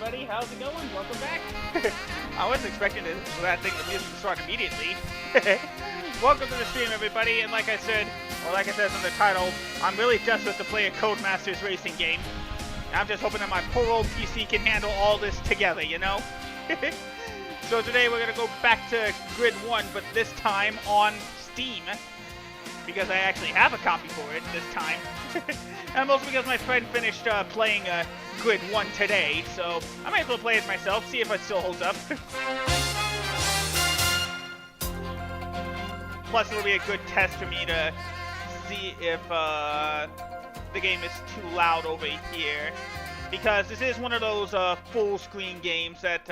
everybody, how's it going? Welcome back. I wasn't expecting the music to start immediately. Welcome to the stream, everybody, and like I said in the title, I'm really desperate to play a Codemasters racing game. I'm just hoping that my poor old PC can handle all this together, you know? So today we're going to go back to Grid 1, but this time on Steam. Because I actually have a copy for it this time. And also because my friend finished playing Grid 1 today, so I might as well play it myself, see if it still holds up. Plus it'll be a good test for me to see if the game is too loud over here. Because this is one of those full screen games that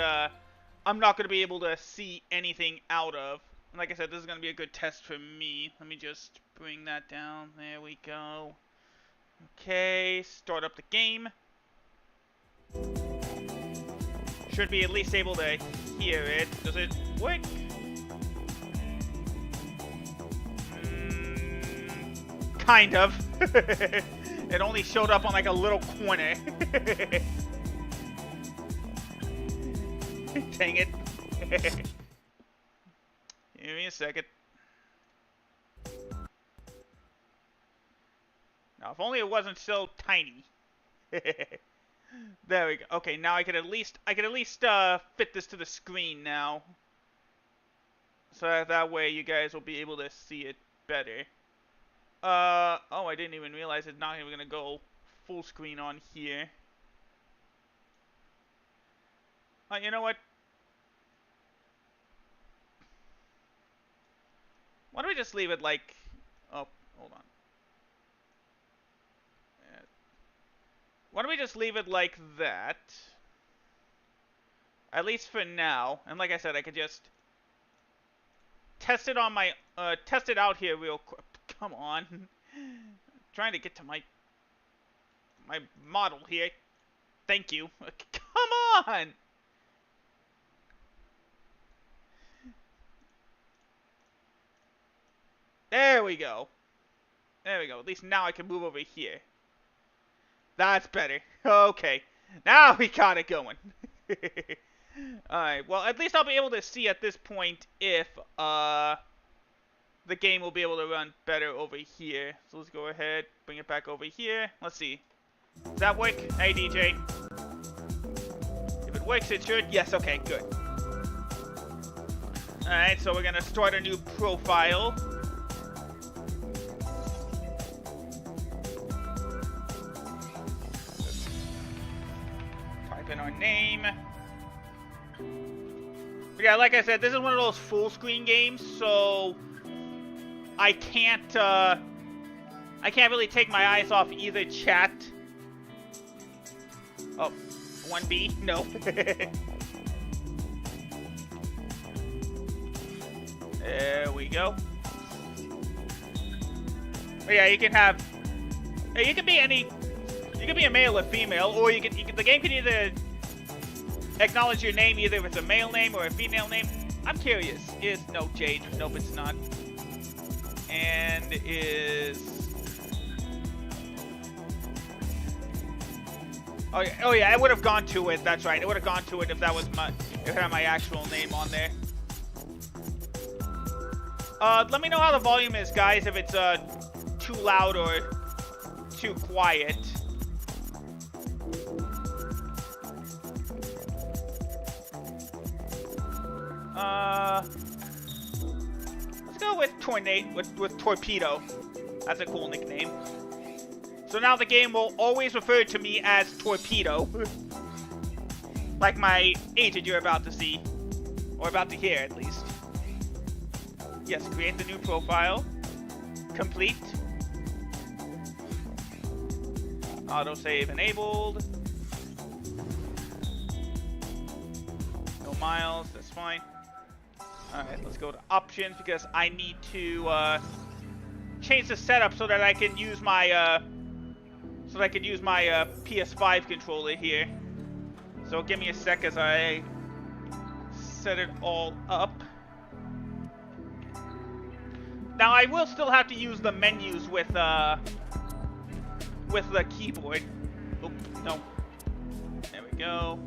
I'm not going to be able to see anything out of. And like I said, this is going to be a good test for me. Let me just bring that down. There we go. Okay, start up the game. Should be at least able to hear it. Does it work? Kind of. It only showed up on like a little corner. Dang it. Give me a second. Now, if only it wasn't so tiny. There we go. Okay, now I can at least fit this to the screen now. So that way you guys will be able to see it better. Oh, I didn't even realize it's not even gonna go full screen on here. You know what? Why don't we just leave it like... Oh, hold on. Why don't we just leave it like that? At least for now. And like I said, I could just test it on my... test it out here real quick. Come on. Trying to get to my model here. Thank you. Come on! There we go. There we go. At least now I can move over here. That's better. Okay. Now we got it going. Alright. Well, at least I'll be able to see at this point if the game will be able to run better over here. So let's go ahead. Bring it back over here. Let's see. Does that work? Hey, DJ. If it works, it should. Yes. Okay. Good. Alright. So we're going to start a new profile. In our name. But yeah, like I said, this is one of those full screen games, so I can't really take my eyes off either chat. Oh, 1B? No. There we go. But yeah, you can have... You can be any... You can be a male or female, or the game can either acknowledge your name, either if it's a male name or a female name. I'm curious. No, Jade. Nope, it's not. And is... Oh yeah, I would have gone to it. That's right. I would have gone to it if that was if it had my actual name on there. Let me know how the volume is, guys, if it's too loud or too quiet. Let's go with Torpedo. That's a cool nickname. So now the game will always refer to me as Torpedo. Like my agent you're about to see. Or about to hear, at least. Yes, create the new profile. Complete. Autosave enabled. No miles, that's fine. Alright, let's go to options because I need to change the setup so that I can use my PS5 controller here. So give me a sec as I set it all up. Now I will still have to use the menus with the keyboard. Oh, no. There we go.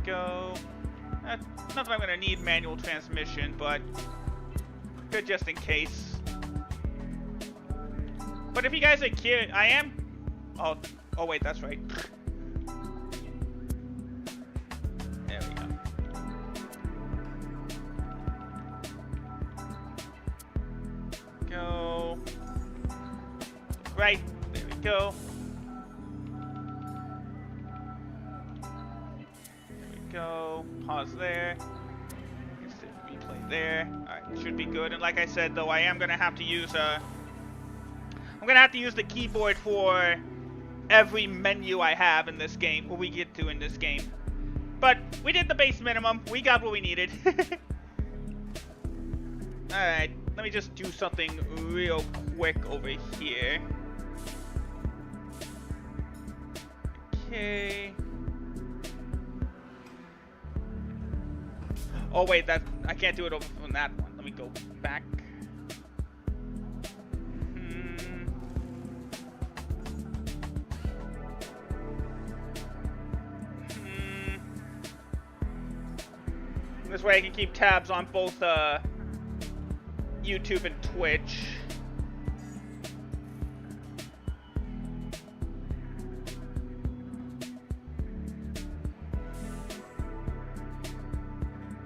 go. Not that I'm gonna need manual transmission, but good just in case. But if you guys are curious, I am. Oh wait, that's right. There we go. Go. Right. There we go. Go, pause there, replay there. Alright, should be good. And like I said, though, I am gonna have to use I'm gonna have to use the keyboard for every menu I have in this game, or we get to in this game. But we did the base minimum. We got what we needed. Alright, let me just do something real quick over here. Okay. Oh wait, that I can't do it over from that one. Let me go back. This way I can keep tabs on both YouTube and Twitch.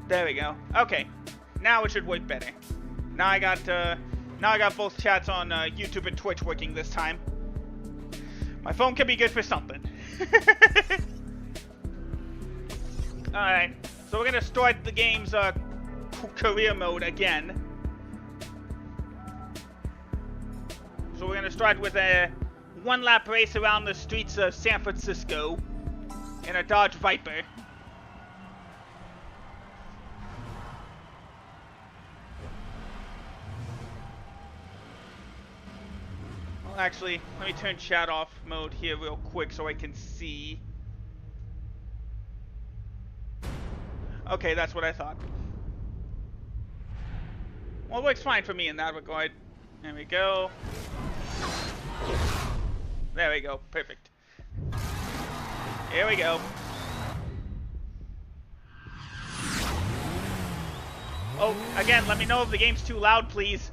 There we go. Okay, now it should work better. Now I got both chats on YouTube and Twitch working this time. My phone can be good for something. All right, so we're gonna start the game's career mode again. So we're gonna start with a one-lap race around the streets of San Francisco in a Dodge Viper. Actually, let me turn chat off mode here real quick so I can see. Okay, that's what I thought. Well, it works fine for me in that regard. There we go. There we go. Perfect. Here we go. Oh, again, let me know if the game's too loud, please.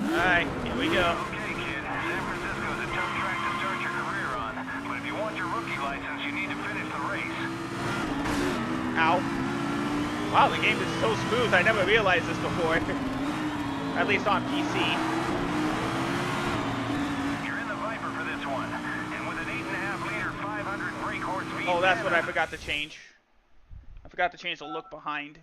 Alright, here we go. Okay, kid. San Francisco's a tough track to start your career on. But if you want your rookie license, you need to finish the race. Ow. Wow, the game is so smooth. I never realized this before. At least on PC. You're in the Viper for this one. And with an 8.5-liter, 500 brake horse V10... Oh, that's what I forgot to change. I forgot to change the look behind.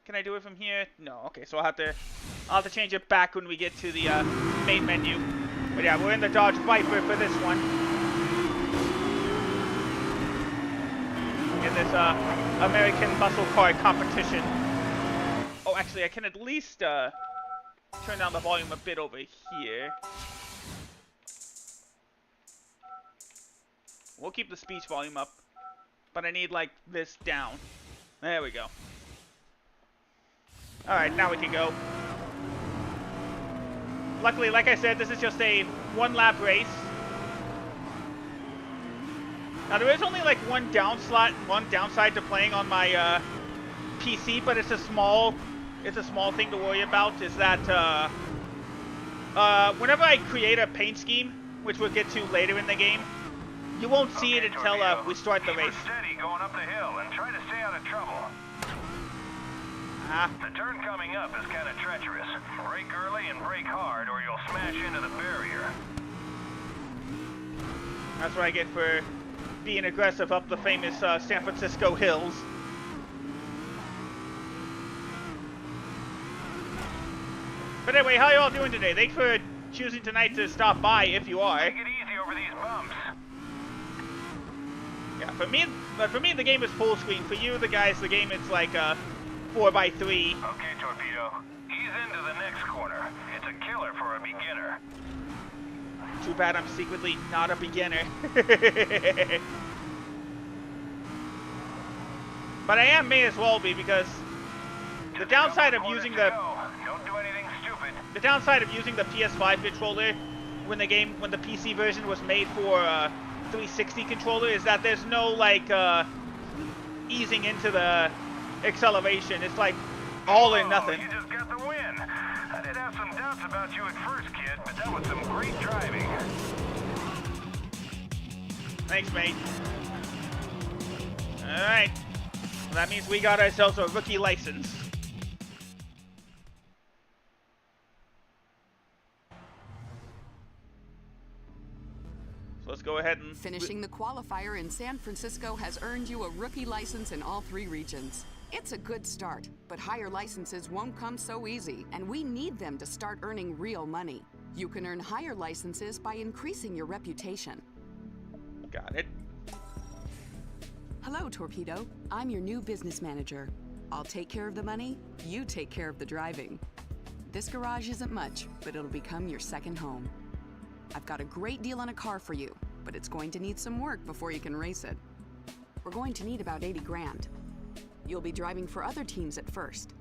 Can I do it from here? No. Okay, so I'll have to change it back when we get to the main menu. But yeah, we're in the Dodge Viper for this one. In this American muscle car competition. Oh, actually, I can at least turn down the volume a bit over here. We'll keep the speech volume up, but I need like this down. There we go. Alright, now we can go. Luckily, like I said, this is just a one-lap race. Now, there is only like one downside to playing on my PC, but it's a small thing to worry about, is that whenever I create a paint scheme, which we'll get to later in the game, you won't see it until we start the race. Keep her steady going up the hill and try to stay out of trouble. The turn coming up is kind of treacherous. Brake early and brake hard or you'll smash into the barrier. That's what I get for being aggressive up the famous San Francisco hills. But anyway, how you all doing today? Thanks for choosing tonight to stop by, if you are. Take it easy over these bumps. Yeah, for me the game is full screen. For you, the game it's like 4x3. Okay, Torpedo. Ease into the next corner. It's a killer for a beginner. Too bad I'm secretly not a beginner. But I may as well be, because the downside of using the Don't do anything stupid. The downside of using the PS5 controller when the PC version was made for 360 controller is that there's no like easing into the acceleration. It's like all or nothing. You just got the win. I did have some doubts about you at first, kid, but that was some great driving. Thanks, mate. Alright. Well, that means we got ourselves a rookie license. So let's go ahead and... Finishing the qualifier in San Francisco has earned you a rookie license in all 3 regions. It's a good start, but higher licenses won't come so easy, and we need them to start earning real money. You can earn higher licenses by increasing your reputation. Got it. Hello, Torpedo. I'm your new business manager. I'll take care of the money, you take care of the driving. This garage isn't much, but it'll become your second home. I've got a great deal on a car for you, but it's going to need some work before you can race it. We're going to need about 80 grand. You'll be driving for other teams at first.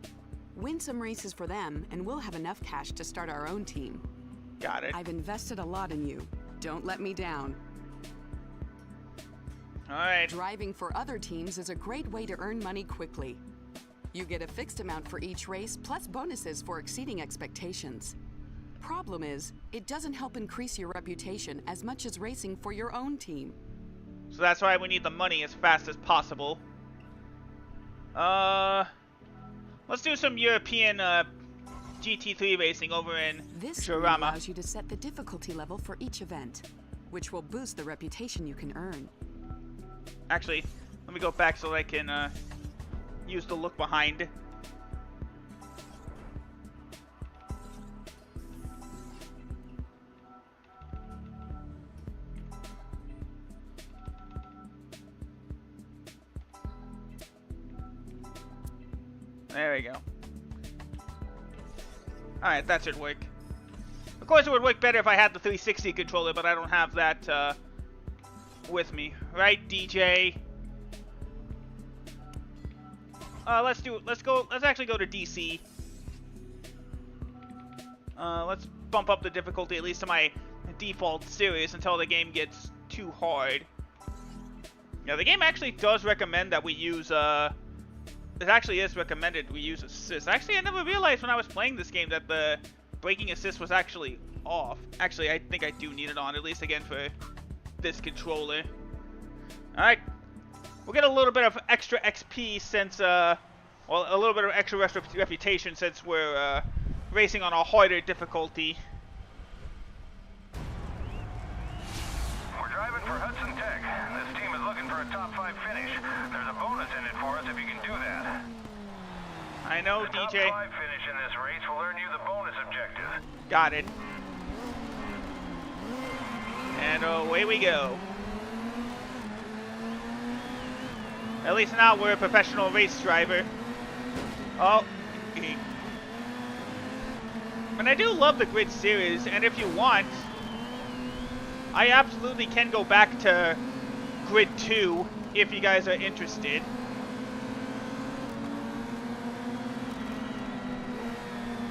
Win some races for them, and we'll have enough cash to start our own team. Got it. I've invested a lot in you. Don't let me down. Alright. Driving for other teams is a great way to earn money quickly. You get a fixed amount for each race, plus bonuses for exceeding expectations. Problem is, it doesn't help increase your reputation as much as racing for your own team. So that's why we need the money as fast as possible. Let's do some European GT3 racing over in This Jarama. allows you to set the difficulty level for each event, which will boost the reputation you can earn. Actually, let me go back so I can use the look behind. There we go. Alright, that should work. Of course it would work better if I had the 360 controller, but I don't have that with me. Right, DJ? Let's actually go to DC. Let's bump up the difficulty at least to my default series until the game gets too hard. Yeah, the game actually does recommend that we use, it actually is recommended we use assist. Actually, I never realized when I was playing this game that the braking assist was actually off. Actually, I think I do need it on, at least again for this controller. Alright. We'll get a little bit of extra XP since, well, a little bit of extra reputation since we're racing on a harder difficulty. We're driving for Hudson Tech. This team is looking for a top 5 finish. There's a bonus in it for us if you can do that. I know, the DJ. Top 5 finish in this race will earn you the bonus objective. Got it. And away we go. At least now we're a professional race driver. Oh. And I do love the Grid series, and if you want, I absolutely can go back to Grid 2 if you guys are interested.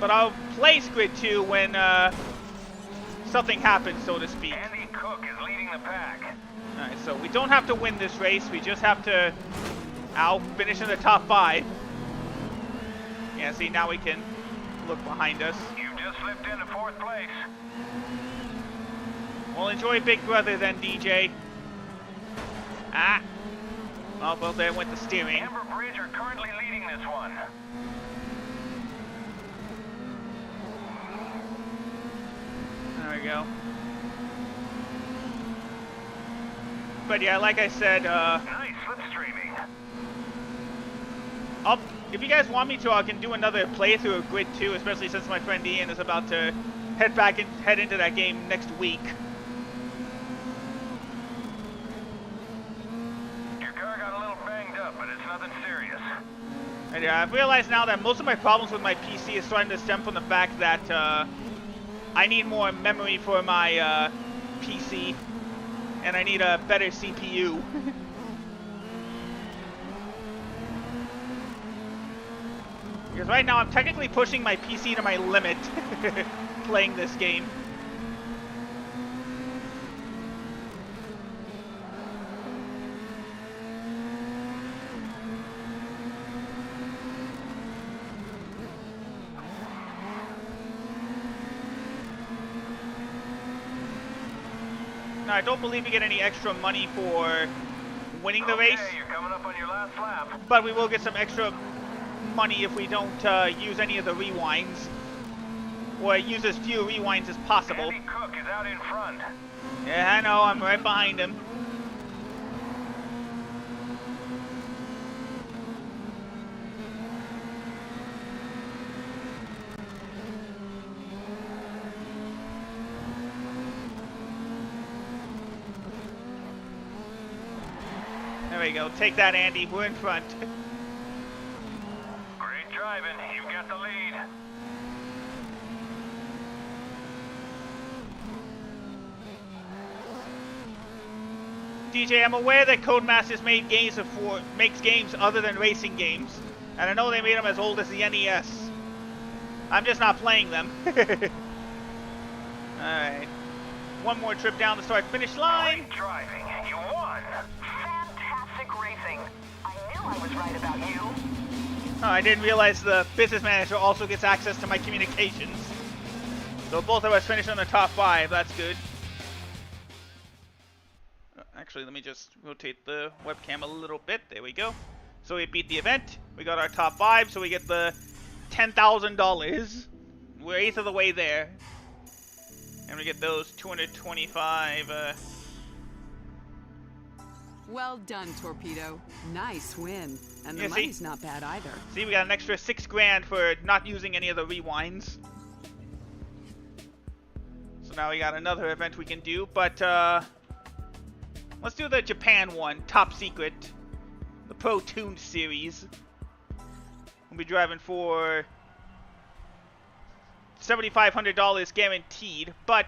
But I'll place Grid 2 when something happens, so to speak. Andy Cook is leading the pack. Alright, so we don't have to win this race, we just have to finish in the top 5. Yeah, see, now we can look behind us. You just slipped into 4th place. Well, enjoy Big Brother then, DJ. Ah. Well, there went the steering. Amber Bridge are currently leading this one. There we go. But yeah, like I said, Nice slipstreaming. if you guys want me to, I can do another playthrough of Grid 2, especially since my friend Ian is about to head into that game next week. Your car got a little banged up, but it's nothing serious. And yeah, I've realized now that most of my problems with my PC is starting to stem from the fact that I need more memory for my PC, and I need a better CPU. Because right now I'm technically pushing my PC to my limit playing this game. No, I don't believe we get any extra money for winning the race. You're coming up on your last lap. But we will get some extra money if we don't use any of the rewinds. Or use as few rewinds as possible. Andy Cook is out in front. Yeah, I know. I'm right behind him. There we go. Take that, Andy. We're in front. Great driving. You've got the lead. DJ, I'm aware that Codemasters makes games other than racing games. And I know they made them as old as the NES. I'm just not playing them. Alright. One more trip down the start-finish line. Great driving. You won. Fantastic racing. I knew I was right about you. Oh, I didn't realize the business manager also gets access to my communications. So both of us finished on the top 5. That's good. Actually, let me just rotate the webcam a little bit. There we go. So we beat the event. We got our top 5, so we get the $10,000. We're 1/8 of the way there. And we get those 225. Well done, Torpedo. Nice win. And the Yeah, see? money's not bad either. See, we got an extra $6 grand for not using any of the rewinds. So now we got another event we can do, but let's do the Japan one, Top Secret. The Pro Tuned series. We'll be driving for $7,500 guaranteed, but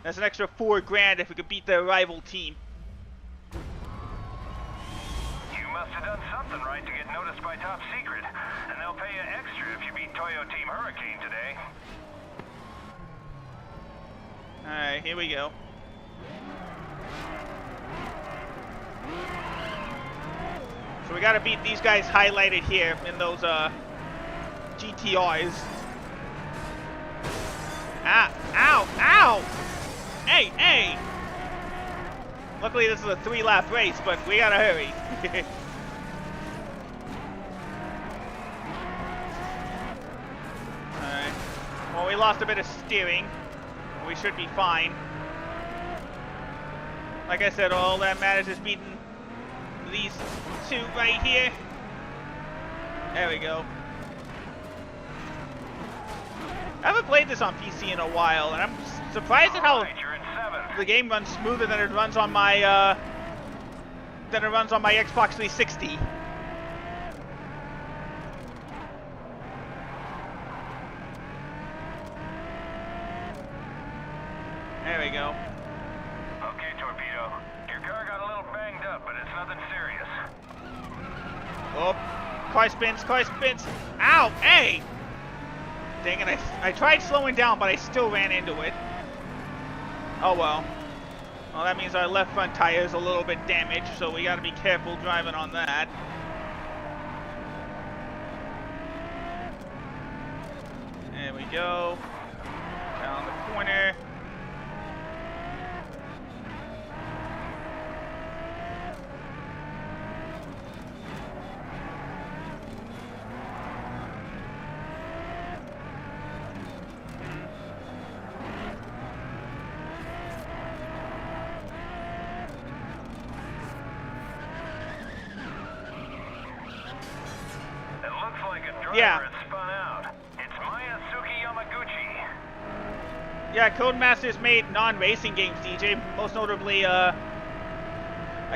that's an extra $4 grand if we could beat the rival team. You must have done something right to get noticed by Top Secret. And they'll pay you extra if you beat Toyo Team Hurricane today. Alright, here we go. So we gotta beat these guys highlighted here in those GTRs. Ah, ow, ow! Hey, hey! Luckily this is a 3-lap race, but we gotta hurry. Alright. Well, we lost a bit of steering. We should be fine. Like I said, all that matters is beating these two right here. There we go. I haven't played this on PC in a while, and I'm surprised at how You're in 7th. the game runs smoother than it runs on my Xbox 360. There we go. Okay, Torpedo. Your car got a little banged up, but it's nothing serious. Oh, car spins, car spins. Ow, hey! Dang it, I tried slowing down, but I still ran into it. Oh well. Well, that means our left front tire is a little bit damaged, so we gotta be careful driving on that. There we go. Down the corner. Yeah. Spun out. It's Mayasuke Yamaguchi. Yeah, Codemasters made non-racing games, DJ. Most notably, a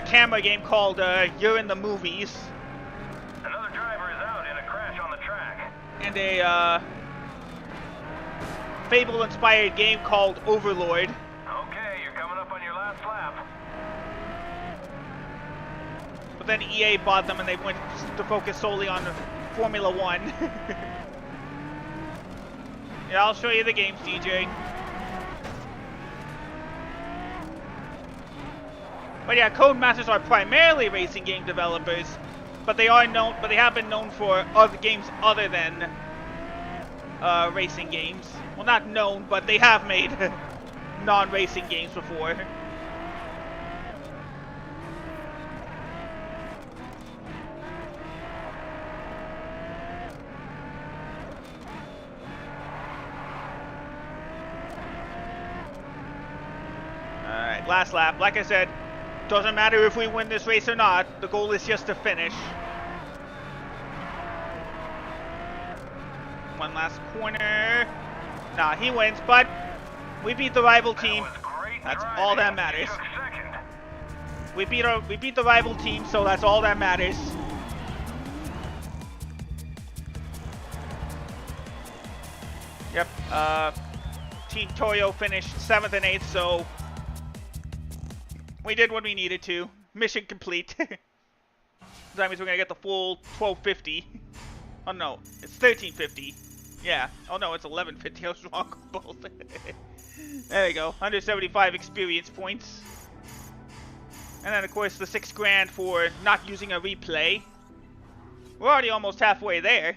camera game called You're in the Movies. Another driver is out in a crash on the track. And a Fable-inspired game called Overlord. Okay, you're coming up on your last lap. But then EA bought them and they went to focus solely on Formula 1. Yeah, I'll show you the games, DJ. But yeah, Codemasters are primarily racing game developers, but they have been known for other games other than racing games. Well, not known, but they have made non-racing games before. Last lap. Like I said, doesn't matter if we win this race or not. The goal is just to finish. One last corner. Nah, he wins, but we beat the rival team. That's all that matters. We beat the rival team, so that's all that matters. Yep. Team Toyo finished 7th and 8th, so we did what we needed to. Mission complete. That means we're gonna get the full 1250. Oh no, it's 1350. Yeah. Oh no, it's 1150. I was wrong both. There we go. 175 experience points. And then of course the 6 grand for not using a replay. We're already almost halfway there.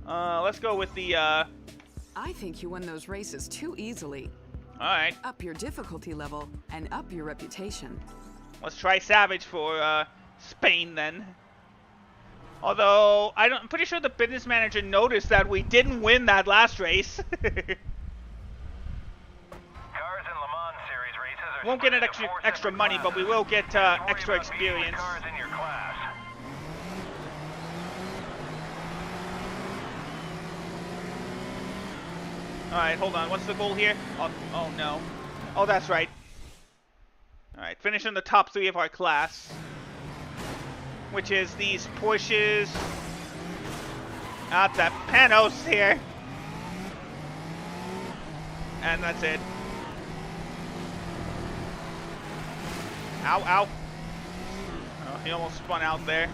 Let's go with the I think you won those races too easily. Alright. Up your difficulty level and up your reputation. Let's try Savage for Spain then. Although I'm pretty sure the business manager noticed that we didn't win that last race. Cars in Le Mans series races are Won't get an split into 4 extra separate money, but we will get classes. extra Don't worry about beating experience. the cars in your class. Alright, hold on. What's the goal here? Oh no. Oh, that's right. Alright, finish in the top 3 of our class. Which is these Porsches. That Panos here. And that's it. Ow, ow. Oh, he almost spun out there.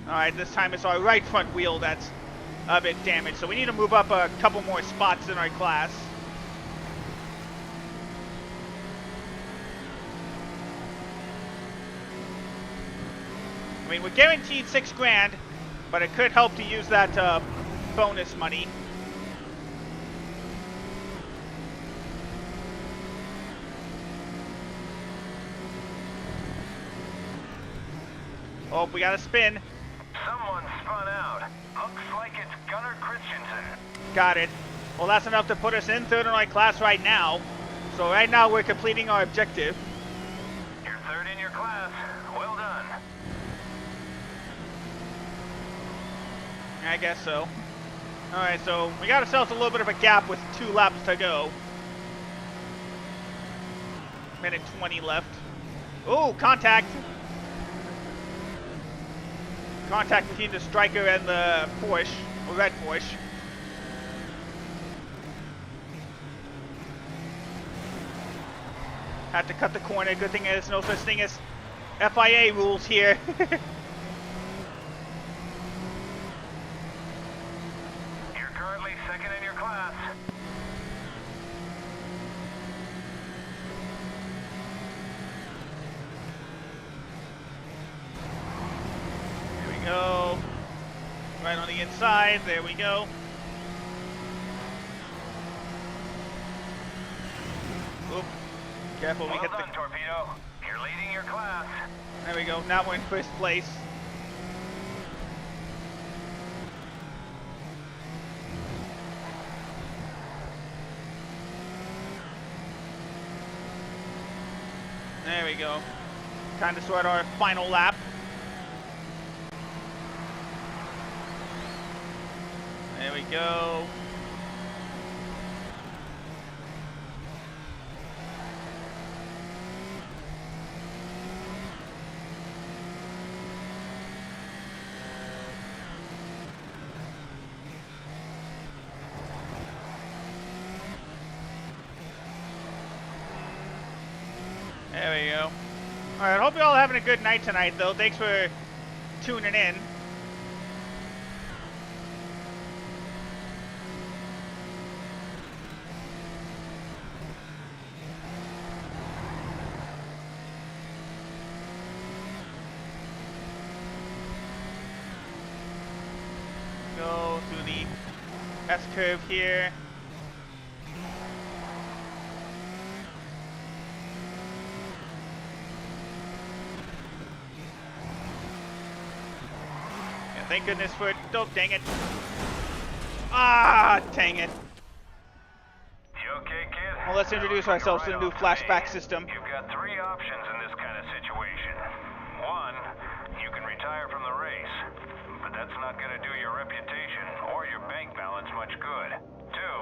Alright, this time it's our right front wheel that's a bit damaged, so we need to move up a couple more spots in our class. I mean, we're guaranteed 6 grand, but it could help to use that bonus money. Oh, we got a spin. Someone spun out. Looks like it's Gunnar Christensen. Got it. Well, that's enough to put us in 3rd in our class right now. So right now we're completing our objective. You're 3rd in your class. Well done. I guess so. Alright, so we got ourselves a little bit of a gap with 2 laps to go. Minute 20 left. Ooh, contact. Contact between the Striker and the Porsche, or red Porsche. Had to cut the corner. Good thing there's no such thing as FIA rules here. You're currently 2nd in your class. There we go. Right on the inside. There we go. Oop. Careful, we Well hit done, the... Torpedo. You're leading your class. There we go. Now we're in 1st place. There we go. Time to start our final lap. There we go. There we go. Alright, hope you all having a good night tonight, though. Thanks for tuning in. Go through the S-curve here. Thank goodness for it. Oh, dang it. Ah, dang it. You okay, kid? Well, let's introduce ourselves to the new flashback system. You've got three options in this kind of situation. One, you can retire from the race, but that's not going to do your reputation or your bank balance much good. Two,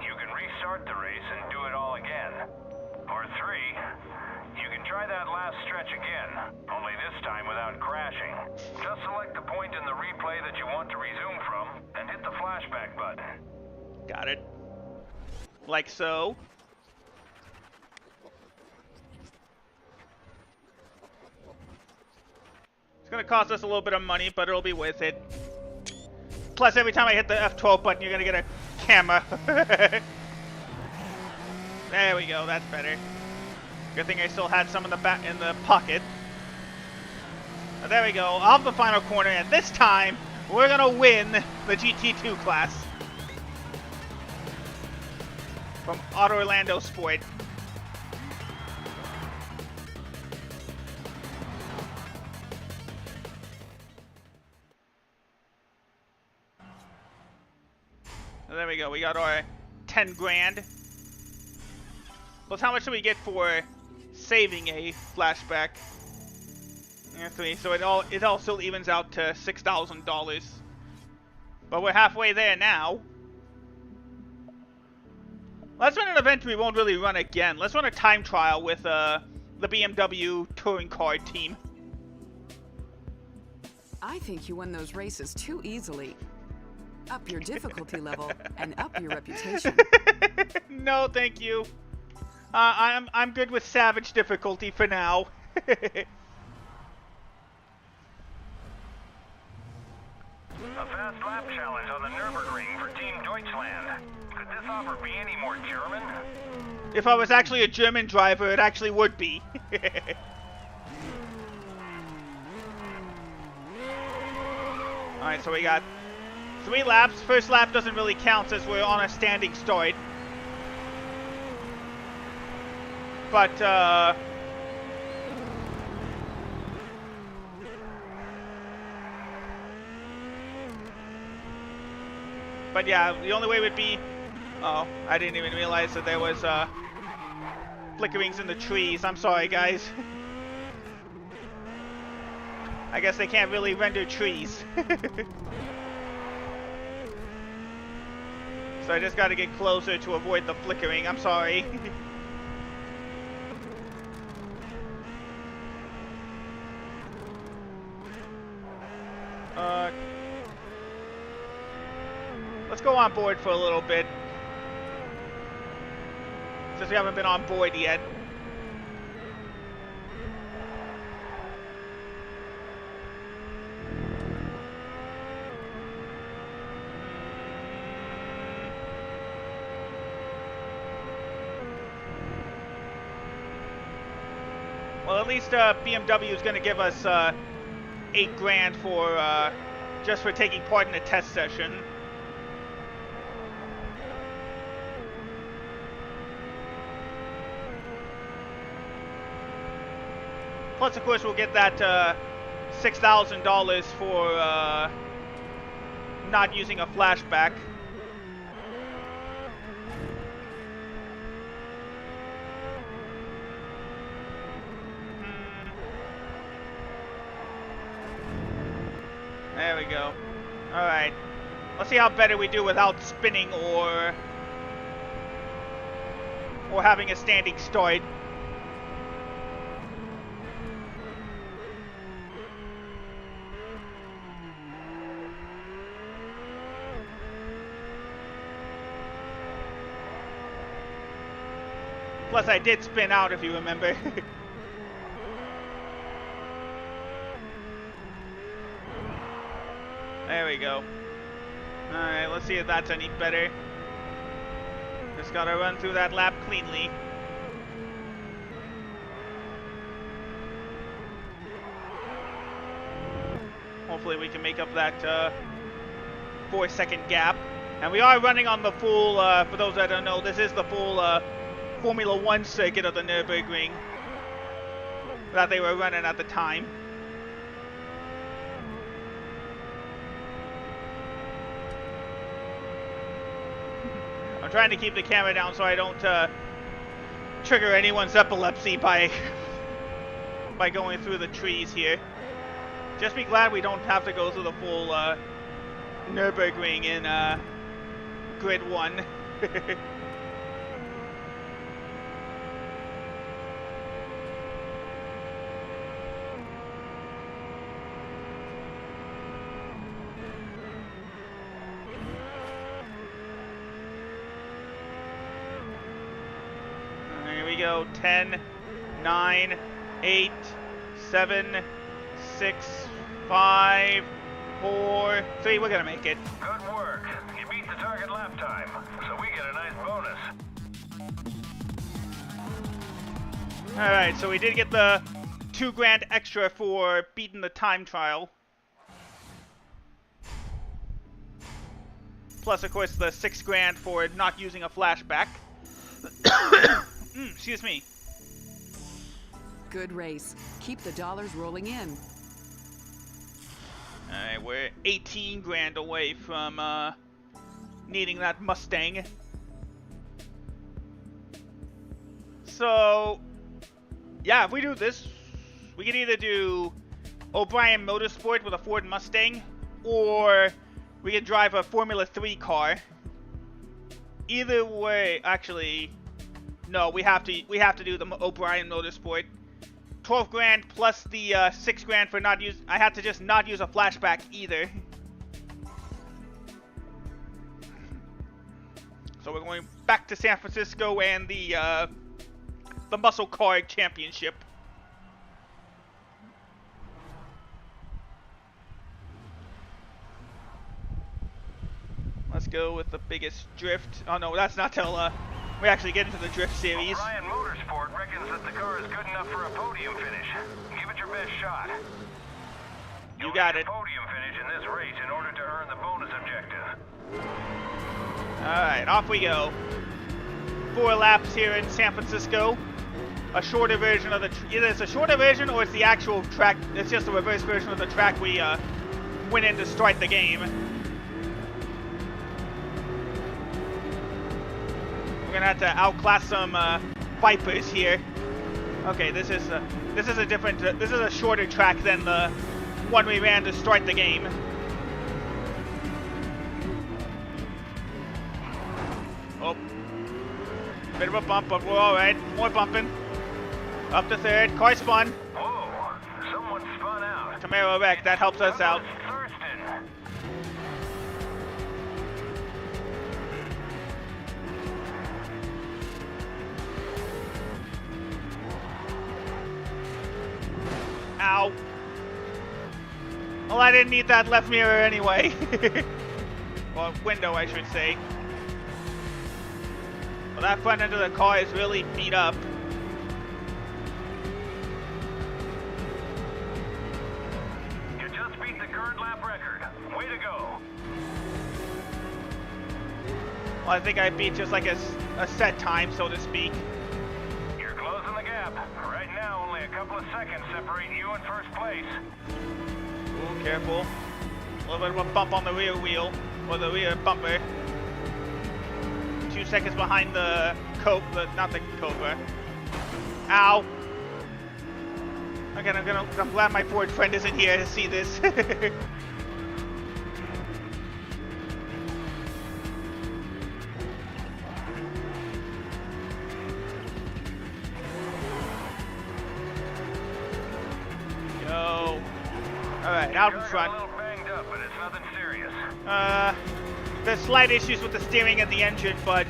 you can restart the race and do it all again. Or three, you can try that last stretch again, only this time without crashing. Just select the point in the replay that you want to resume from, and hit the flashback button. Got it. Like so. It's gonna cost us a little bit of money, but it'll be worth it. Plus, every time I hit the F12 button, you're gonna get a camera. There we go, that's better. Good thing I still had some in the back in the pocket. There we go, off the final corner, and this time we're gonna win the GT2 class from Auto Orlando Sport. There we go, we got our 10 grand. Plus, how much do we get for saving a flashback? Yeah, 3, so it also evens out to $6,000. But we're halfway there now. Let's run an event we won't really run again. Let's run a time trial with the BMW touring car team. I think you won those races too easily. Up your difficulty level and up your reputation. No, thank you. I'm good with Savage difficulty for now. A fast lap challenge on the Nürburgring for Team Deutschland. Could this offer be any more German? If I was actually a German driver, it actually would be. Alright, so we got 3 laps. First lap doesn't really count as we're on a standing start. But, yeah, the only way would be... Oh, I didn't even realize that there was, flickerings in the trees. I'm sorry, guys. I guess they can't really render trees. So I just gotta get closer to avoid the flickering. I'm sorry. Let's go on board for a little bit, since we haven't been on board yet. Well, at least BMW is going to give us $8 grand for just for taking part in a test session. Plus, of course, we'll get that $6,000 for not using a flashback. There we go. Alright. Let's see how better we do without spinning or having a standing start. Plus, I did spin out, if you remember. There we go. Alright, let's see if that's any better. Just gotta run through that lap cleanly. Hopefully we can make up that 4-second gap. And we are running on the full, for those that don't know, this is the full Formula 1 circuit of the Nürburgring that they were running at the time. I'm trying to keep the camera down so I don't trigger anyone's epilepsy by going through the trees here. Just be glad we don't have to go through the full Nürburgring in Grid 1. Here we go. 10, 9, 8, 7, 6, 5, 4, 3. We're gonna make it. Good work. You beat the target lap time, so we get a nice bonus. Alright, so we did get the $2,000 extra for beating the time trial. Plus, of course, the $6,000 for not using a flashback. Excuse me. Good race. Keep the dollars rolling in. Alright, we're $18,000 away from needing that Mustang. So, yeah, if we do this, we can either do O'Brien Motorsport with a Ford Mustang, or we can drive a Formula 3 car. Either way, actually, no, we have to do the O'Brien Motorsport. $12,000 plus the $6,000 for not use. I had to just not use a flashback either. So we're going back to San Francisco and the Muscle Car Championship. Let's go with the biggest drift. Oh no, that's not till we actually get into the drift series. O'Brien Motorsport reckons that the car is good enough for a podium finish. Give it your best shot. You got it. Podium finish in this race in order to earn the bonus objective. Alright, off we go. 4 laps here in San Francisco. A shorter version of the... either it's a shorter version or it's the actual track. It's just a reverse version of the track we went in to start the game. We're gonna have to outclass some Vipers here. Okay, this is a different... this is a shorter track than the one we ran to start the game. Oh. Bit of a bump, but we're alright. More bumping. Up to third. Car spun. Whoa, someone spun out. Camaro wreck. That helps us out. Thurston. Ow. Well, I didn't need that left mirror anyway. Well, window, I should say. Well, that front end of the car is really beat up. You just beat the current lap record. Way to go. Well, I think I beat just like a set time, so to speak. You're closing the gap. Right now, only a couple of seconds separate you in first place. Ooh, careful. A little bit of a bump on the rear wheel, or the rear bumper. 2 seconds behind the not the Cobra. Ow. Okay, I'm glad my Ford friend isn't here to see this. Yo. Alright, out in front. A little banged up, but it's nothing serious. There's slight issues with the steering and the engine, but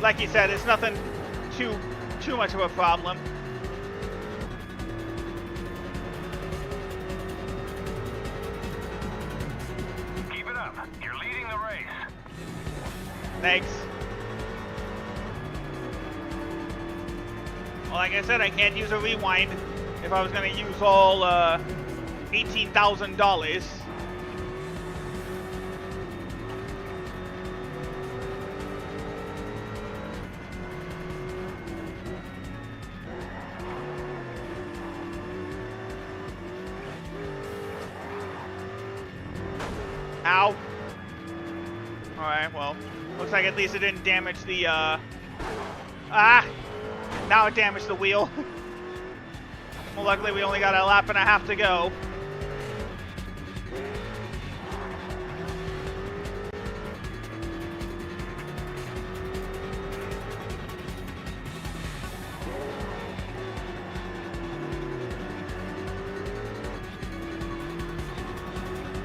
like you said, it's nothing too much of a problem. Keep it up. You're leading the race. Thanks. Well, like I said, I can't use a rewind if I was going to use all $18,000. Ow. Alright, Alright, well, looks like at least it didn't damage the, now it damaged the wheel. Well, luckily we only got a lap and a half to go.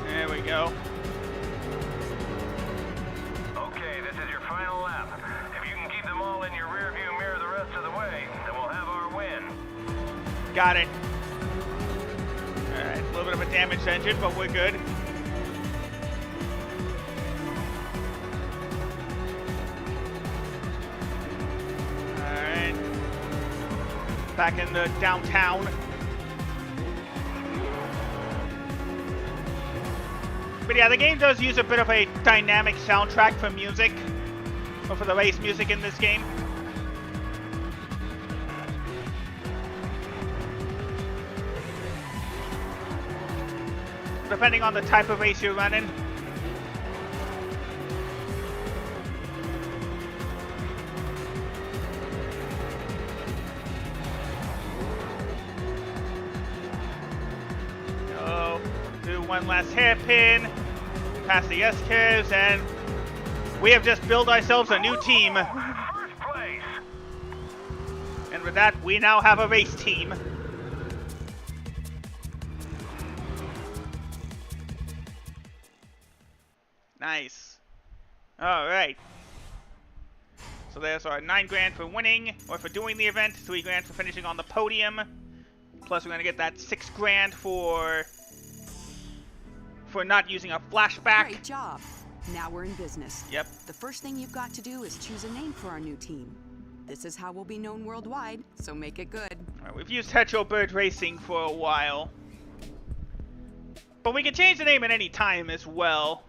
There we go. Okay, this is your final lap. If you can keep them all in your rear view mirror the rest of the way, then we'll have our win. Got it. Alright, a little bit of a damaged engine, but we're good. Alright. Back in the downtown. But yeah, the game does use a bit of a dynamic soundtrack for music. Or for the race music in this game. Depending on the type of race you're running. So, do one last hairpin, pass the S-curves, and we have just built ourselves a new team. First place! And with that, we now have a race team. Nice. Alright. So there's our 9 grand for winning, or for doing the event, 3 grand for finishing on the podium. Plus we're gonna get that 6 grand for not using a flashback. Great job. Now we're in business. Yep. The first thing you've got to do is choose a name for our new team. This is how we'll be known worldwide, so make it good. Alright, we've used Hetero Bird Racing for a while. But we can change the name at any time as well.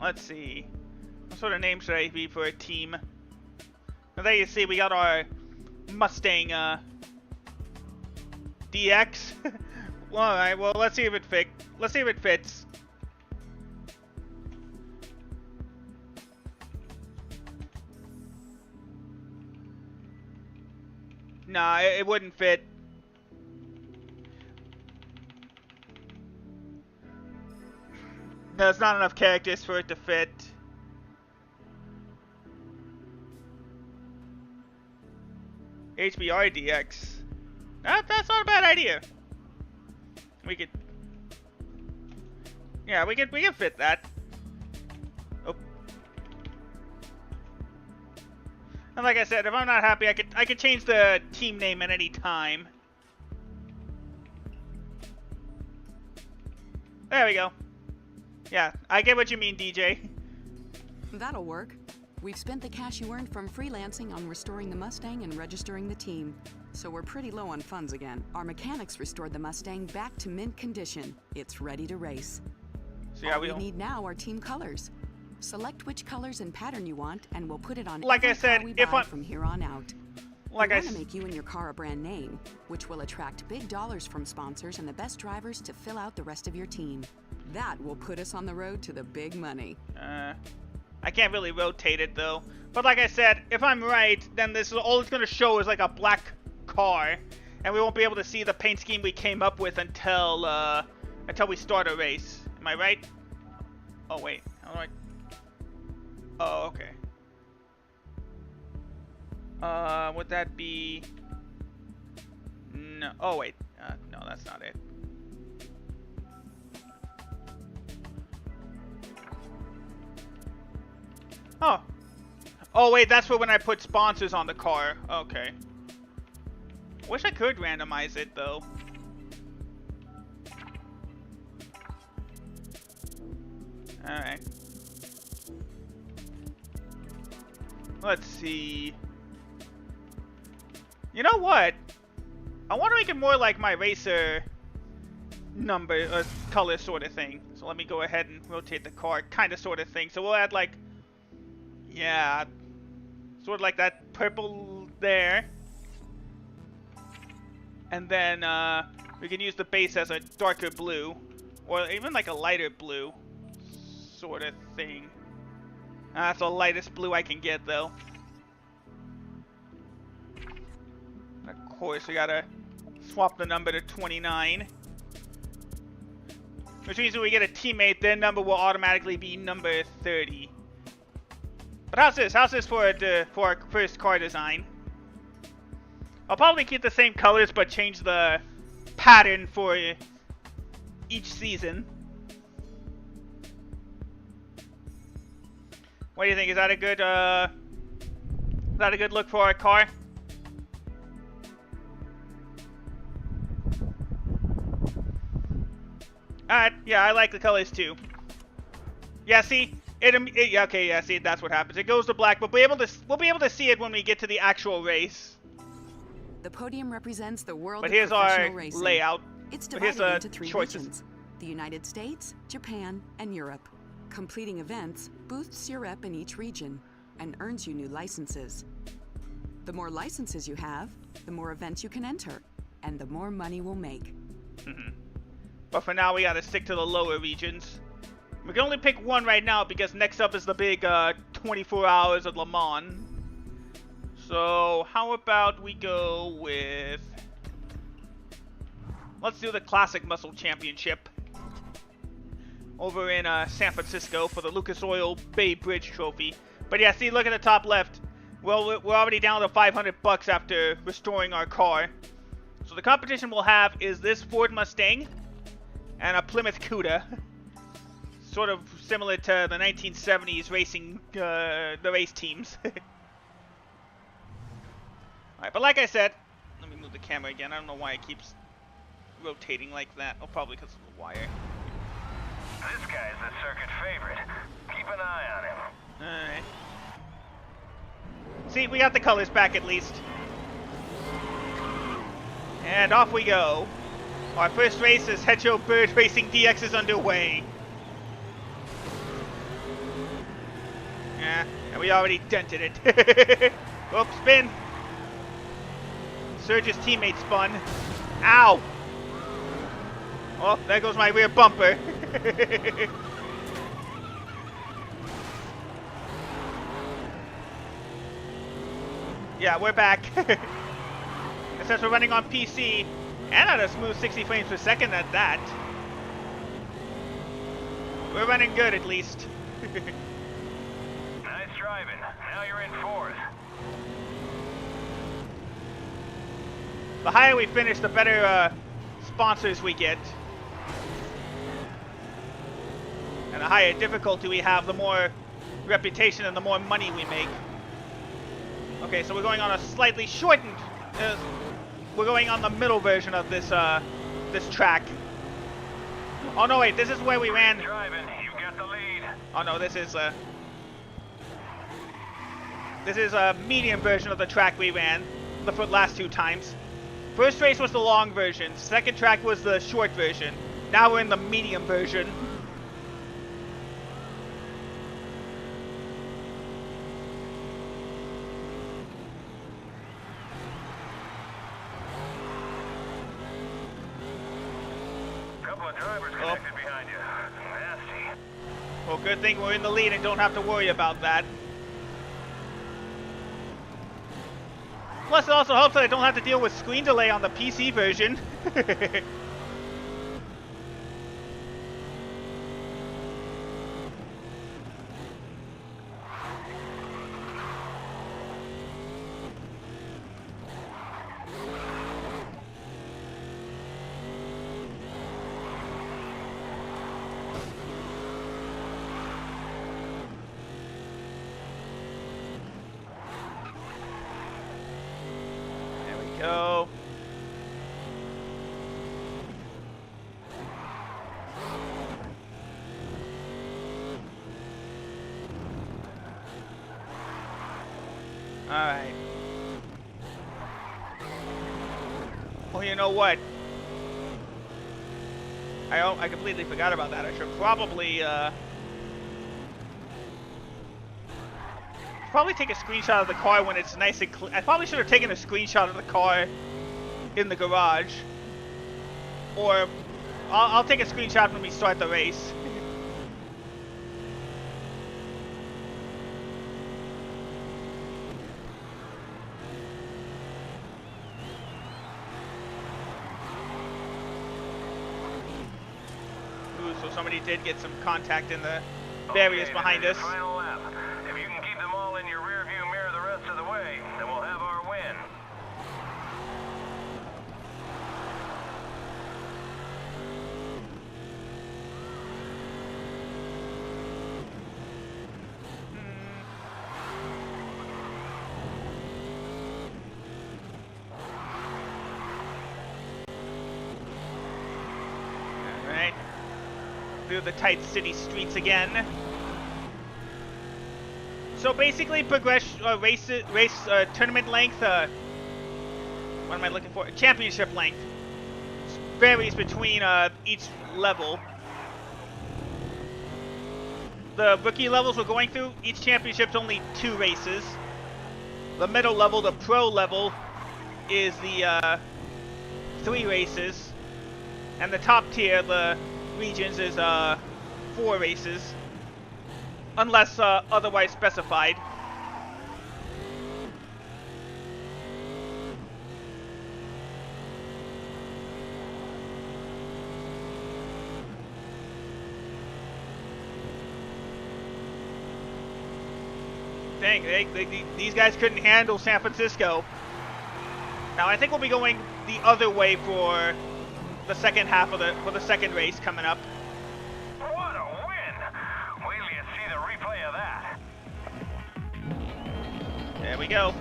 Let's see. What sort of name should I be for a team? Well, there you see, we got our Mustang DX. Well, alright, well, let's see if it fits. Nah, it wouldn't fit. There's not enough characters for it to fit. HBR DX. That's not a bad idea. We could... Yeah, we could fit that. Oh. And like I said, if I'm not happy, I could change the team name at any time. There we go. Yeah, I get what you mean, DJ. That'll work. We've spent the cash you earned from freelancing on restoring the Mustang and registering the team. So we're pretty low on funds again. Our mechanics restored the Mustang back to mint condition. It's ready to race. So yeah, All we need now are team colors. Select which colors and pattern you want, and we'll put it on like every I said, car we if buy I from here on out. Like we I want to make you and your car a brand name, which will attract big dollars from sponsors and the best drivers to fill out the rest of your team. That will put us on the road to the big money. I can't really rotate it though. But like I said, if I'm right, then this is all it's gonna show is like a black car, and we won't be able to see the paint scheme we came up with until we start a race. Am I right? Oh wait, how do I? Oh, okay. Would that be? No. Oh wait, no, that's not it. Oh. Oh wait, that's for when I put sponsors on the car. Okay. Wish I could randomize it though. Alright. Let's see. You know what? I want to make it more like my racer number, color sort of thing. So let me go ahead and rotate the car, kind of sort of thing. So we'll add like, yeah, sort of like that purple there. And then we can use the base as a darker blue, or even like a lighter blue sort of thing. That's the lightest blue I can get, though. Of course, we gotta swap the number to 29. Which means when we get a teammate, their number will automatically be number 30. But how's this? How's this for our first car design? I'll probably keep the same colors, but change the pattern for each season. What do you think? Is that a good look for our car? Alright, yeah, I like the colors too. Yeah, see? Okay, yeah, see, that's what happens. It goes to black, but we'll be able to see it when we get to the actual race. The podium represents the world But of here's professional our racing. layout. It's But here's divided the into 3 choices. regions: the United States, Japan, and Europe. Completing events boosts your rep in each region and earns you new licenses. The more licenses you have, the more events you can enter, and the more money we'll make. But for now, we gotta stick to the lower regions. We can only pick one right now because next up is the big 24 hours of Le Mans. So how about we go with... Let's do the Classic Muscle Championship over in San Francisco for the Lucas Oil Bay Bridge Trophy. But yeah, see, look at the top left. Well, we're already down to $500 after restoring our car. So the competition we'll have is this Ford Mustang and a Plymouth Cuda. Sort of similar to the 1970s racing, the race teams. Alright, but like I said, let me move the camera again. I don't know why it keeps rotating like that. Oh, probably because of the wire. This guy's the circuit favorite. Keep an eye on him. Alright. See, we got the colors back at least. And off we go. Our first race is Hedgehog Bird Racing DX is underway. Yeah, and we already dented it. Oops, spin. Serge's teammate spun. Ow! Oh, there goes my rear bumper. Yeah, we're back. It says we're running on PC and at a smooth 60 frames per second at that. We're running good at least. Nice driving. Now you're in 4th. The higher we finish, the better sponsors we get. And the higher difficulty we have, the more reputation and the more money we make. Okay, so we're going on a slightly shortened... we're going on the middle version of this this track. Oh no, wait, this is where we ran... Driving, you got the lead. Oh no, this is a medium version of the track we ran the last 2 times. First race was the long version. Second track was the short version. Now we're in the medium version. Couple of drivers connected behind you. Nasty. Well, good thing we're in the lead and don't have to worry about that. Plus, it also helps that I don't have to deal with screen delay on the PC version. Go. Alright. Well, you know what? I completely forgot about that. I should probably take a screenshot of the car when it's nice and clean. I probably should have taken a screenshot of the car in the garage. Or I'll take a screenshot when we start the race. Ooh, so somebody did get some contact in the barriers behind us. Final lap. If you can keep them all in your rear view mirror the rest of the way, then we'll have our win. Alright. Through the tight city streets again. So basically, tournament length, what am I looking for? Championship length varies between each level. The rookie levels we're going through, each championship's only 2 races. The middle level, the pro level, is the 3 races. And the top tier, the regions, is 4 races. Unless otherwise specified. Dang, these guys couldn't handle San Francisco. Now I think we'll be going the other way for the second half of for the second race coming up. What a win! Wait till you see the replay of that. There we go.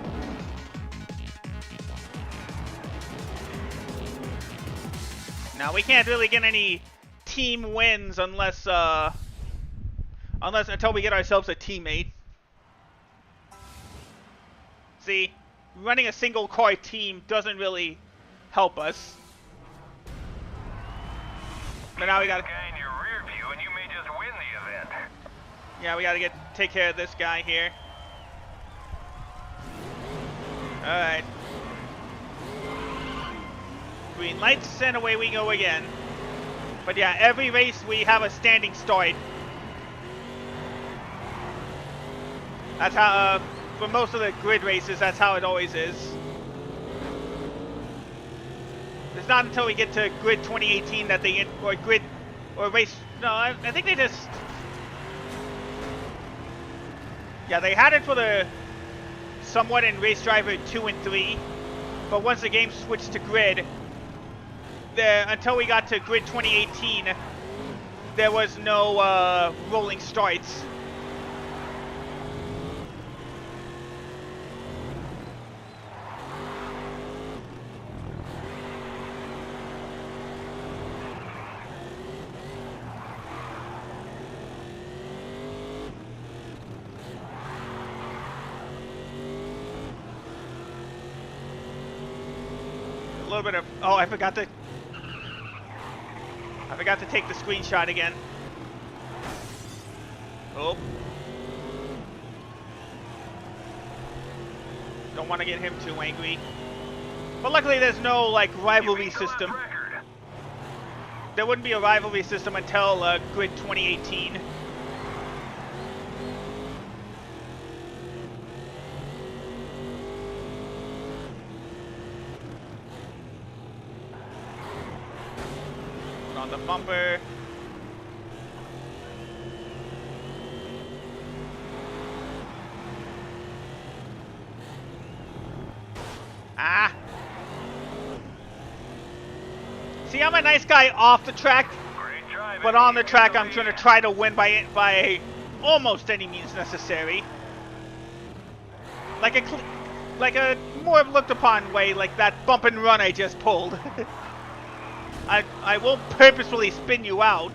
Now we can't really get any team wins unless until we get ourselves a teammate. See, running a single car team doesn't really help us. But now we gotta. Guy in your rear view, and you may just win the event. Yeah, we gotta take care of this guy here. All right. Green lights, and away we go again. But yeah, every race we have a standing start. That's how, for most of the grid races, that's how it always is. It's not until we get to grid 2018 that they, or grid, or race, no, I think they just, yeah, they had it for the, somewhat in Race Driver 2 and 3, but once the game switched to grid, until we got to grid 2018, there was no rolling starts. A little bit of, oh, I forgot to take the screenshot again. Oh. Don't want to get him too angry. But luckily there's no, like, rivalry system. There wouldn't be a rivalry system until grid 2018. On the bumper. Ah. See, I'm a nice guy off the track, but on the track I'm going to try to win by almost any means necessary. Like a more looked upon way, like that bump and run I just pulled. I won't purposefully spin you out,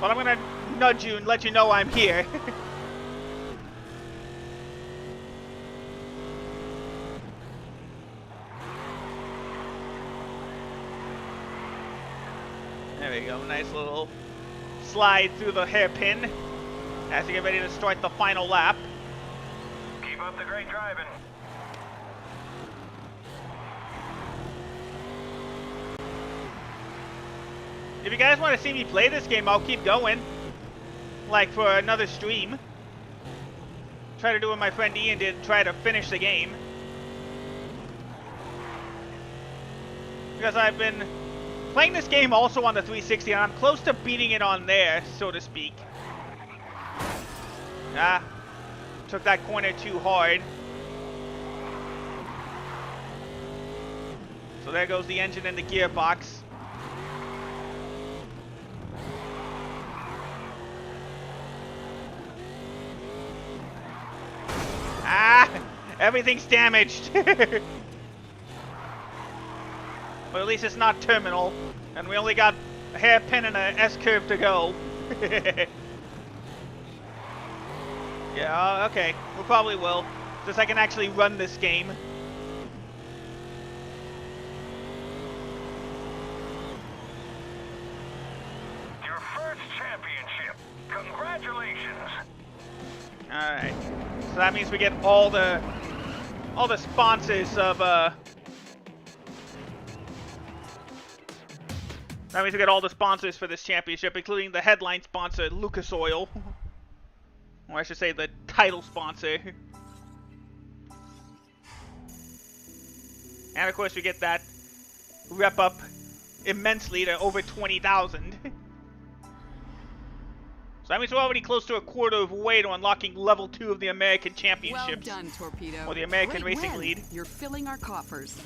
but I'm gonna nudge you and let you know I'm here. There we go, nice little slide through the hairpin as we get ready to start the final lap. Keep up the great driving. If you guys want to see me play this game, I'll keep going. Like, for another stream. Try to do what my friend Ian did, try to finish the game. Because I've been playing this game also on the 360, and I'm close to beating it on there, so to speak. Ah, took that corner too hard. So there goes the engine and the gearbox. Ah, everything's damaged. But at least it's not terminal, and we only got a hairpin and a S-curve to go. Yeah, okay, we probably will, just so I can actually run this game. Your first championship. Congratulations. Alright, so that means we get all the sponsors of, that means we get all the sponsors for this championship, including the headline sponsor, Lucas Oil. Or I should say the title sponsor. And of course we get that rep up immensely to over 20,000. So that means we're already close to a quarter of the way to unlocking level 2 of the American Championships. Well done, Torpedo. Or the American Great Racing win. League. You're filling our coffers.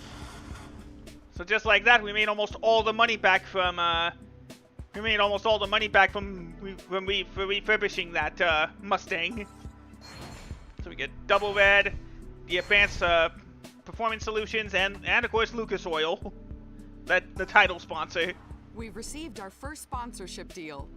So just like that, we made almost all the money back from, for refurbishing that, Mustang. So we get Double Red, the Advanced, Performance Solutions, and of course Lucas Oil. The title sponsor. We've received our first sponsorship deal.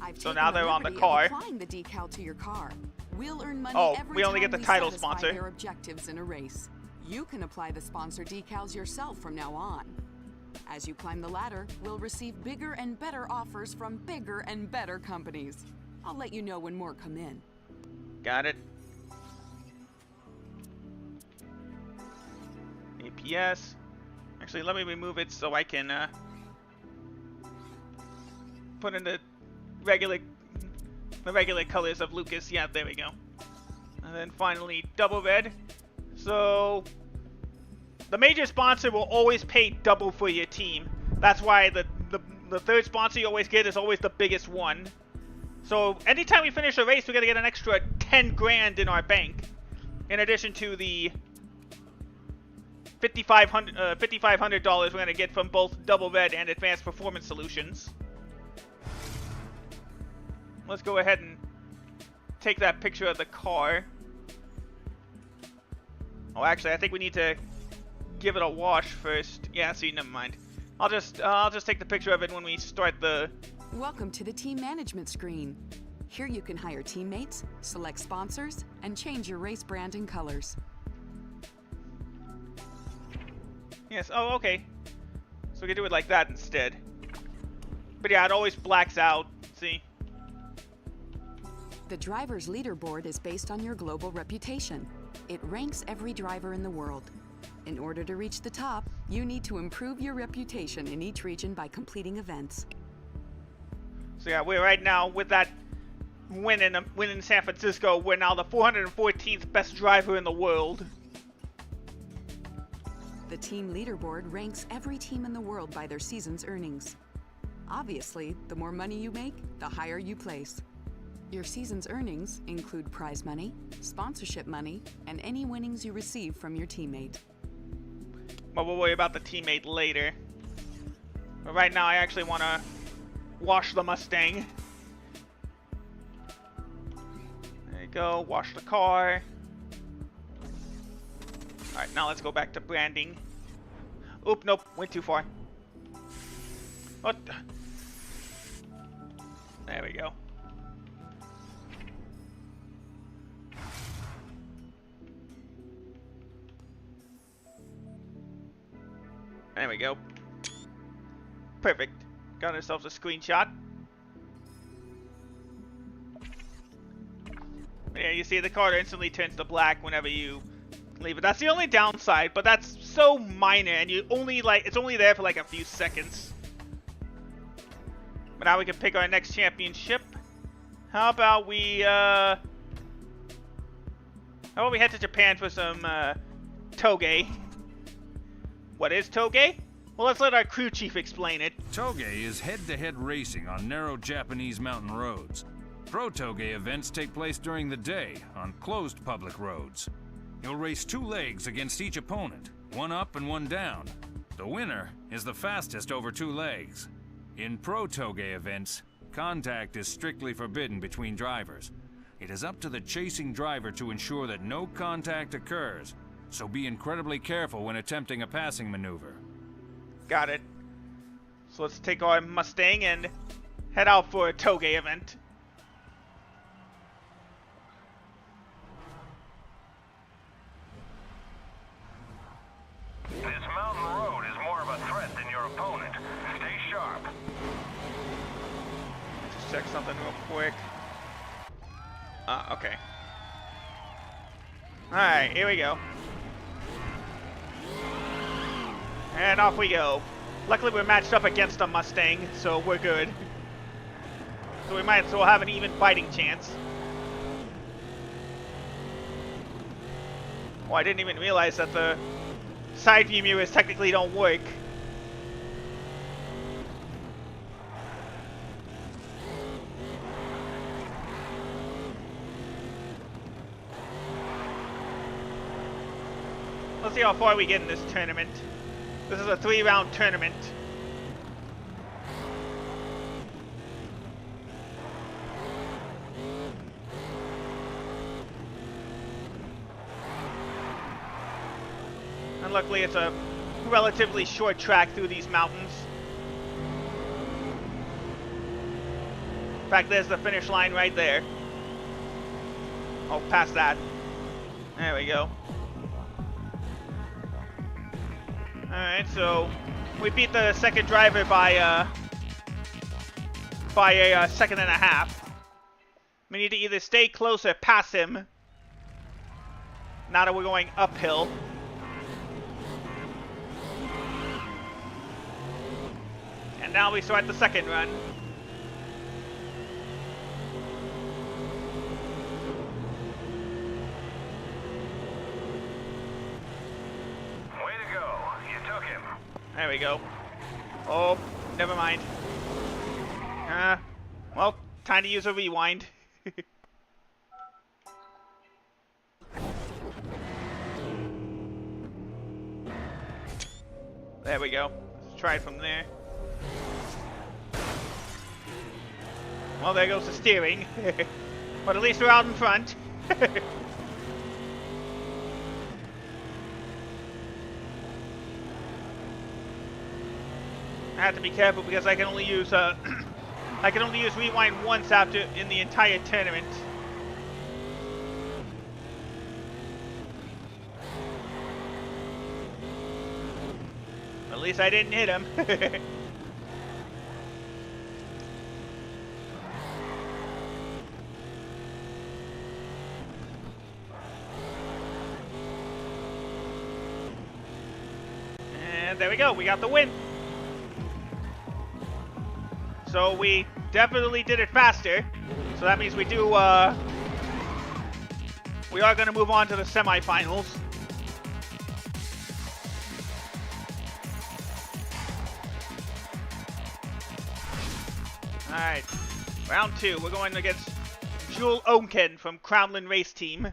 I've So taken now they're on the liberty of car. applying the decal to your car. We'll earn money Oh, every we only time get the we title satisfy sponsor. their objectives in a race. You can apply the sponsor decals yourself from now on. As you climb the ladder, we'll receive bigger and better offers from bigger and better companies. I'll let you know when more come in. Got it. APS. Actually, let me remove it so I can put in the regular colors of Lucas. Yeah, there we go. And then finally, Double Red. So the major sponsor will always pay double for your team. That's why the third sponsor you always get is always the biggest one. So anytime we finish a race, we're gonna get an extra 10 grand in our bank, in addition to the $5,500 we're gonna get from both Double Red and Advanced Performance Solutions. Let's go ahead and take that picture of the car. Oh, actually, I think we need to give it a wash first. Yeah, see, never mind. I'll just take the picture of it when we start the... Welcome to the team management screen. Here you can hire teammates, select sponsors, and change your race brand and colors. Yes, oh, okay. So we can do it like that instead. But yeah, it always blacks out, see? The driver's leaderboard is based on your global reputation. It ranks every driver in the world. In order to reach the top, you need to improve your reputation in each region by completing events. So yeah, we're right now, with that win in San Francisco, we're now the 414th best driver in the world. The team leaderboard ranks every team in the world by their season's earnings. Obviously, the more money you make, the higher you place. Your season's earnings include prize money, sponsorship money, and any winnings you receive from your teammate. But we'll worry about the teammate later. But right now, I actually want to wash the Mustang. There you go, wash the car. Alright, now let's go back to branding. Oop, nope, went too far. What? There we go. There we go. Perfect. Got ourselves a screenshot. Yeah, you see the car instantly turns to black whenever you leave it. That's the only downside, but that's so minor, and you only it's only there for like a few seconds. But now we can pick our next championship. How about we head to Japan for some toge? What is toge? Well, let's let our crew chief explain it. Toge is head-to-head racing on narrow Japanese mountain roads. Pro Toge events take place during the day on closed public roads. You'll race 2 legs against each opponent, one up and one down. The winner is the fastest over 2 legs. In Pro Toge events, contact is strictly forbidden between drivers. It is up to the chasing driver to ensure that no contact occurs, so be incredibly careful when attempting a passing maneuver. Got it. So let's take our Mustang and head out for a toge event. This mountain road is more of a threat than your opponent. Stay sharp. Just check something real quick. Okay. Alright, here we go. And off we go. Luckily we're matched up against a Mustang, so we're good. So we might as well have an even fighting chance. Oh, I didn't even realize that the side view mirrors technically don't work. Let's see how far we get in this tournament. This is a 3-round tournament. And luckily it's a relatively short track through these mountains. In fact, there's the finish line right there. Oh, past that. There we go. Alright, so we beat the second driver by a second and a half. We need to either stay close or pass him. Now that we're going uphill. And now we start the second run. There we go. Oh, never mind. Well, time to use a rewind. There we go. Let's try it from there. Well, there goes the steering. But at least we're out in front. I have to be careful because I can only use rewind once in the entire tournament. At least I didn't hit him. And there we go, we got the win. So we definitely did it faster. So that means we are going to move on to the semifinals. Alright, round 2. We're going against Jules Onken from Crownland Race Team.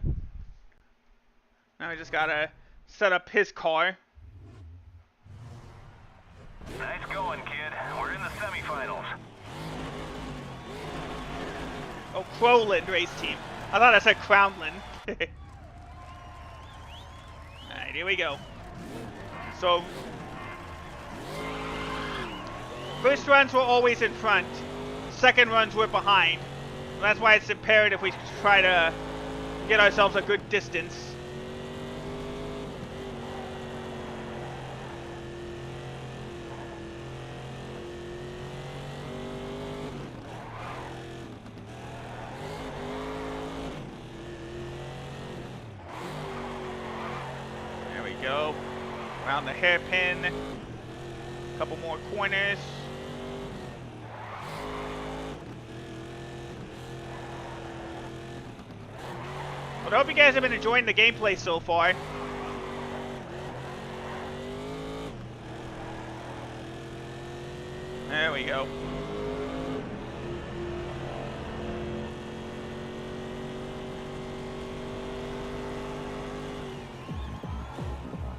Now we just gotta set up his car. Nice going, kid. We're in the semifinals. Oh, Crowland Race Team. I thought I said Crownland. Alright, here we go. So, first runs were always in front. Second runs were behind. That's why it's imperative we try to get ourselves a good distance. Go around the hairpin, a couple more corners. But I hope you guys have been enjoying the gameplay so far. There we go.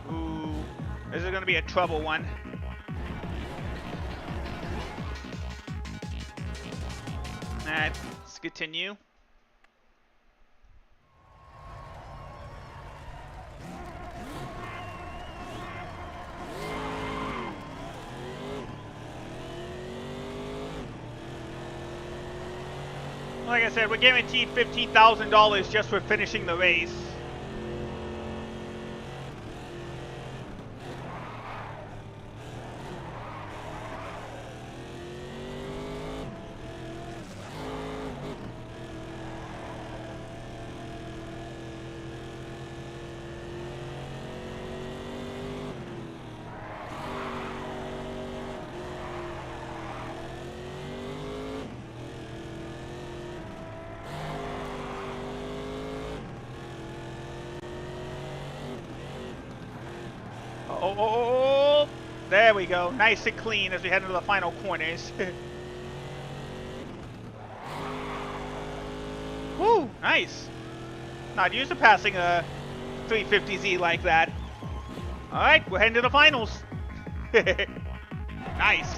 Ooh, this is going to be a trouble one. Alright, let's continue. Like I said, we're guaranteed $15,000 just for finishing the race. Oh, there we go. Nice and clean as we head into the final corners. Woo, nice. Not used to passing a 350Z like that. Alright, we're heading to the finals. Nice.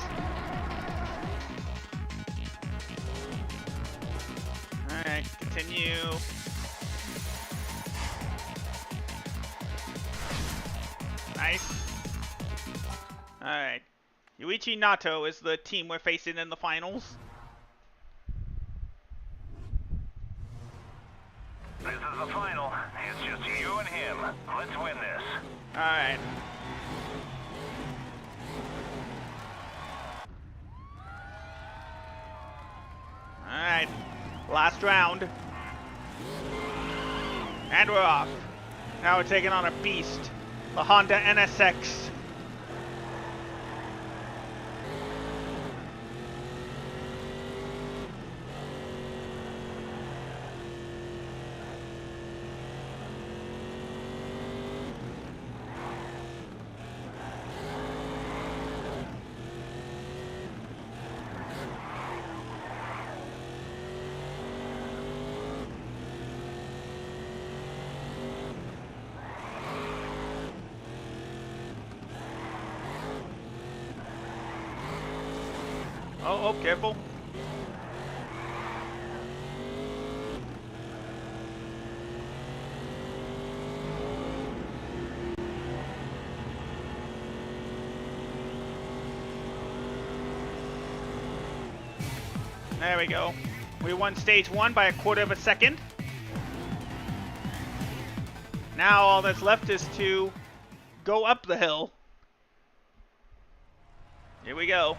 Alright, continue. Nice. Alright. Yuichi Nato is the team we're facing in the finals. This is the final. It's just you and him. Let's win this. Alright. Alright. Last round. And we're off. Now we're taking on a beast. The Honda NSX. Oh, careful. There we go. We won stage 1 by 1/4 of a second. Now all that's left is to go up the hill. Here we go.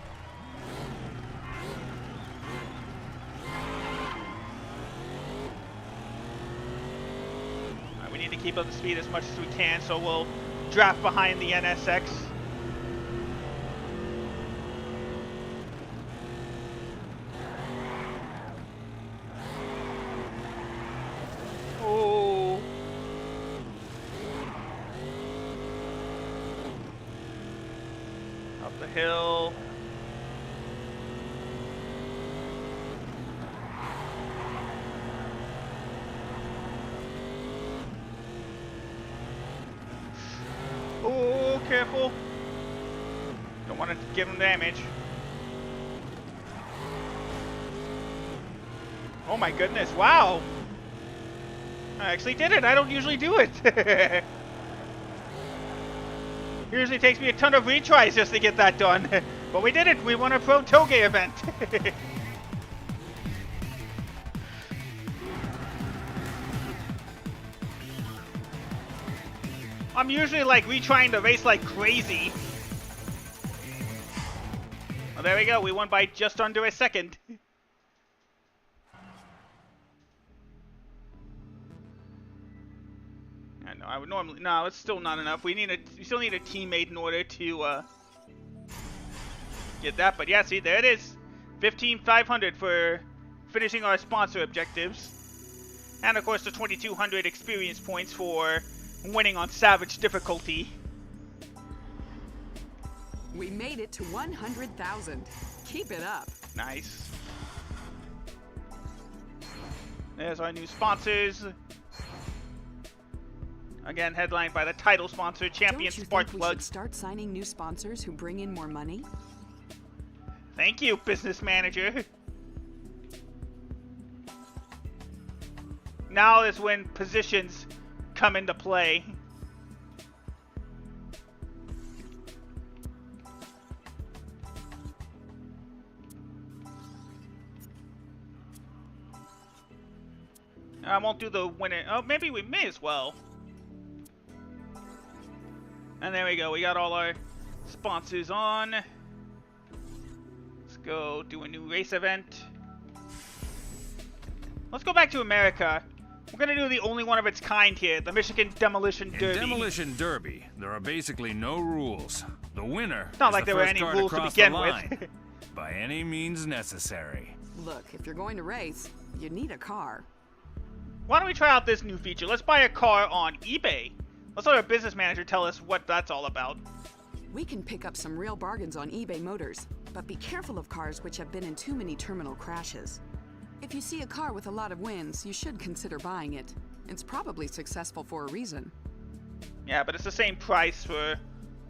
We need to keep up the speed as much as we can, so we'll draft behind the NSX. Oh. Up the hill. Oh, careful. Don't want to give him damage. Oh my goodness, wow. I actually did it. I don't usually do it. It usually takes me a ton of retries just to get that done. But we did it. We won a Pro Toge event. I'm usually like retrying the race like crazy. Well, there we go. We won by just under a second. No, I would normally. No, it's still not enough. We still need a teammate in order to get that. But yeah, see, there it is. 15,500 for finishing our sponsor objectives. And of course the 2200 experience points for winning on Savage difficulty. We made it to 100,000. Keep it up. Nice. There's our new sponsors. Again, headlined by the title sponsor, Champion Don't you Spark think we Plug. should start signing new sponsors who bring in more money? Thank you, business manager. Now is when positions come into play. I won't do the winner. Oh, maybe we may as well. And there we go. We got all our sponsors on. Let's go do a new race event. Let's go back to America. We're going to do the only one of its kind here, the Michigan Demolition Derby. In Demolition Derby, there are basically no rules. The winner It's not is like the there were first any car rules to cross begin the with. line, by any means necessary. Look, if you're going to race, you need a car. Why don't we try out this new feature? Let's buy a car on eBay. Let's let our business manager tell us what that's all about. We can pick up some real bargains on eBay Motors, but be careful of cars which have been in too many terminal crashes. If you see a car with a lot of wins, you should consider buying it. It's probably successful for a reason. Yeah, but it's the same price for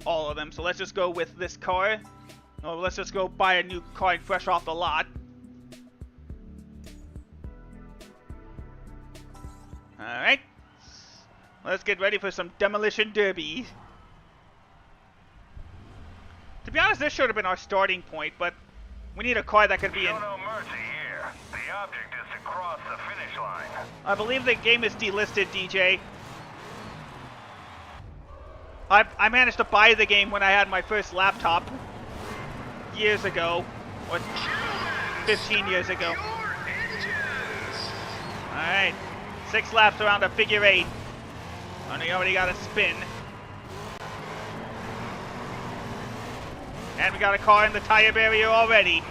all of them, so let's just go with this car. Or let's just go buy a new car fresh off the lot. Alright. Let's get ready for some Demolition Derby. To be honest, this should have been our starting point, but we need a car that could be in... Show no mercy here. The object is to cross the finish line. I believe the game is delisted, DJ. I managed to buy the game when I had my first laptop. Years ago. Or 15 years ago. Alright. 6 laps around a figure 8. And he already got a spin. And we got a car in the tire barrier already.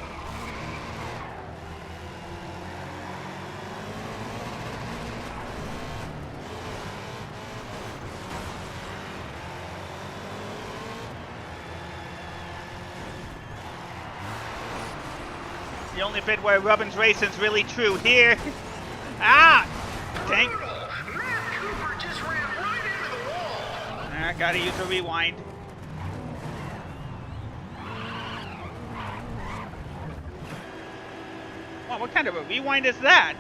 The only bit where Rubbin's Racing's really true here. Ah! Dang. I gotta use a rewind. Wow, what kind of a rewind is that?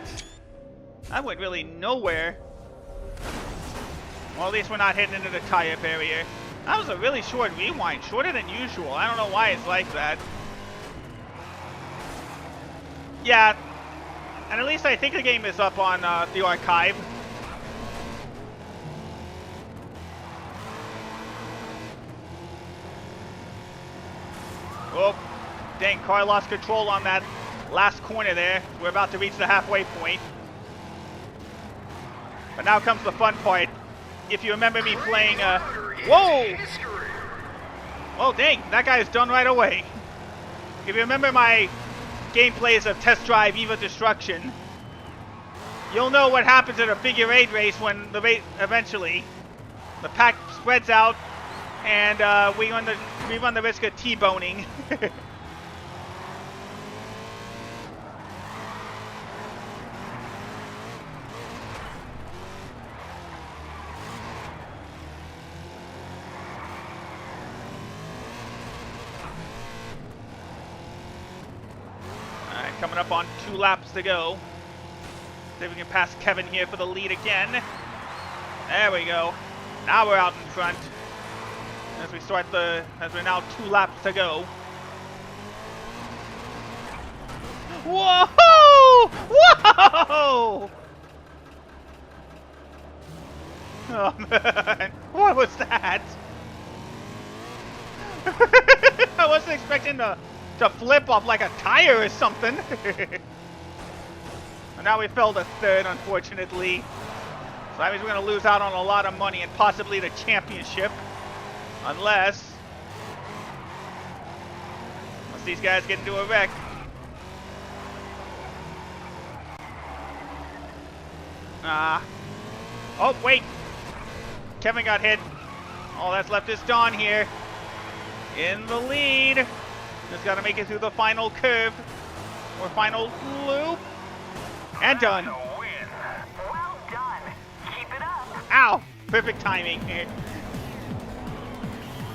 I went really nowhere. Well, at least we're not hitting into the tire barrier. That was a really short rewind, shorter than usual. I don't know why it's like that. Yeah, and at least I think the game is up on the archive. Oh, dang, car lost control on that last corner there. We're about to reach the halfway point. But now comes the fun part. If you remember me playing, whoa! Oh, dang, that guy is done right away. If you remember my gameplays of Test Drive Eva Destruction, you'll know what happens in a figure 8 race when the race eventually the pack spreads out and we run the risk of T-boning. Alright, coming up on 2 laps to go. See if we can pass Kevin here for the lead again. There we go. Now we're out in front. As we're now 2 laps to go. Whoa! Whoa! Oh man, what was that? I wasn't expecting to flip off like a tire or something. And now we fell to 3rd, unfortunately. So that means we're going to lose out on a lot of money and possibly the championship. Unless these guys get into a wreck. Oh, wait. Kevin got hit. All that's left is Don here. In the lead. Just got to make it through the final curve. Or final loop. And done. Well done. Keep it up. Ow! Perfect timing.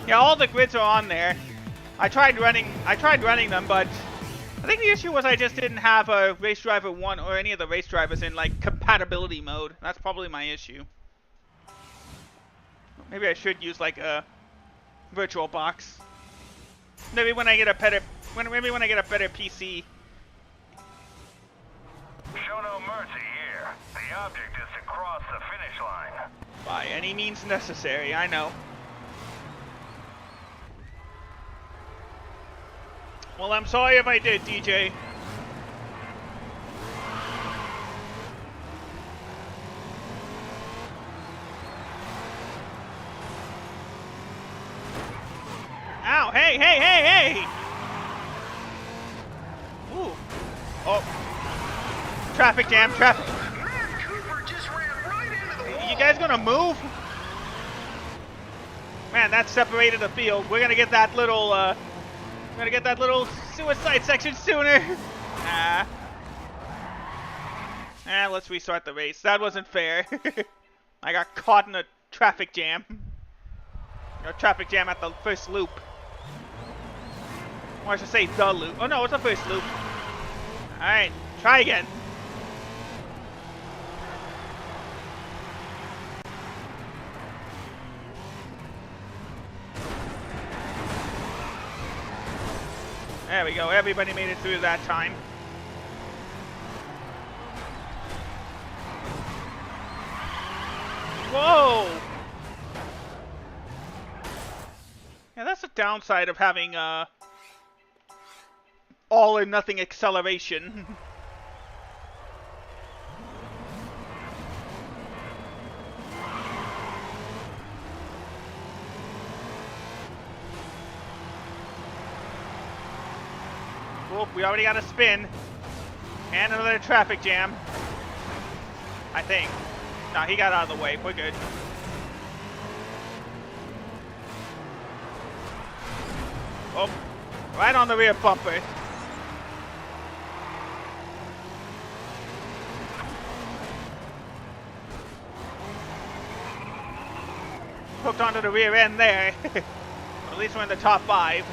Yeah, all the grids are on there. I tried running them, but I think the issue was I just didn't have a Race Driver 1 or any of the race drivers in, like, compatibility mode. That's probably my issue. Maybe I should use, like, a virtual box. Maybe when I get a better PC. Show no mercy here. The object is to cross the finish line. By any means necessary, I know. Well, I'm sorry if I did, DJ. Ow, hey, hey, hey, hey! Ooh. Oh. Traffic jam, traffic. Man, Cooper just ran right into the wall. You guys gonna move? Man, that separated the field. We're gonna get that little, suicide section sooner. Let's restart the race. That wasn't fair. I got caught in a traffic jam. A traffic jam at the first loop. Or I should say the loop. Oh no, it's the first loop. Alright, try again. There we go, everybody made it through that time. Whoa! Yeah, that's the downside of having, all or nothing acceleration. Oh, we already got a spin. And another traffic jam. I think. No, he got out of the way. We're good. Oh, right on the rear bumper. Hooked onto the rear end there. At least we're in the top 5.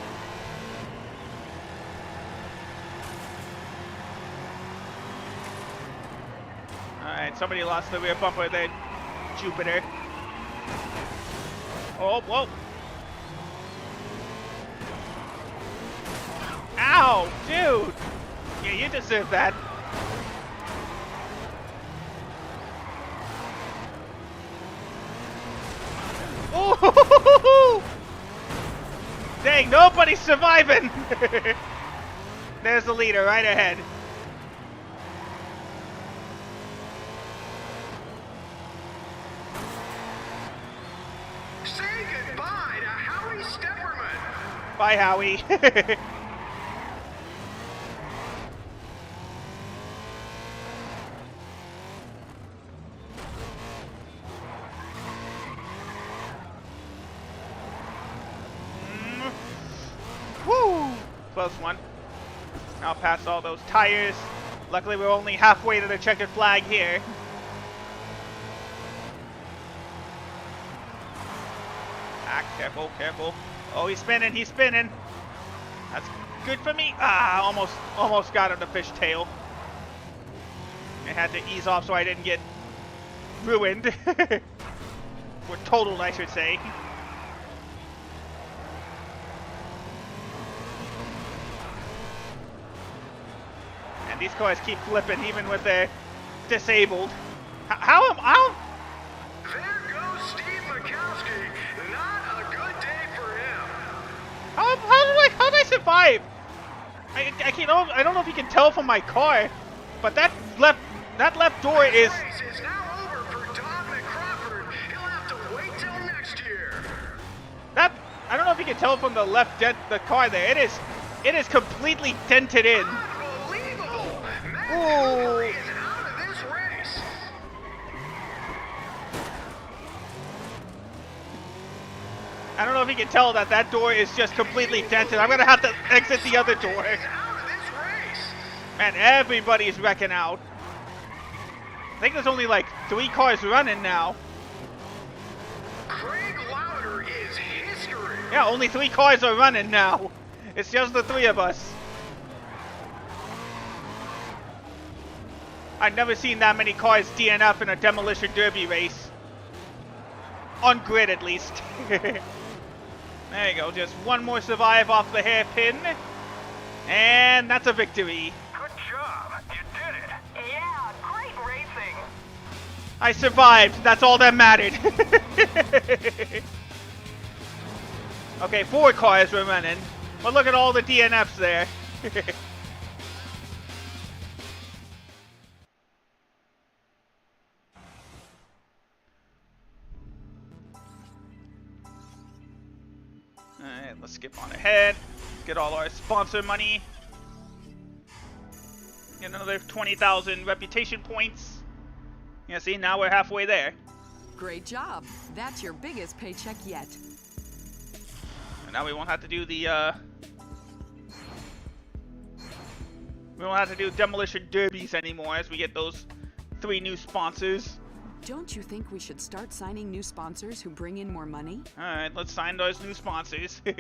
Alright, somebody lost the rear bumper there. Jupiter. Oh, whoa. Ow, dude. Yeah, you deserve that. Ooh! Dang, nobody's surviving. There's the leader right ahead. Say goodbye to Howie Stepperman. Bye, Howie. Woo! Close one. Now past all those tires. Luckily, we're only halfway to the checkered flag here. Ah, careful, careful. Oh, he's spinning, he's spinning. That's good for me. Ah, almost got him the fishtail. I had to ease off so I didn't get ruined. Or totaled, I should say. And these cars keep flipping even when they're disabled. How am I? There goes Steve Mikowski. Not a good day for him. How did I survive? I don't know if you can tell from my car, but that left door is. Race is now over for Don McCrawford. He'll have to wait till next year. I don't know if you can tell from the the car there. It is completely dented in. Unbelievable. Ooh. Matt is out of this race. if you can tell that that door is just completely dented. I'm gonna have to exit the other door. Man, everybody's wrecking out. I think there's only like 3 cars running now. Yeah, only 3 cars are running now. It's just the 3 of us. I've never seen that many cars DNF in a demolition derby race. On grid, at least. There you go. Just one more survive off the hairpin. And that's a victory. Good job. You did it. Yeah, great racing. I survived. That's all that mattered. Okay, 4 cars were running. But look at all the DNFs there. Alright, let's skip on ahead. Get all our sponsor money. Get another 20,000 reputation points. Yeah, see, now we're halfway there. Great job. That's your biggest paycheck yet. And now we won't have to do the, we won't have to do demolition derbies anymore as we get those 3 new sponsors. Don't you think we should start signing new sponsors who bring in more money? Alright, let's sign those new sponsors. There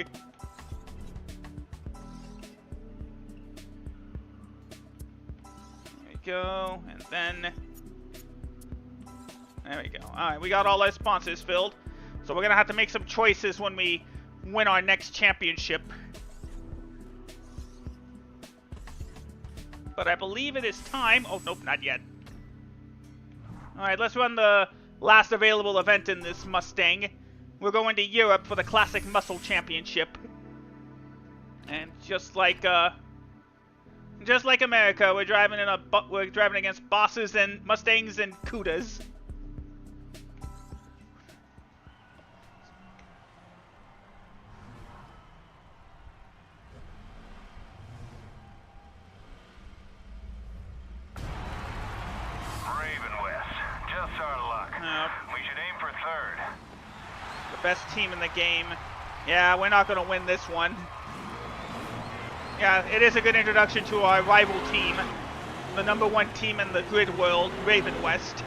we go, and then... There we go. Alright, we got all our sponsors filled. So we're gonna have to make some choices when we win our next championship. But I believe it is time... Oh, nope, not yet. Alright, let's run the last available event in this Mustang. We're going to Europe for the Classic Muscle Championship. And just like America, we're driving against bosses and Mustangs and Cudas. We should aim for 3rd. The best team in the game. Yeah, we're not going to win this one. Yeah, it is a good introduction to our rival team. The #1 team in the grid world, Raven West.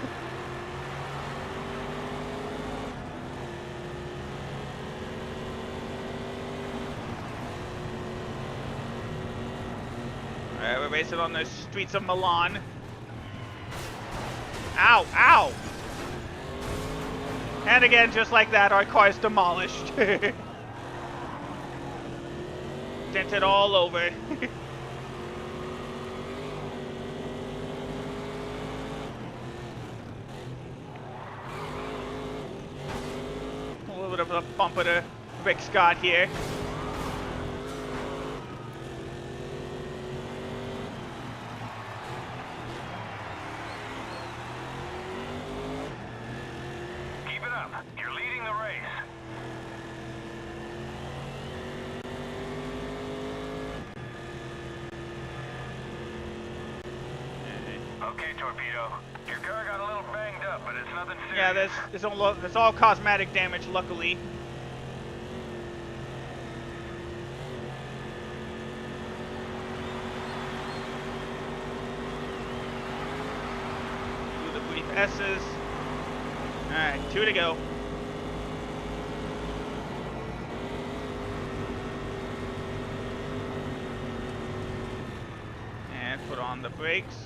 Alright, we're racing on the streets of Milan. Ow, ow! And again, just like that, our car is demolished. Dented all over. A little bit of a bumper to Rick Scott here. You're leading the race. Okay, Torpedo. Your car got a little banged up, but it's nothing serious. Yeah, there's all cosmetic damage, luckily. Do the brief S's. Alright, 2 to go. And put on the brakes.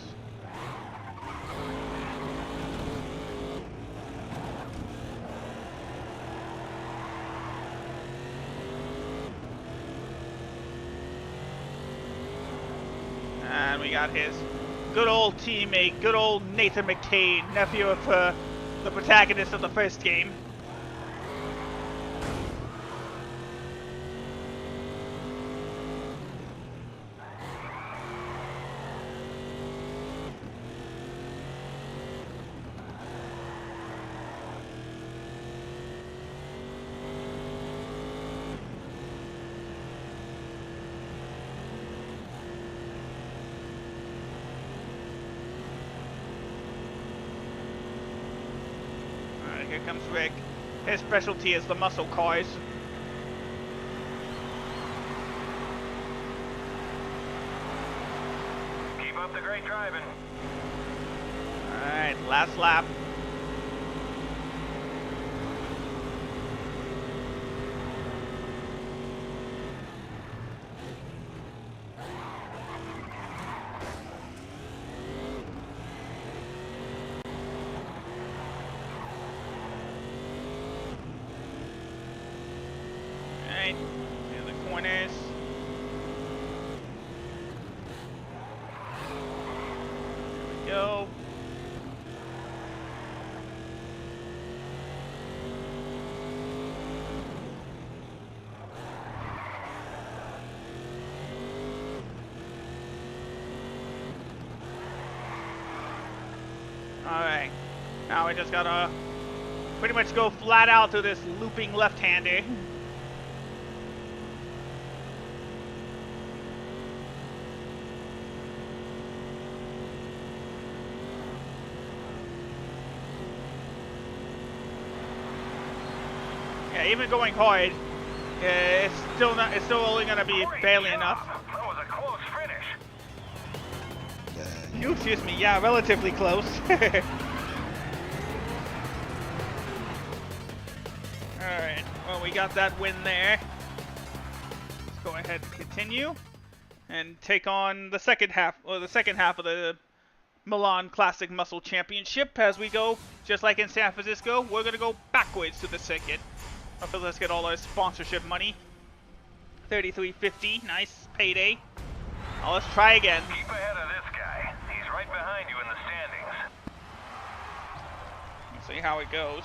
And we got his good old teammate, good old Nathan McCain, nephew of the protagonist of the first game. Here comes Rick. His specialty is the muscle cars. Great driving. Alright, last lap. Alright, clear the corners. There we go. Alright, now we just gotta pretty much go flat out to this looping left-hander. Yeah, even going hard, it's still not. It's still only gonna be barely enough. That was a close finish. You excuse me. Yeah, relatively close. All right. Well, we got that win there. Let's go ahead and continue and take on the second half, or the second half of the Milan Classic Muscle Championship. As we go, just like in San Francisco, we're gonna go backwards to the circuit. Hopefully, let's get all our sponsorship money. $33.50, nice payday. Now let's try again. Keep ahead of this guy. He's right behind you in the standings. Let's see how it goes.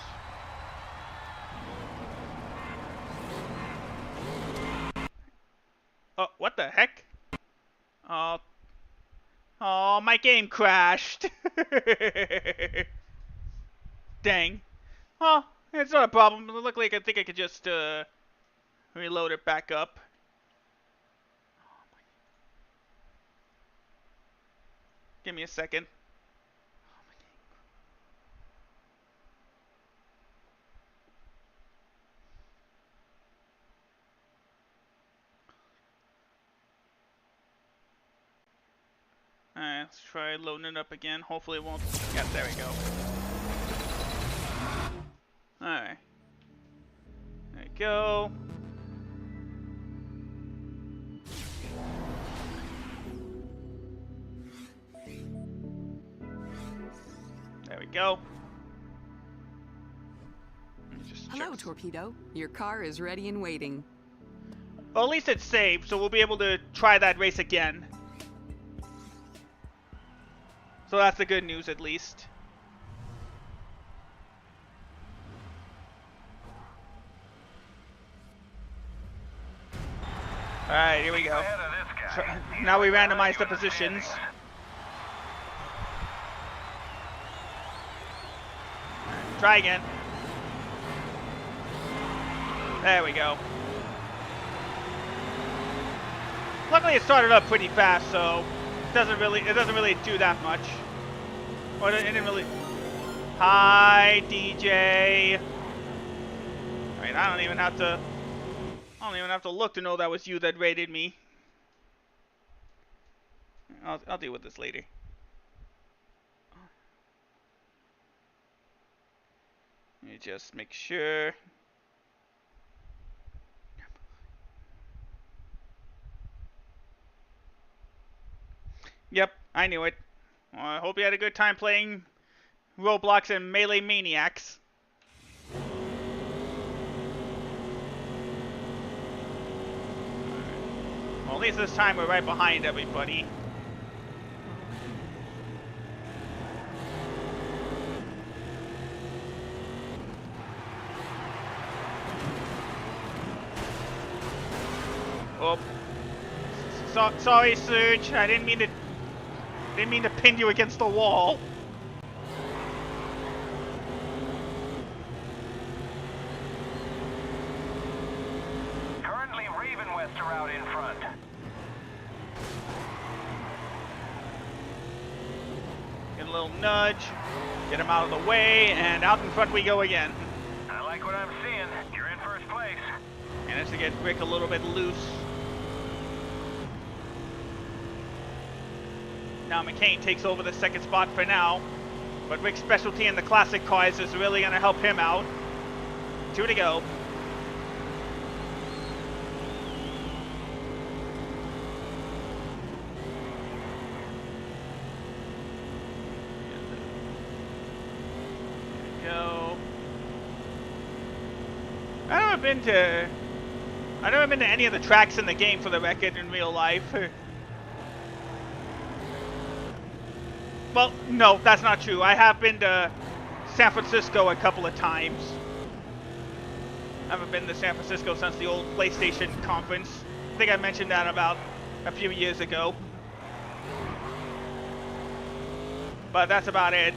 Oh, what the heck? Oh, my game crashed. Dang. Oh, it's not a problem. Luckily, I think I could just reload it back up. Give me a second. Alright, let's try loading it up again. Hopefully it won't. Yeah, there we go. Alright. There we go. There we go. Hello, Torpedo. Your car is ready and waiting. Well, at least it's saved, so we'll be able to try that race again. So that's the good news, at least. Alright, here we go. Ahead of this guy. He's Now we right randomize the behind you in positions. standings. Try again. There we go. Luckily it started up pretty fast, so it doesn't really do that much. Or it didn't really. Hi, DJ. Alright, I don't even have to look to know that was you that raided me. I'll deal with this later. Let me just make sure. Yep, I knew it. Well, I hope you had a good time playing Roblox and Melee Maniacs. Well, at least this time we're right behind everybody. Oh, sorry, Surge. I didn't mean to pin you against the wall. Currently, Raven West are out in front. Get a little nudge, get him out of the way, and out in front we go again. I like what I'm seeing. You're in first place. Managed to get Rick a little bit loose. Now McCain takes over the second spot for now. But Rick's specialty in the classic cars is really going to help him out. 2 to go. I've never been to any of the tracks in the game, for the record, in real life. Well, no, that's not true. I have been to San Francisco a couple of times. I haven't been to San Francisco since the old PlayStation conference. I think I mentioned that about a few years ago. But that's about it.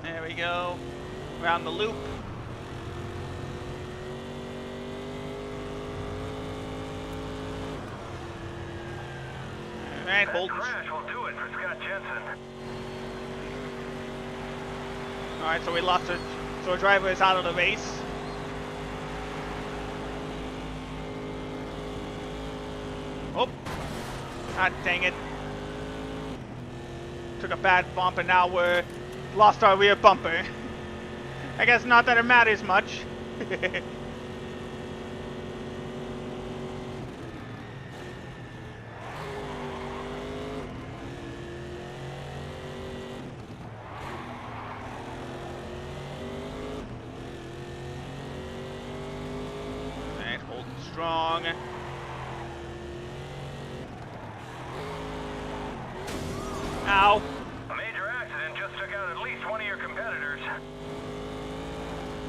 There we go. Around the loop. Alright, hold. That crash will do it for Scott Jensen. Alright, so we lost our... So our driver is out of the race. Oh. God dang it. Took a bad bump and now we're... Lost our rear bumper. I guess not that it matters much. Alright, holding strong. Ow.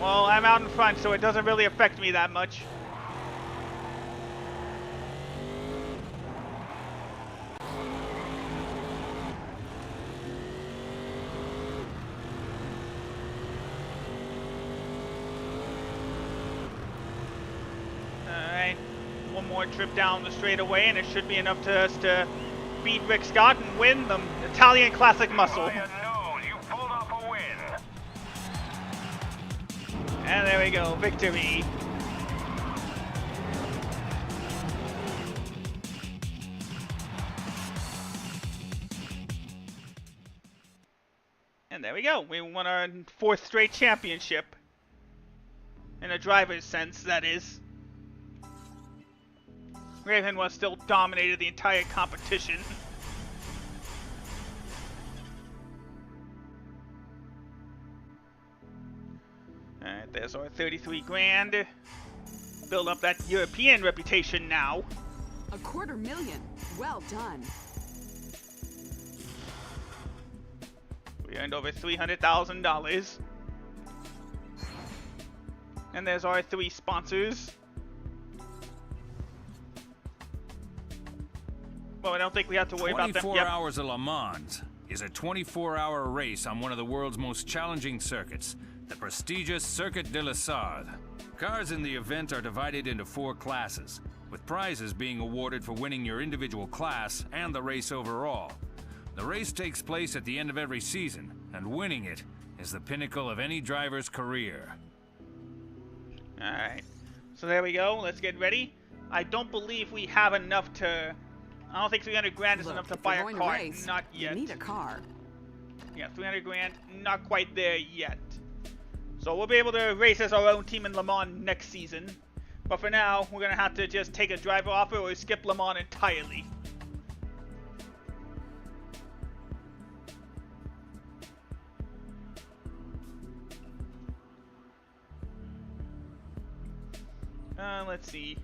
Well, I'm out in front, so it doesn't really affect me that much. Alright, one more trip down the straightaway, and it should be enough to us to beat Rick Scott and win the Italian Classic Muscle. And there we go, victory. And there we go, we won our 4th straight championship. In a driver's sense, that is. Raven was still dominated the entire competition. Alright, there's our 33 grand. Build up that European reputation now. $250,000. Well done. We earned over $300,000. And there's our 3 sponsors. Well, I don't think we have to worry about them. 24 Hours of Le Mans is a 24-hour race on one of the world's most challenging circuits, the prestigious Circuit de la Sarthe. Cars in the event are divided into 4 classes, with prizes being awarded for winning your individual class and the race overall. The race takes place at the end of every season, and winning it is the pinnacle of any driver's career. Alright, so there we go, let's get ready. I don't believe we have enough to... I don't think 300 grand is enough to buy a car, not yet. You need a car. Yeah, 300 grand, not quite there yet. So we'll be able to race as our own team in Le Mans next season. But for now, we're going to have to just take a driver offer or skip Le Mans entirely. Let's see.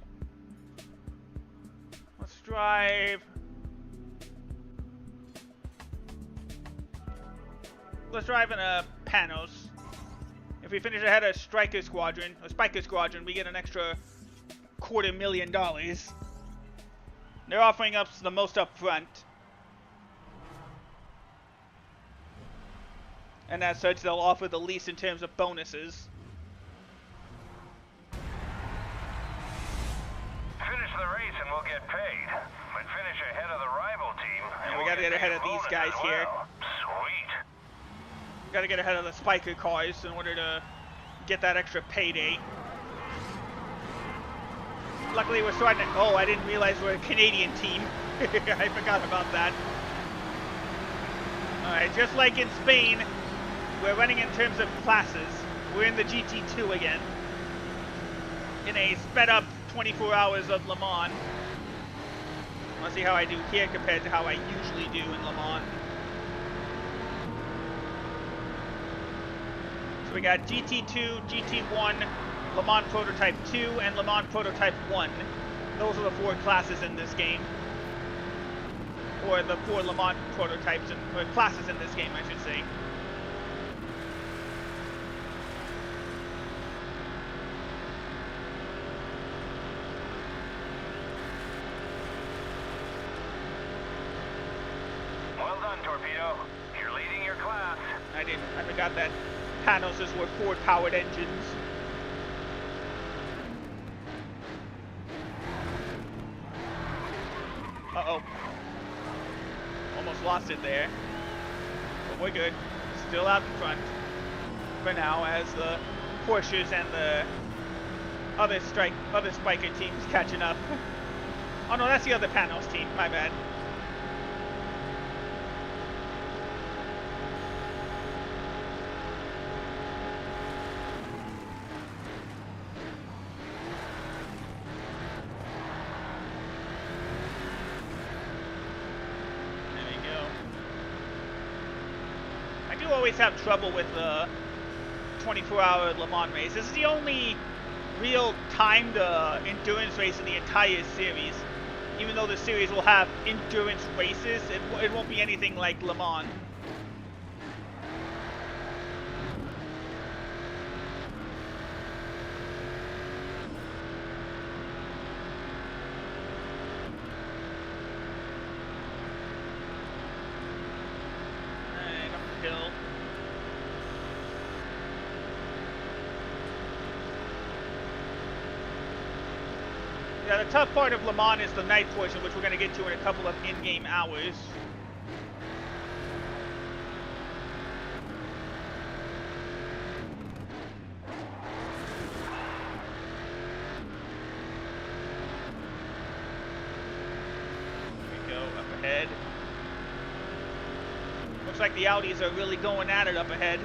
Let's drive. Let's drive in a Panos. If we finish ahead of Spiker Squadron, we get an extra $250,000. They're offering us the most up front. And as such, they'll offer the least in terms of bonuses. Finish the race and we'll get paid. But finish ahead of the rival team. And we gotta get ahead of these guys here. Sweet. Gotta get ahead of the spiker cars in order to get that extra payday. Luckily, we're starting to... Oh, I didn't realize we're a Canadian team. I forgot about that. Alright, just like in Spain, we're running in terms of classes. We're in the GT2 again. In a sped-up 24 hours of Le Mans. Let's see how I do here compared to how I usually do in Le Mans. So we got GT2, GT1, Le Mans Prototype 2, and Le Mans Prototype 1. Those are the 4 classes in this game. Or the 4 Le Mans prototypes, or classes in this game, I should say. Well done, Torpedo. You're leading your class. I forgot that Panos were Ford-powered engines. Uh-oh. Almost lost it there. But we're good. Still out in front for now as the Porsches and the other Spiker teams catching up. Oh no, that's the other Panos team. My bad. Always have trouble with the 24-hour Le Mans race. This is the only real timed endurance race in the entire series. Even though the series will have endurance races, it won't be anything like Le Mans. Yeah, the tough part of Le Mans is the night portion, which we're going to get to in a couple of in-game hours. Here we go, up ahead. Looks like the Audis are really going at it up ahead.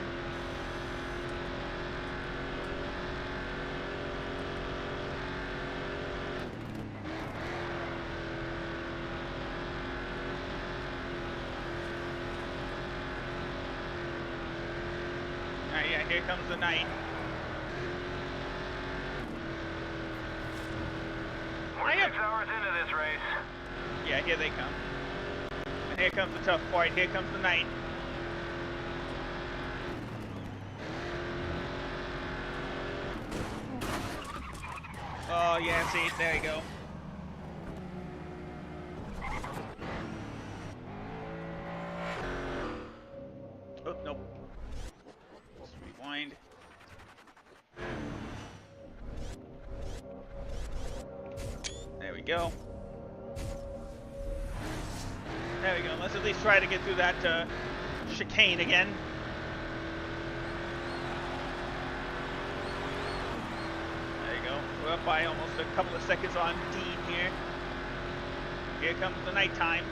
Yeah, here comes the night. We're 6 hours into this race. Yeah, here they come. And here comes the tough part. Here comes the night. Oh, yeah, see, there you go. Oh, nope. Rewind. There we go. There we go. Let's at least try to get through that chicane again. There you go. We're up by almost a couple of seconds on Dean here. Here comes the nighttime.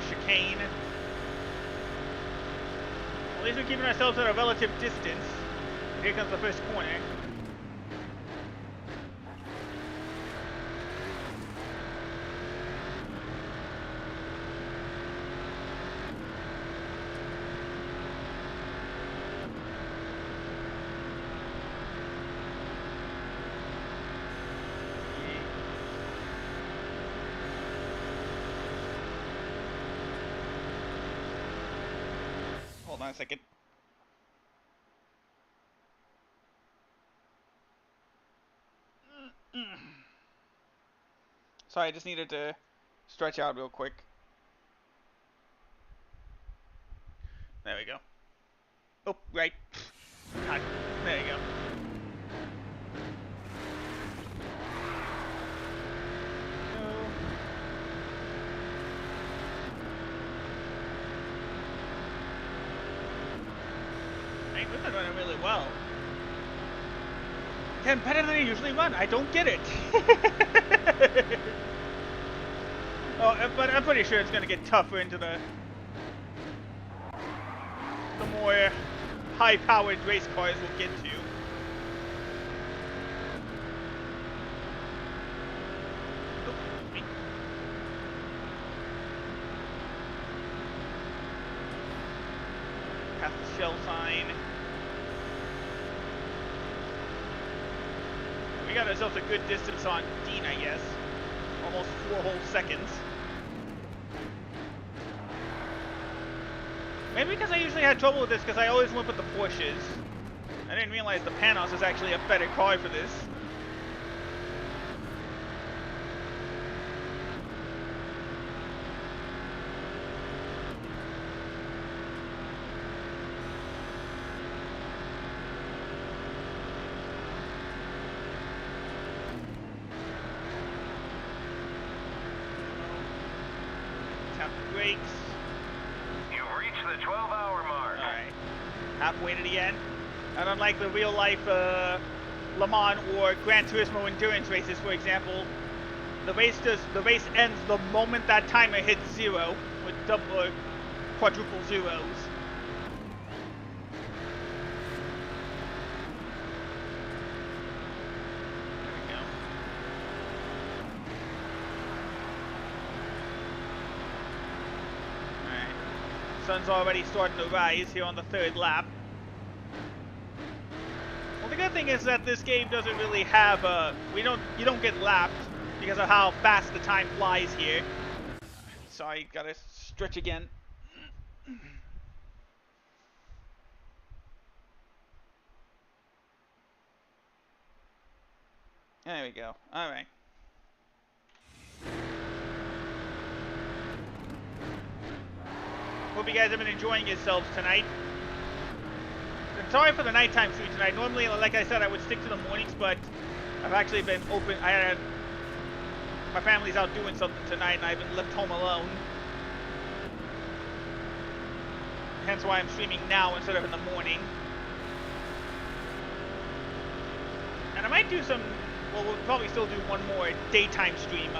Chicane. At least we're keeping ourselves at a relative distance. Here comes the first corner. Hold on a second. Sorry, I just needed to stretch out real quick. There we go. Oh, right. God. There you go. Hey, we've been running really well. Again, better than I usually run. I don't get it. Oh, but I'm pretty sure it's going to get tougher into the more high-powered race cars we'll get to. Past the shell sign. We got ourselves a good distance on Dean, I guess. Almost 4 whole seconds. Maybe because I usually had trouble with this because I always went with the Porsches. I didn't realize the Panos is actually a better car for this. Tap the brakes. You've reached the 12-hour mark. Alright. Halfway to the end. And unlike the real life Le Mans or Gran Turismo endurance races, for example, the race ends the moment that timer hits 0 with double or quadruple zeros. There we go. Alright. Sun's already starting to rise here on the 3rd lap. Well, the good thing is that this game doesn't really have you don't get lapped because of how fast the time flies here. Sorry, gotta stretch again. There we go. Alright. Hope you guys have been enjoying yourselves tonight. I'm sorry for the nighttime stream tonight. Normally, like I said, I would stick to the mornings, but I've actually been open. My family's out doing something tonight, and I've been left home alone. Hence why I'm streaming now instead of in the morning. And I might do some. Well, we'll probably still do one more daytime stream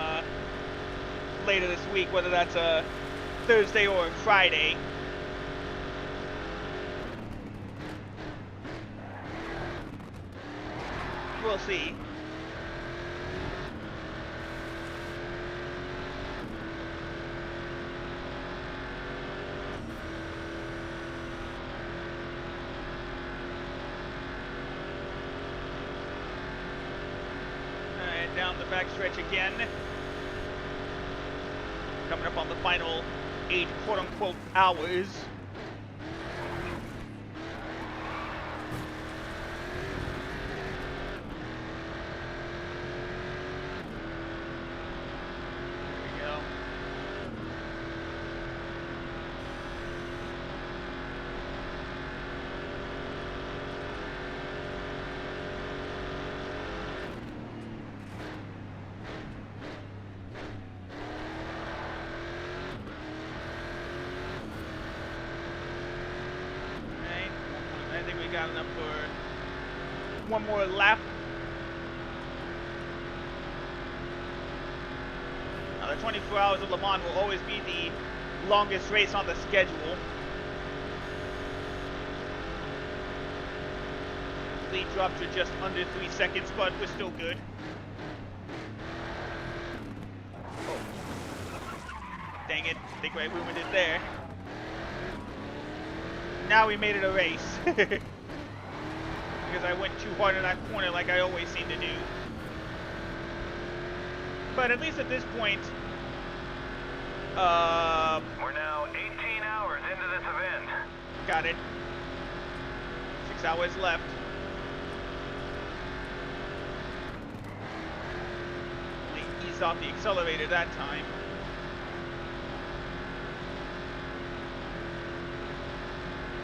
later this week, whether that's a Thursday or a Friday. We'll see. Alright, down the backstretch again. Coming up on the final 8 quote-unquote hours. Got enough for one more lap. Now, the 24 hours of Le Mans will always be the longest race on the schedule. Lead dropped to just under 3 seconds, but we're still good. Oh. Dang it, I think I ruined it there. Now we made it a race. Because I went too hard in that corner like I always seem to do. But at least at this point, we're now 18 hours into this event. got it. 6 hours left. They eased off the accelerator that time.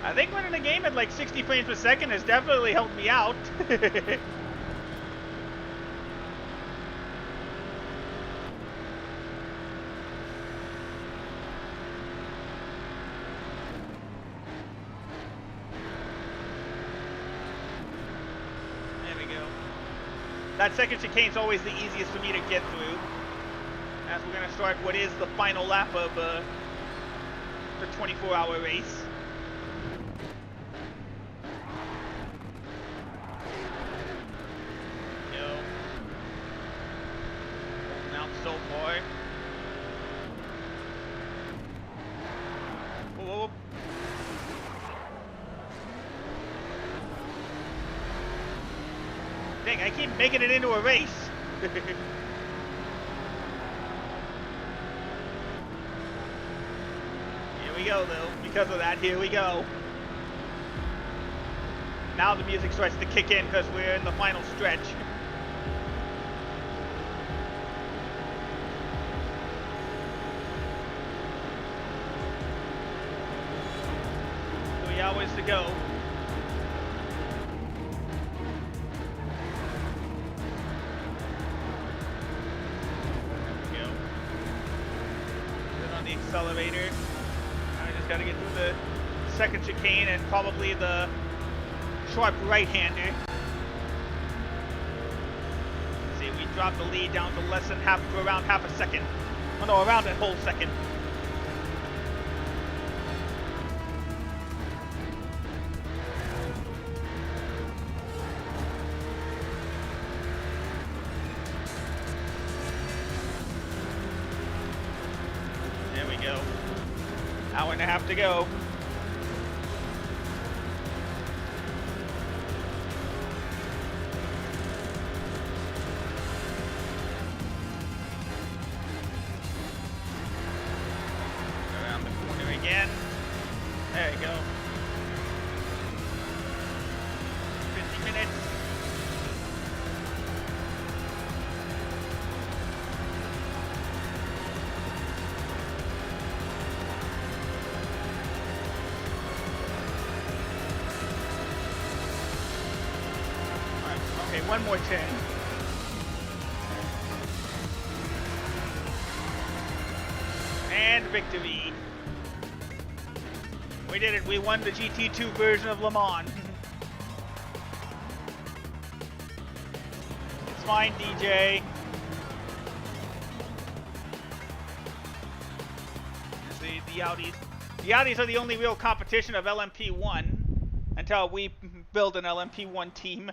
I think running the game at like 60 frames per second has definitely helped me out. That second chicane is always the easiest for me to get through. As we're going to start what is the final lap of the 24-hour race. Yo. Now so far. Whoa, whoa, whoa. Dang, I keep making it into a race. Here we go, though. Because of that, here we go. Now the music starts to kick in because we're in the final stretch. 3 hours to go. Accelerator. I just got to get through the second chicane and probably the sharp right-hander. See, we dropped the lead down to less than around half a second. Oh no, around a whole second. Hour and a half to go. Around the corner again. There you go. 50 minutes. Okay, one more turn. And victory. We did it. We won the GT2 version of Le Mans. It's fine, DJ. See, the Audis. The Audis are the only real competition of LMP1 until we build an LMP1 team.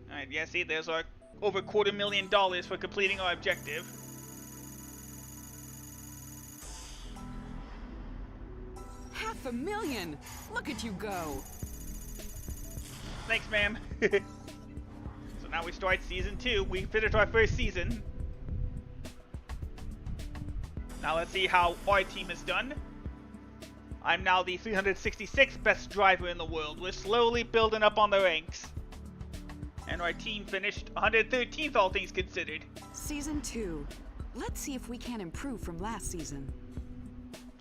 Alright, yeah, see, there's our over $250,000 for completing our objective. $500,000! Look at you go! Thanks, ma'am. So now we start season 2. We finished our first season. Now let's see how our team has done. I'm now the 366th best driver in the world. We're slowly building up on the ranks. And our team finished 113th, all things considered. Season 2. Let's see if we can improve from last season.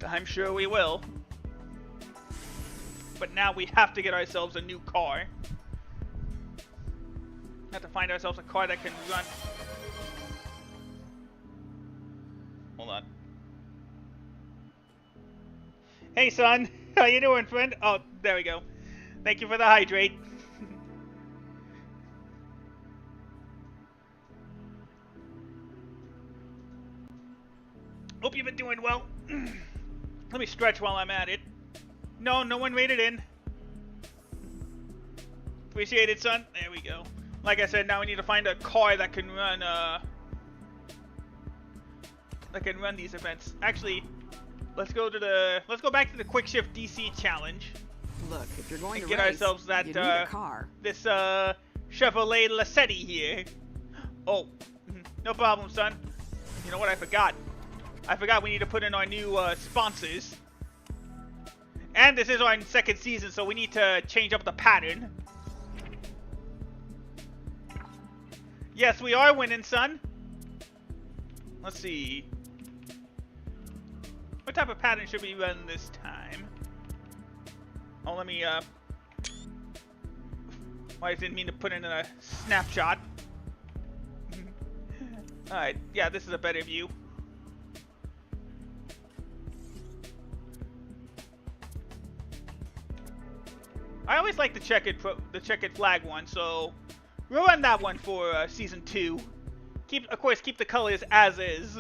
I'm sure we will. But now we have to get ourselves a new car. Have to find ourselves a car that can run. Hold on. Hey, son. How you doing, friend? Oh, there we go. Thank you for the hydrate. Hope you've been doing well. Let me stretch while I'm at it. No, no one rated in. Appreciate it, son. There we go. Like I said, now we need to find a car that can run these events. Actually, let's go back to the quick shift DC challenge. Look, if you're going to get race, ourselves that you need a car. This Chevrolet Lacetti here. Oh, no problem, son. You know what? I forgot. I forgot we need to put in our new sponsors. And this is our second season, so we need to change up the pattern. Yes, we are winning, son. Let's see. What type of pattern should we run this time? Oh, let me, I didn't mean to put in a snapshot. Alright, yeah, this is a better view. I always like the checkered flag one, so we'll run that one for season 2. Of course, keep the colors as is.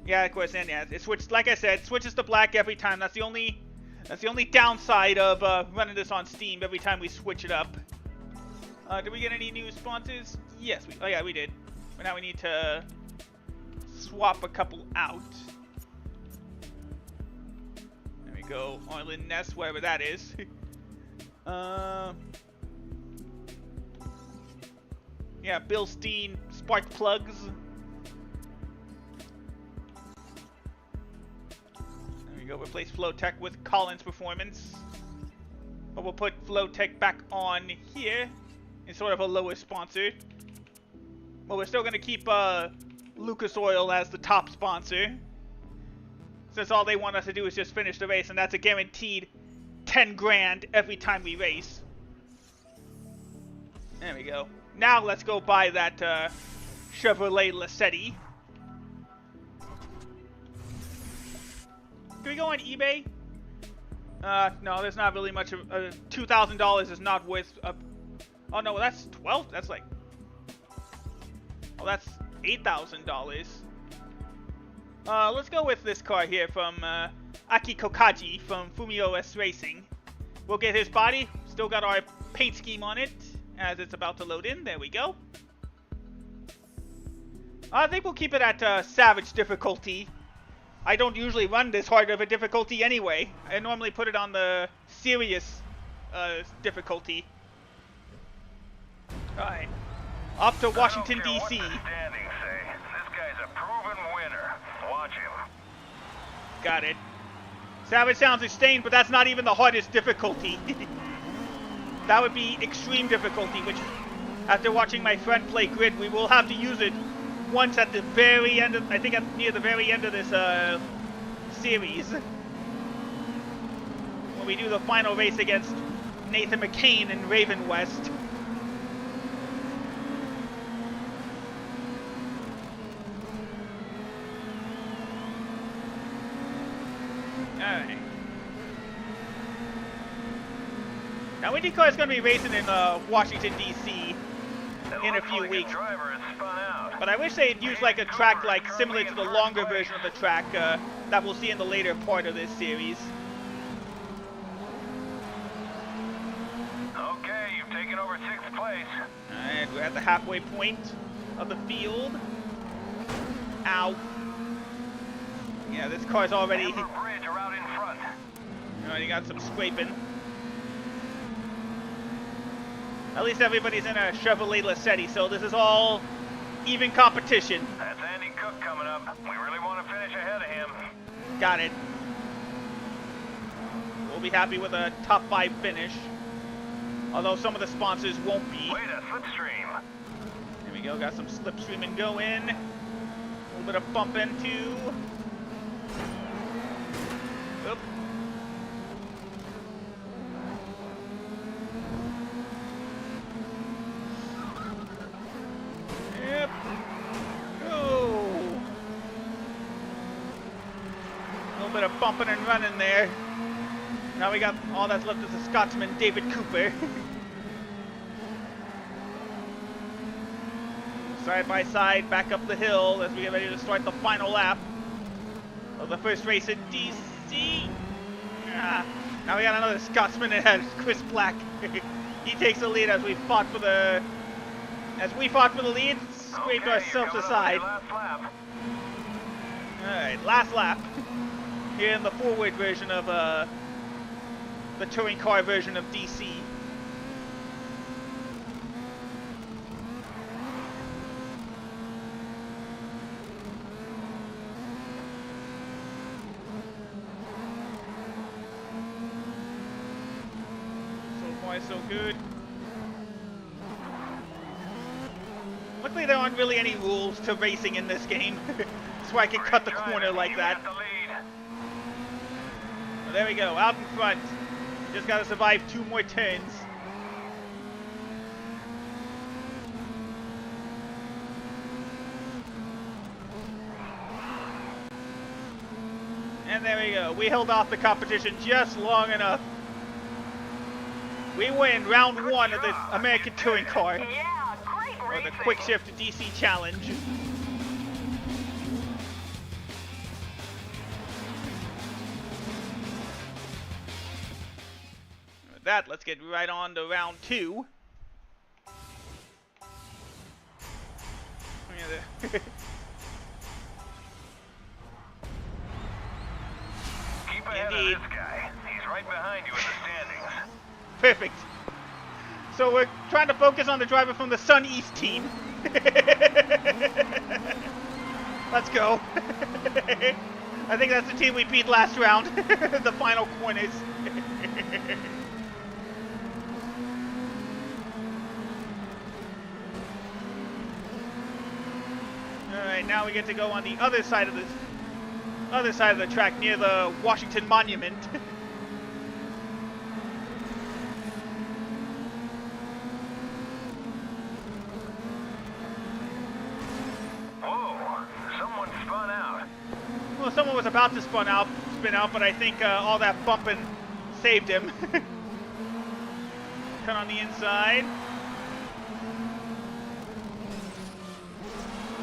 Yeah, of course, and yeah, it switches. Like I said, it switches to black every time. That's the only downside of running this on Steam. Every time we switch it up. Did we get any new sponsors? Yes, we did. But now we need to swap a couple out. There we go. Orland Nest, whatever that is. Yeah, Bill Steen spark plugs. There we go. Replace Flowtech with Collins Performance. But we'll put Flowtech back on here in sort of a lower sponsor. But we're still going to keep Lucas Oil as the top sponsor, since all they want us to do is just finish the race, and that's a guaranteed 10 grand every time we race. There we go. Now let's go buy that Chevrolet Lacetti. Can we go on eBay? No, there's not really much of... $2,000 is not worth... oh no, that's 12? That's like... Oh, that's $8,000. Let's go with this car here from Aki Kokaji from Fumio S Racing. We'll get his body. Still got our paint scheme on it as it's about to load in. There we go. I think we'll keep it at Savage difficulty. I don't usually run this hard of a difficulty anyway. I normally put it on the serious difficulty. Alright. Off to Washington, D.C. What the standings say. This guy's a proven winner. Watch him. Got it. Savage sounds insane, but that's not even the hardest difficulty. That would be extreme difficulty, which, after watching my friend play Grid, we will have to use it once at the very end of, I think near the very end of this series. When we do the final race against Nathan McCain and Raven West. Alright. Now IndyCar is going to be racing in Washington, D.C. in a few weeks. But I wish they'd use like a track like similar to the longer version of the track that we'll see in the later part of this series. Okay, you've taken over 6th place. Alright, we're at the halfway point of the field. Ow. Yeah, this car's already... Bridge around in front. Already got some scraping. At least everybody's in a Chevrolet Lacetti, so this is all even competition. That's Andy Cook coming up. We really want to finish ahead of him. Got it. We'll be happy with a top 5 finish. Although some of the sponsors won't be. Wait a slipstream. There we go, got some slipstreaming going. A little bit of bumping too. Oop. Yep. Oh. A little bit of bumping and running there. Now we got all that's left is the Scotsman David Cooper. Side by side, back up the hill as we get ready to start the final lap of the first race in DC. Now we got another Scotsman ahead, Chris Black. He takes the lead as we fought for the lead, scraped ourselves aside. Alright, last lap. Here in the forward version of the touring car version of DC. so good. Luckily, there aren't really any rules to racing in this game. That's why I can cut the corner like that. You got the lead. Well, there we go, out in front. Just gotta survive 2 more turns. And there we go. We held off the competition just long enough. We win round 1 of the American Touring Car, Yeah, great or racing. the Quick Shift DC Challenge. With that, let's get right on to round 2. Keep ahead Indeed. of this guy. He's right behind you in the standings. Perfect. So we're trying to focus on the driver from the Sun East team. Let's go. I think that's the team we beat last round. The final corners. Alright, now we get to go on the other side of the track near the Washington Monument. Whoa, someone spun out. Well, someone was about to spin out, but I think all that bumping saved him. Cut on the inside.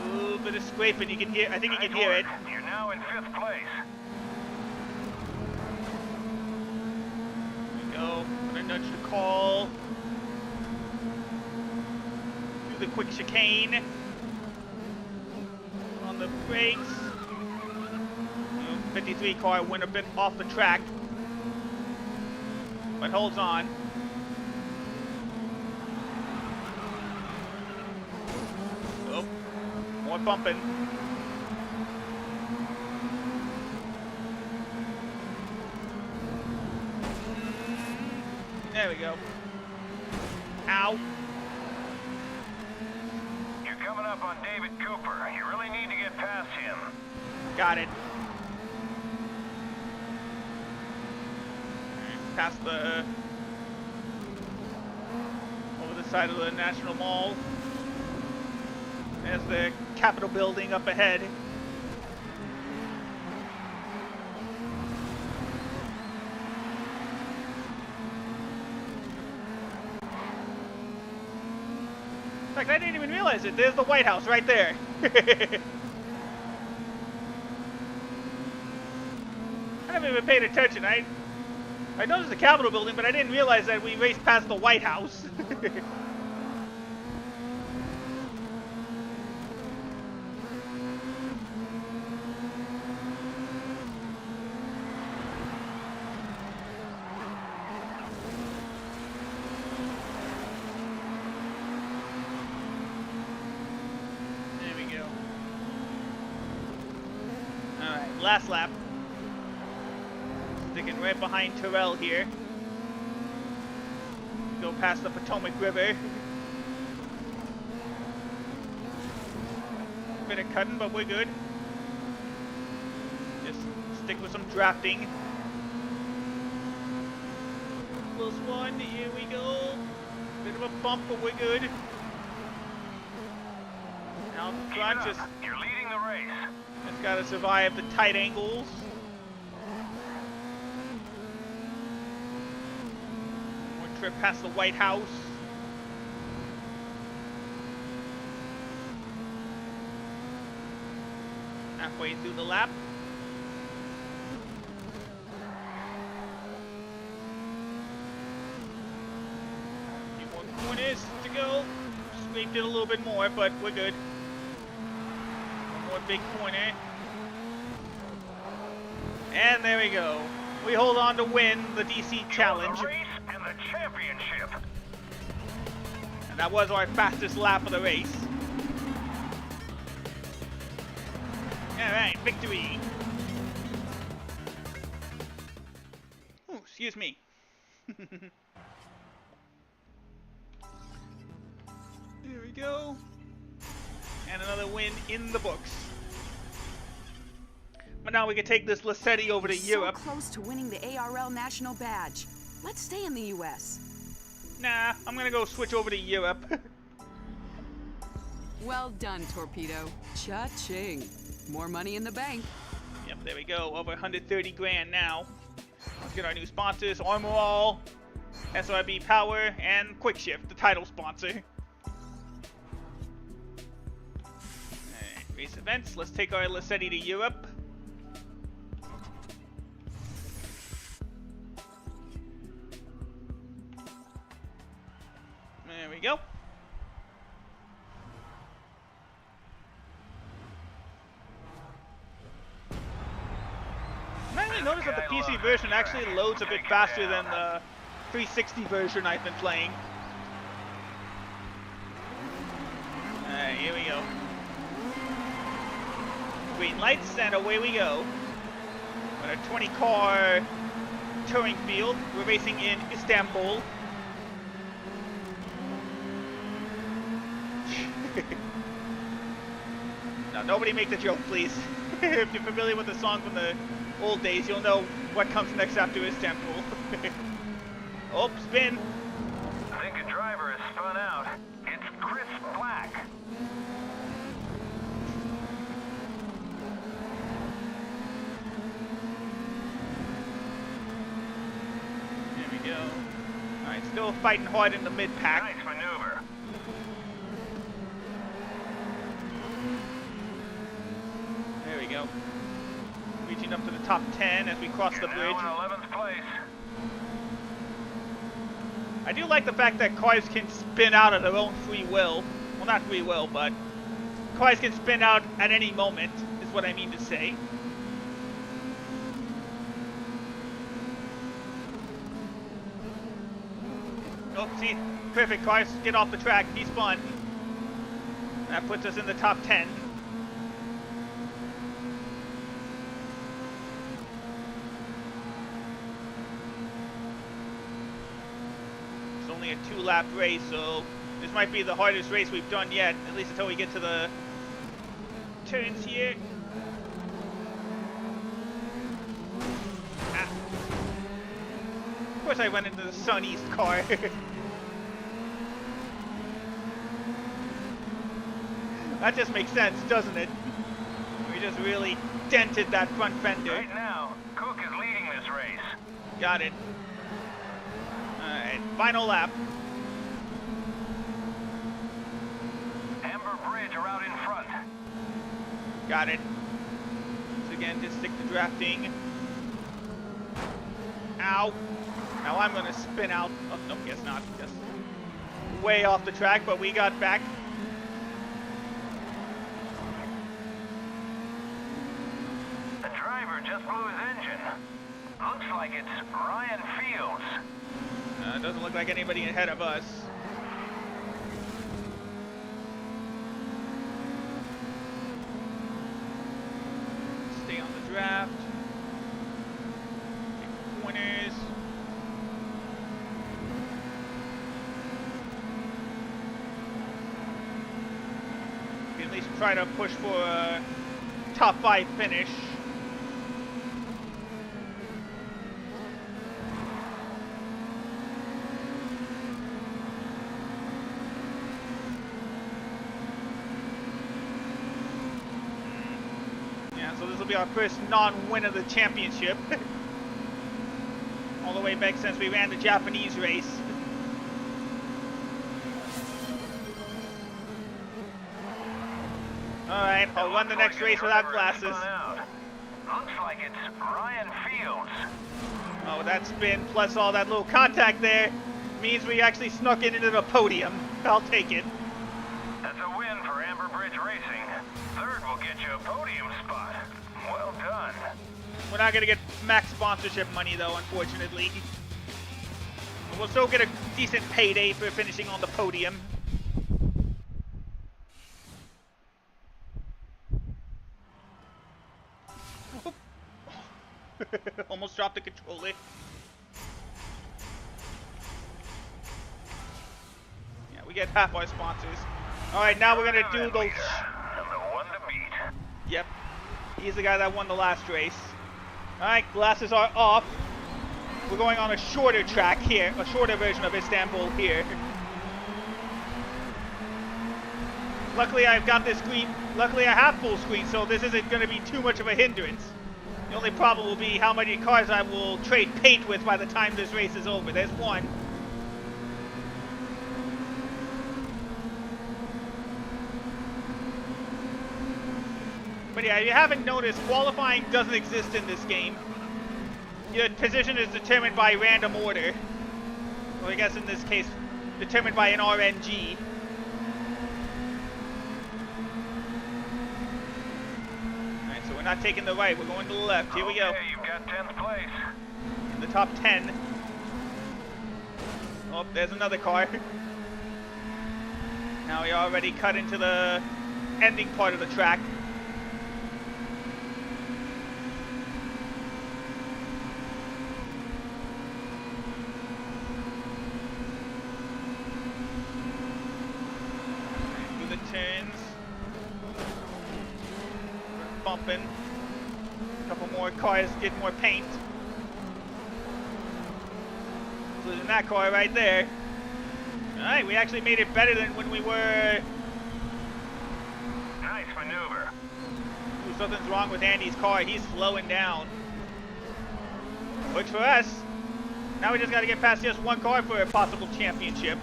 A little bit of scraping. You can hear. I think you can hear it. You're now in 5th place. There we go. Gonna nudge the call. Do the quick chicane. On the brakes. 53 car went a bit off the track, but holds on. Oh, more bumping. There we go. Ow. You're coming up on David Cooper. You really need to get past him. Got it. Past the... over the side of the National Mall. There's the Capitol building up ahead. In fact, I didn't even realize it. There's the White House right there. I never even paid attention. I noticed the Capitol building, but I didn't realize that we raced past the White House. There we go. Alright, last lap. Sticking right behind Terrell here. Go past the Potomac River. Bit of cutting, but we're good. Just stick with some drafting. Close one, here we go. Bit of a bump, but we're good. Now front, just You're leading the race. gotta survive the tight angles. Trip past the White House. Halfway through the lap. Few more corners to go. Scraped it a little bit more, but we're good. One more big corner. And there we go. We hold on to win the DC Challenge. The race and the championship. And that was our fastest lap of the race. Alright, victory. Ooh, excuse me. There we go. And another win in the books. But now we can take this Lassetti over to Europe. So close to winning the ARL national badge. Let's stay in the U.S. Nah, I'm gonna go switch over to Europe. Well done, Torpedo. Cha-ching. More money in the bank. Yep, there we go. Over 130 grand now. Let's get our new sponsors. Armor All, SRB Power, and Quick Shift, the title sponsor. Alright, race events. Let's take our Lassetti to Europe. There we go. I noticed that the PC version actually loads a bit faster than the 360 version I've been playing. Alright, here we go. Green lights, and away we go. On a 20-car touring field. We're racing in Istanbul. Now, nobody make the joke, please. If you're familiar with the song from the old days, you'll know what comes next after Istanbul. Oh, spin. I think a driver has spun out. It's Chris Black. There we go. Alright, still fighting hard in the mid-pack. Nice maneuver. There we go. Reaching up to the top 10 as we cross the You're bridge. now in 11th place. I do like the fact that cars can spin out of their own free will. Well, not free will, but cars can spin out at any moment, is what I mean to say. Oh, see? Perfect, cars get off the track. He spun. That puts us in the top 10. It's only a 2-lap race, so this might be the hardest race we've done yet, at least until we get to the turns here. Ah. Of course I went into the Sun East car. That just makes sense, doesn't it? We just really dented that front fender. Right now, Cook is leading this race. Got it. Alright, final lap. Amber Bridge are out in front. Got it. So again, just stick to drafting. Ow. Now I'm gonna spin out. Oh, no, guess not. Just way off the track, but we got back. The driver just blew his engine. Looks like it's Ryan Fields. Doesn't look like anybody ahead of us. Stay on the draft. Take pointers. We can at least try to push for a top 5 finish. So this will be our first non-win of the championship. All the way back since we ran the Japanese race. Alright, I'll run the next race without glasses. Looks like it's Ryan Fields. Oh, that spin plus all that little contact there means we actually snuck it into the podium. I'll take it. That's a win for Amber Bridge Racing. Third will get you a podium spot. Well done. We're not going to get max sponsorship money, though, unfortunately. We'll still get a decent payday for finishing on the podium. Almost dropped the controller. Yeah, we get half our sponsors. Alright, now we're gonna do the... And the one to beat. Yep. He's the guy that won the last race. Alright, glasses are off. We're going on a shorter track here, a shorter version of Istanbul here. Luckily I've got this screen, luckily I have full screen, so this isn't going to be too much of a hindrance. The only problem will be how many cars I will trade paint with by the time this race is over. There's one. But yeah, if you haven't noticed, qualifying doesn't exist in this game. Your position is determined by random order. Well, I guess in this case, determined by an RNG. Alright, so we're not taking the right, we're going to the left. Here we go. Okay, you've got 10th place. In the top 10. Oh, there's another car. Now we already cut into the ending part of the track. Through the turns. Bumping. A couple more cars get more paint. Including that car right there. Alright, we actually made it better than when we were... Nice maneuver. Ooh, something's wrong with Andy's car. He's slowing down. Works for us. Now we just gotta get past just one car for a possible championship.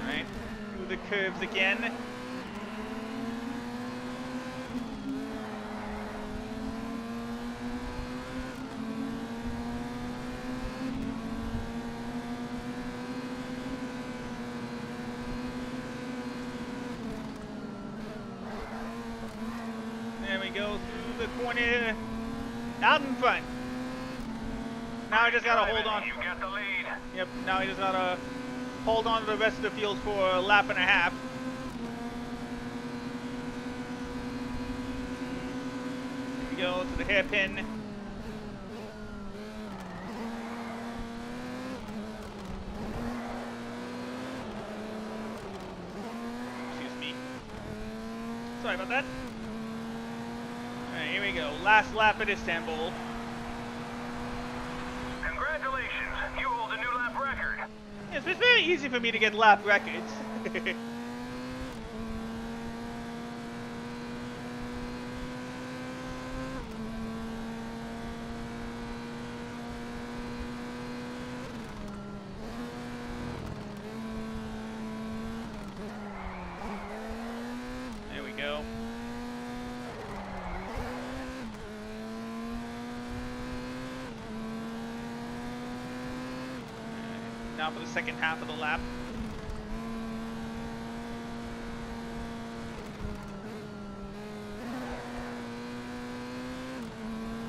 Alright, through the curves again. There we go, through the corner, out in front. Now I just gotta hold on. You got the lead. Yep, now I just gotta hold on to the rest of the field for a lap and a half. Here we go to the hairpin. Excuse me. Sorry about that. Alright, here we go. Last lap at Istanbul. Congratulations. You hold a new lap record. Yes, it's very easy for me to get lap records. There we go. Now for the second half of the lap.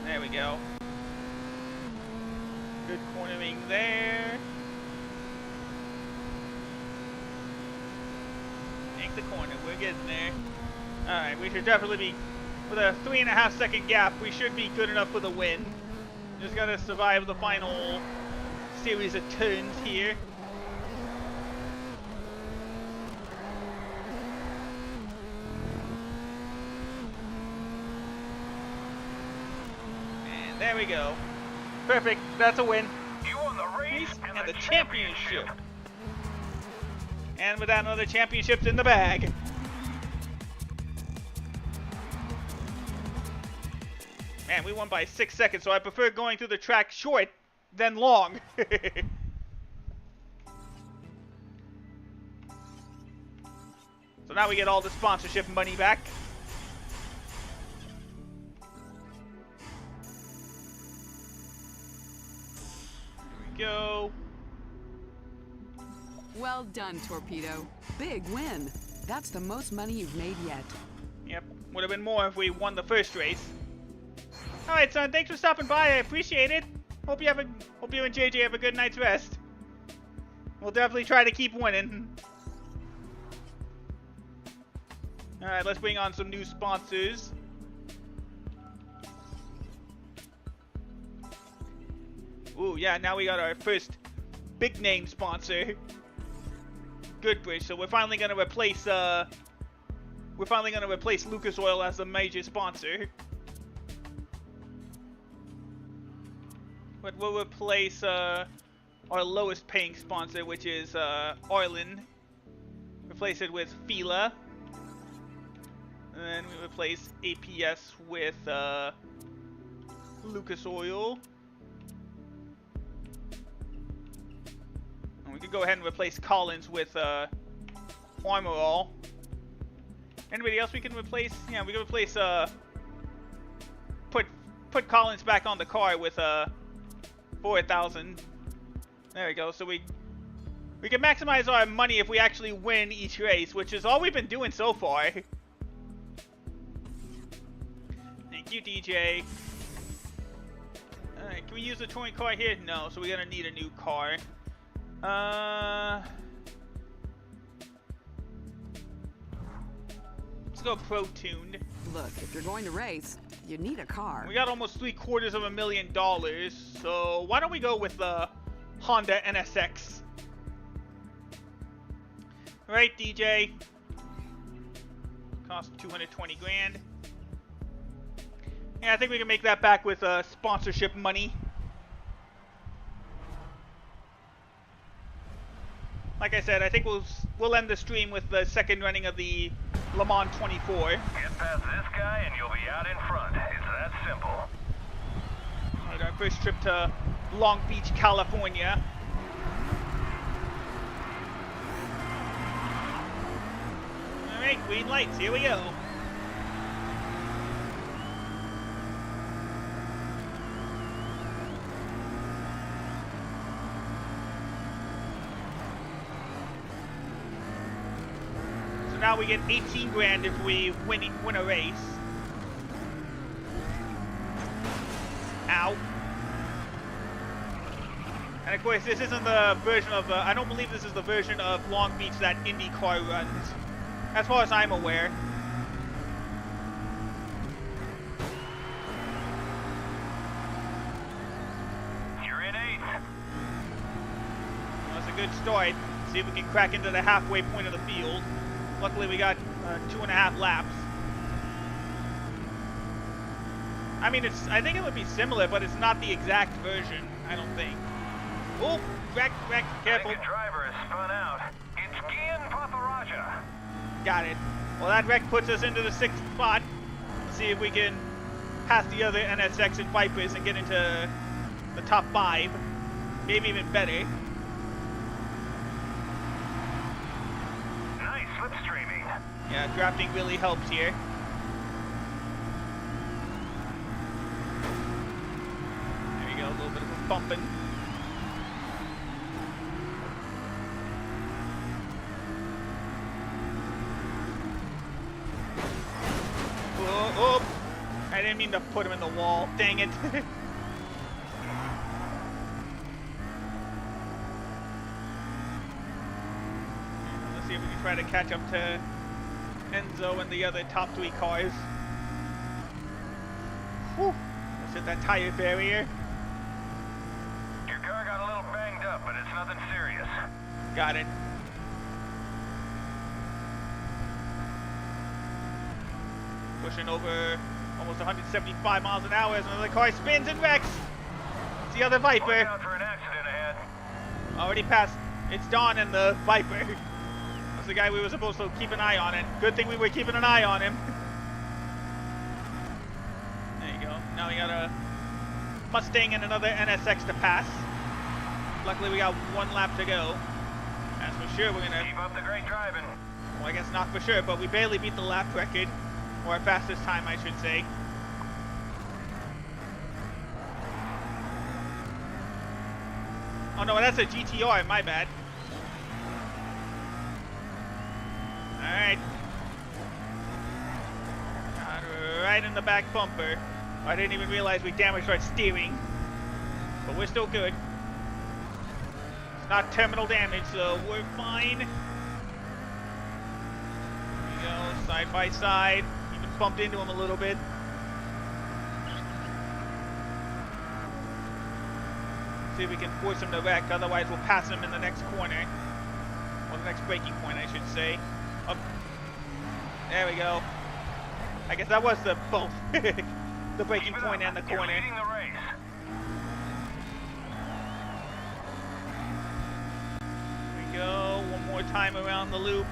There we go. Good cornering there. Make the corner, we're getting there. Alright, we should definitely be, with a 3.5 second gap, we should be good enough for the win. Just gotta survive the final series of turns here. And there we go. Perfect, that's a win. You won the race And the championship. And with that, another championship's in the bag. Man, we won by 6 seconds, so I prefer going through the track short than long. So now we get all the sponsorship money back. Here we go. Well done, Torpedo. Big win. That's the most money you've made yet. Yep, would have been more if we won the first race. Alright, son, thanks for stopping by. I appreciate it. Hope you and JJ have a good night's rest. We'll definitely try to keep winning. Alright, let's bring on some new sponsors. Ooh, yeah, now we got our first big name sponsor. Goodbridge. So we're finally gonna replace Lucas Oil as the major sponsor. But we'll replace our lowest paying sponsor, which is Arlen. Replace it with Fila. And then we replace APS with Lucas Oil. And we could go ahead and replace Collins with Armor All. Anybody else we can replace? Yeah, we can replace put Collins back on the car with 4,000. There we go. So we can maximize our money if we actually win each race, which is all we've been doing so far. Thank you, DJ. Alright, can we use the touring car here? No, so we're gonna need a new car. Let's go pro-tuned. Look, if you're going to race, you need a car. We got almost $750,000, so why don't we go with the Honda NSX? Right, DJ. Cost 220 grand. Yeah, I think we can make that back with sponsorship money. Like I said, I think we'll end the stream with the second running of the Le Mans 24. Get past this guy and you'll be out in front. It's that simple. Alright, our first trip to Long Beach, California. Alright, green lights, here we go. So now we get 18 grand if we win a race. Ow. And of course, this isn't the version of, I don't believe this is the version of Long Beach that IndyCar runs, as far as I'm aware. You're in 8th. Well, that's a good start. See if we can crack into the halfway point of the field. Luckily, we got 2.5 laps. I mean, I think it would be similar, but it's not the exact version, I don't think. Oh, wreck, careful. I think the driver has spun out. It's Gian Paparaja. Got it. Well, that wreck puts us into the 6th spot. Let's see if we can pass the other NSX and Vipers and get into the top 5. Maybe even better. Nice slipstreaming. Yeah, drafting really helps here. There you go, a little bit of a bumping. Oh, I didn't mean to put him in the wall. Dang it. Let's see if we can try to catch up to Enzo and the other top 3 cars. Whew. Let's hit that tire barrier. Your car got a little banged up, but it's nothing serious. Got it. Pushing over almost 175 miles an hour as another car spins and wrecks. It's the other Viper. Watch out for an accident ahead. Already passed. It's Don and the Viper. That's the guy we were supposed to keep an eye on. And good thing we were keeping an eye on him. There you go. Now we got a Mustang and another NSX to pass. Luckily we got 1 lap to go. That's for sure we're gonna... Keep up the great driving. Well, I guess not for sure, but we barely beat the lap record. Or our fastest time, I should say. Oh no, that's a GTR, my bad. Alright. Got right in the back bumper. I didn't even realize we damaged our steering. But we're still good. It's not terminal damage, so we're fine. There we go, side by side. Even bumped into him a little bit. See if we can force him to wreck, otherwise we'll pass him in the next corner. Or the next braking point, I should say. Oh, there we go. I guess that was the both. The braking point and the corner. You're leading the race. Here we go. One more time around the loop.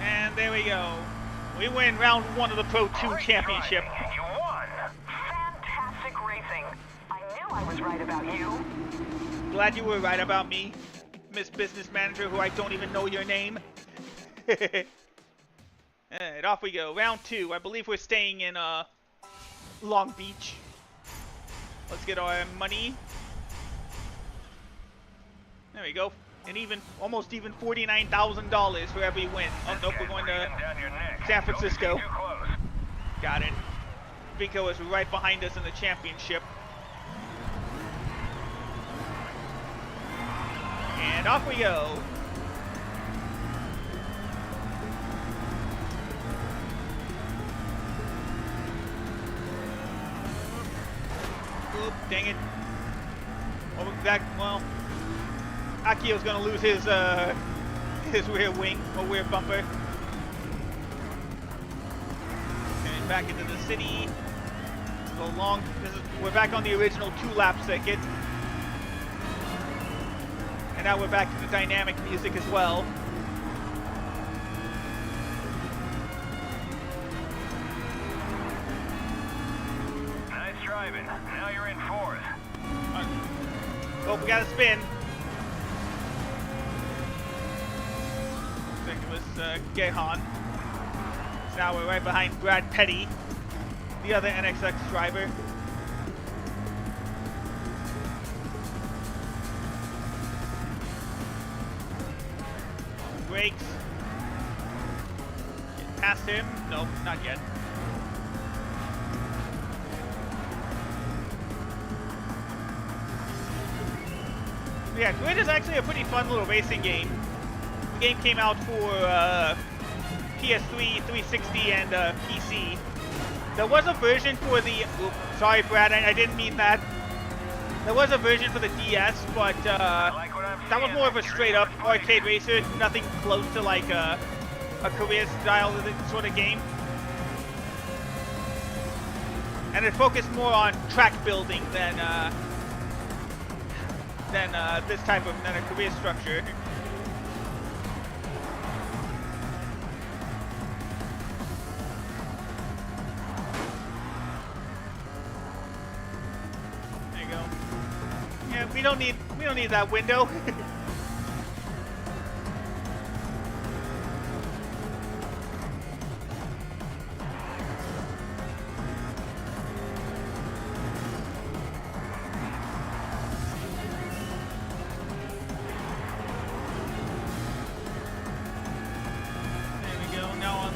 And there we go. We win round 1 of the Pro 2 Great Championship. driving. You won. Fantastic racing. I knew I was right about you. Glad you were right about me, Miss Business Manager, who I don't even know your name. Alright, off we go. Round 2. I believe we're staying in Long Beach. Let's get our money. There we go. And almost even $49,000 for every win. Oh, nope, we're going to San Francisco. Got it. Vico is right behind us in the championship. And off we go. Oop, dang it. Oh, that, well, Akio's gonna lose his rear wing or rear bumper. And back into the city. We're back on the original 2-lap circuit. And now we're back to the dynamic music as well. Nice driving. Now you're in 4th. Oh, we got a spin. I think it was Gehan. So now we're right behind Brad Petty, the other NXX driver. Brakes. Get past him. Nope, not yet. Yeah, Grid is actually a pretty fun little racing game. The game came out for PS3, 360, and PC. There was a version for the... Oops, sorry, Brad, I didn't mean that. There was a version for the DS, but that was more of a straight-up arcade racer. Nothing close to like a career-style sort of game. And it focused more on track building than this type of than a career structure. There you go. Yeah, we don't need that window.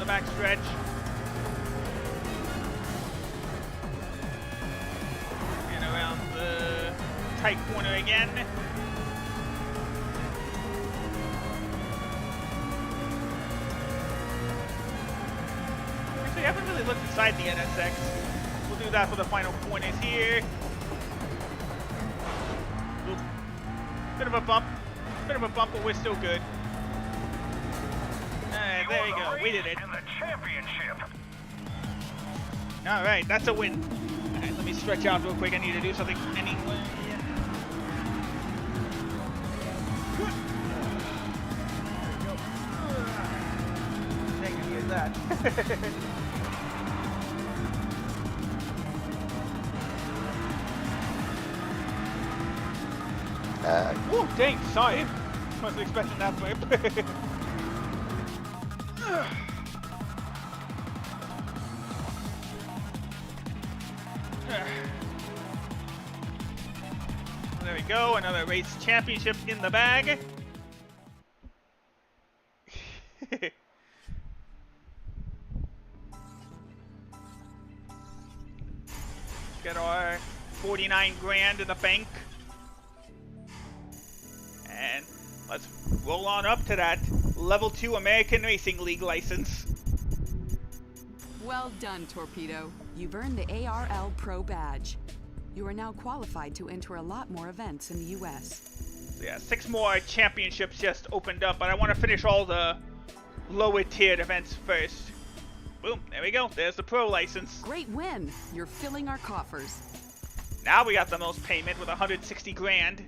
Back stretch. And around the tight corner again. Actually, I haven't really looked inside the NSX. We'll do that for the final corners here. Oop. Bit of a bump, but we're still good. There we go. We did it. And the championship. All right, that's a win. All right, let me stretch out real quick. I need to do something anyway. Dang, I needed that. Oh, dang, sorry. Wasn't expecting that flip. There we go, another race championship in the bag. Get our 49 grand in the bank. And let's roll on up to that Level 2 American Racing League license. Well done, Torpedo. You've earned the ARL Pro badge. You are now qualified to enter a lot more events in the U.S. So yeah, 6 more championships just opened up, but I want to finish all the lower tiered events first. Boom, there we go. There's the pro license. Great win. You're filling our coffers. Now we got the most payment with 160 grand.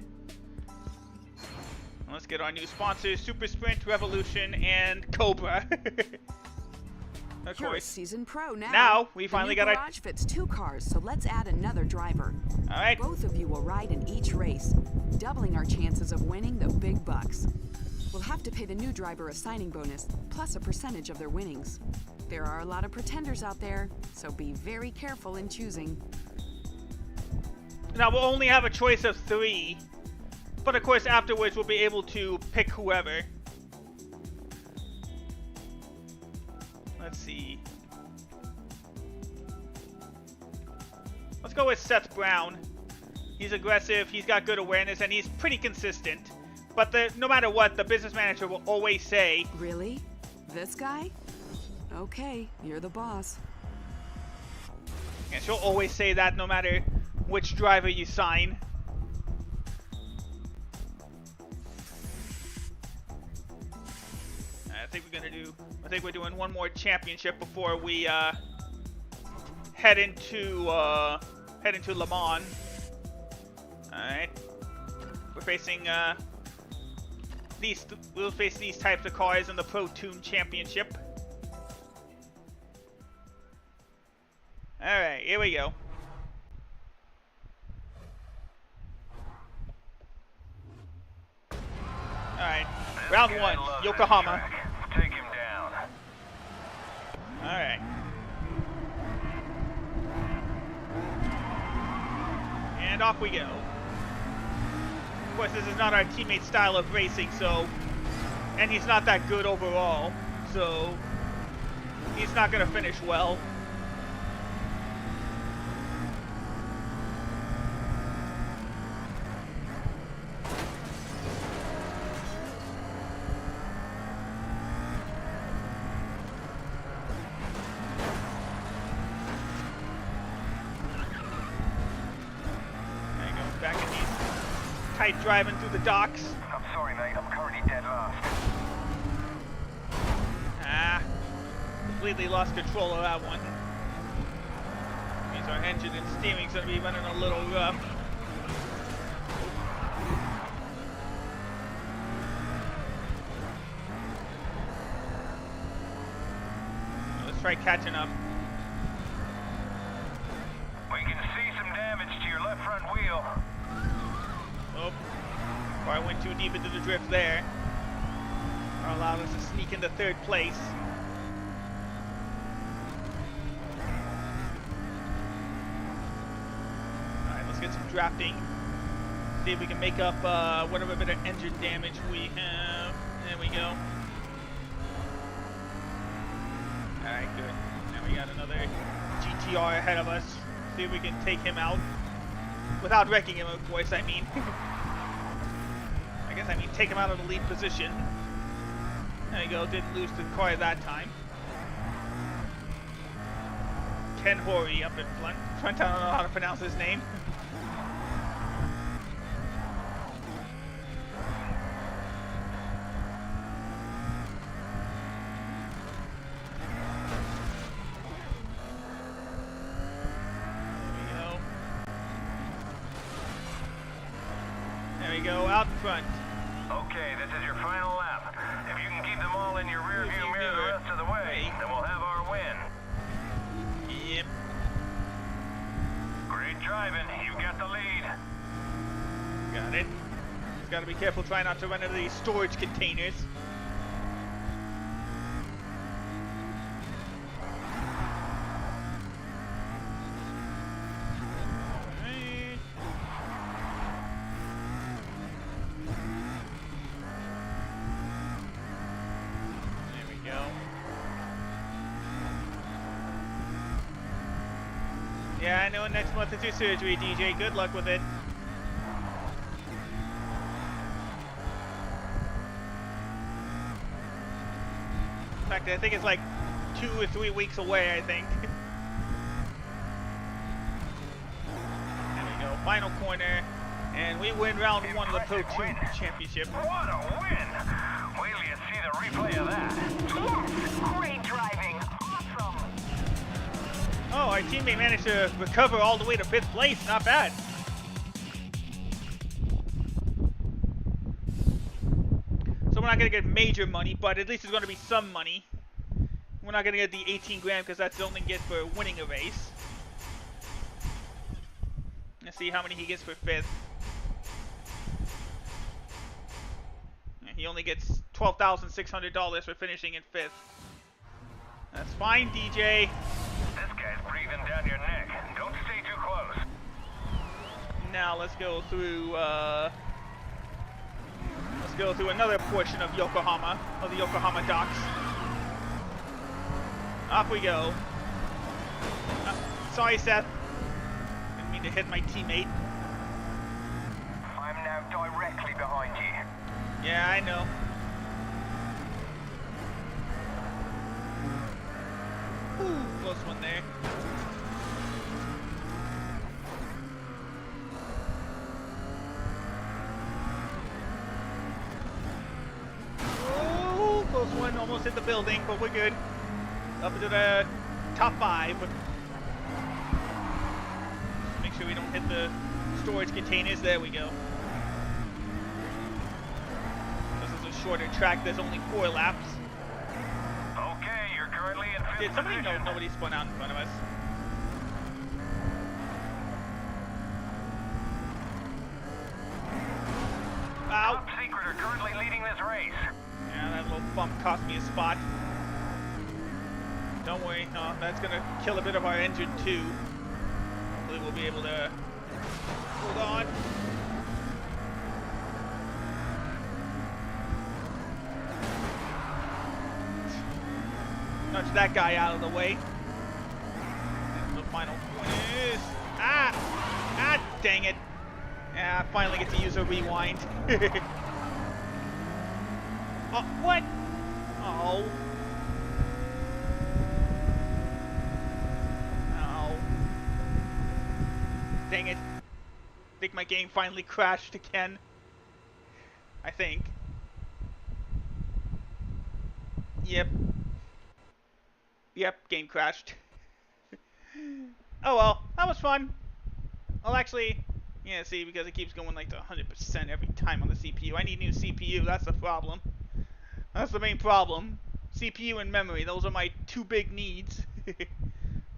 Let's get our new sponsors, Super Sprint, Revolution, and Cobra. Of You're a course. seasoned pro now. Now, we finally got our our... garage fits 2 cars, so let's add another driver. Alright. Both of you will ride in each race, doubling our chances of winning the big bucks. We'll have to pay the new driver a signing bonus, plus a percentage of their winnings. There are a lot of pretenders out there, so be very careful in choosing. Now, we'll only have a choice of 3. But of course, afterwards, we'll be able to pick whoever. Let's see. Let's go with Seth Brown. He's aggressive, he's got good awareness, and he's pretty consistent. But no matter what, the business manager will always say... Really? This guy? Okay, you're the boss. And she'll always say that no matter which driver you sign. I think we're doing one more championship before we head into Le Mans. Alright. We're facing we'll face these types of cars in the Pro Tune Championship. Alright, here we go. Alright, round 1, Yokohama. Take him down. Alright. And off we go. Of course, this is not our teammate's style of racing, so... And he's not that good overall, so... He's not gonna finish well. Driving through the docks. I'm sorry, mate. I'm currently dead last. Completely lost control of that one. Means our engine and steering's gonna be running a little rough. Let's try catching up. We can see some damage to your left front wheel. Oh, or I went too deep into the drift there. Or allowed us to sneak into 3rd place. Alright, let's get some drafting. See if we can make up whatever bit of engine damage we have. There we go. Alright, good. Now we got another GTR ahead of us. See if we can take him out. Without wrecking him, of course, I mean. I mean take him out of the lead position. There you go, didn't lose the car that time. Ken Hori up in front. I don't know how to pronounce his name. There we go, out in front. Okay, this is your final lap. If you can keep them all in your rear view mirror the rest of the way, then we'll have our win. Yep. Great driving. You got the lead. Got it. Just gotta be careful, try not to run into these storage containers. Yeah, I know next month is your surgery, DJ. Good luck with it. In fact, I think it's like 2 or 3 weeks away, I think. There we go, final corner, and we win round 1 of the Pro 2 Championship. What a win! Wait till you see the replay of that. Yes! Great driving! Awesome! Oh, our teammate managed to recover all the way to 5th place. Not bad. So we're not going to get major money, but at least there's going to be some money. We're not going to get the 18 grand because that's the only get for winning a race. Let's see how many he gets for 5th. He only gets $12,600 for finishing in 5th. That's fine, DJ. This guy's breathing down your neck. Don't stay too close. Now let's go through another portion of Yokohama, of the Yokohama docks. Off we go. Sorry, Seth. Didn't mean to hit my teammate. I'm now directly behind you. Yeah, I know. Ooh, close one there. Oh, close one. Almost hit the building, but we're good. Up into the top 5. Make sure we don't hit the storage containers. There we go. Shorter track, there's only 4 laps. Okay, you're currently in 5th Did somebody position. know nobody spun out in front of us? Ow! Top Secret are currently leading this race. Yeah, that little bump cost me a spot. Don't worry, no, that's gonna kill a bit of our engine too. Hopefully we'll be able to hold on. Nudge that guy out of the way. And the final point is... Ah! Ah, dang it. Yeah, I finally get to use a rewind. Oh, what? Oh. Oh. Dang it. I think my game finally crashed again. I think. Yep. Yep, game crashed. Oh well, that was fun. Well, actually, yeah, see, because it keeps going like to 100% every time on the CPU. I need new CPU, that's the problem. That's the main problem. CPU and memory, those are my 2 big needs.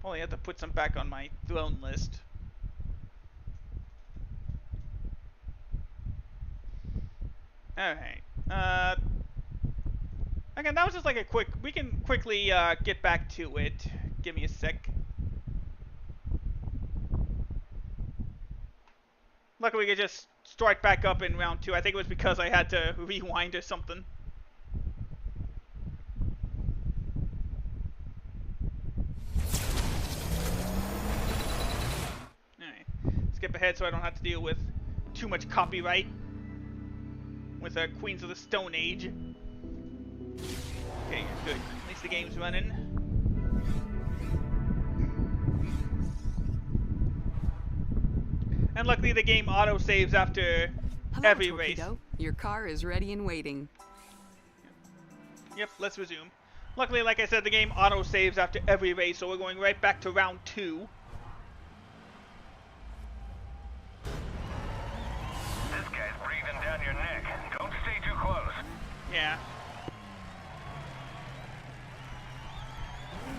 Probably have to put some back on my throne list. Alright. Again, that was just like a quick... We can quickly get back to it. Give me a sec. Luckily, we could just start back up in round 2. I think it was because I had to rewind or something. Alright. Skip ahead so I don't have to deal with too much copyright. With Queens of the Stone Age. Okay, good. At least the game's running. And luckily the game auto-saves after Hello, every Torpedo. race. Your car is ready and waiting. Yep, let's resume. Luckily, like I said, the game auto-saves after every race, so we're going right back to round 2. This guy's breathing down your neck. Don't stay too close. Yeah.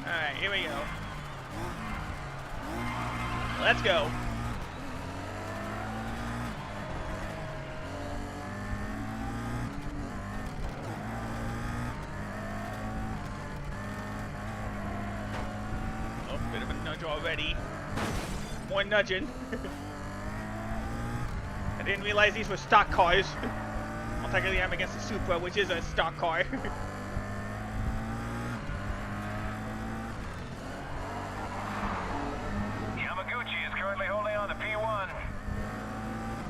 Alright, here we go. Let's go. Oh, bit of a nudge already. More nudging. I didn't realize these were stock cars. Well, technically I'm against the Supra, which is a stock car. Yamaguchi is currently holding on to P1.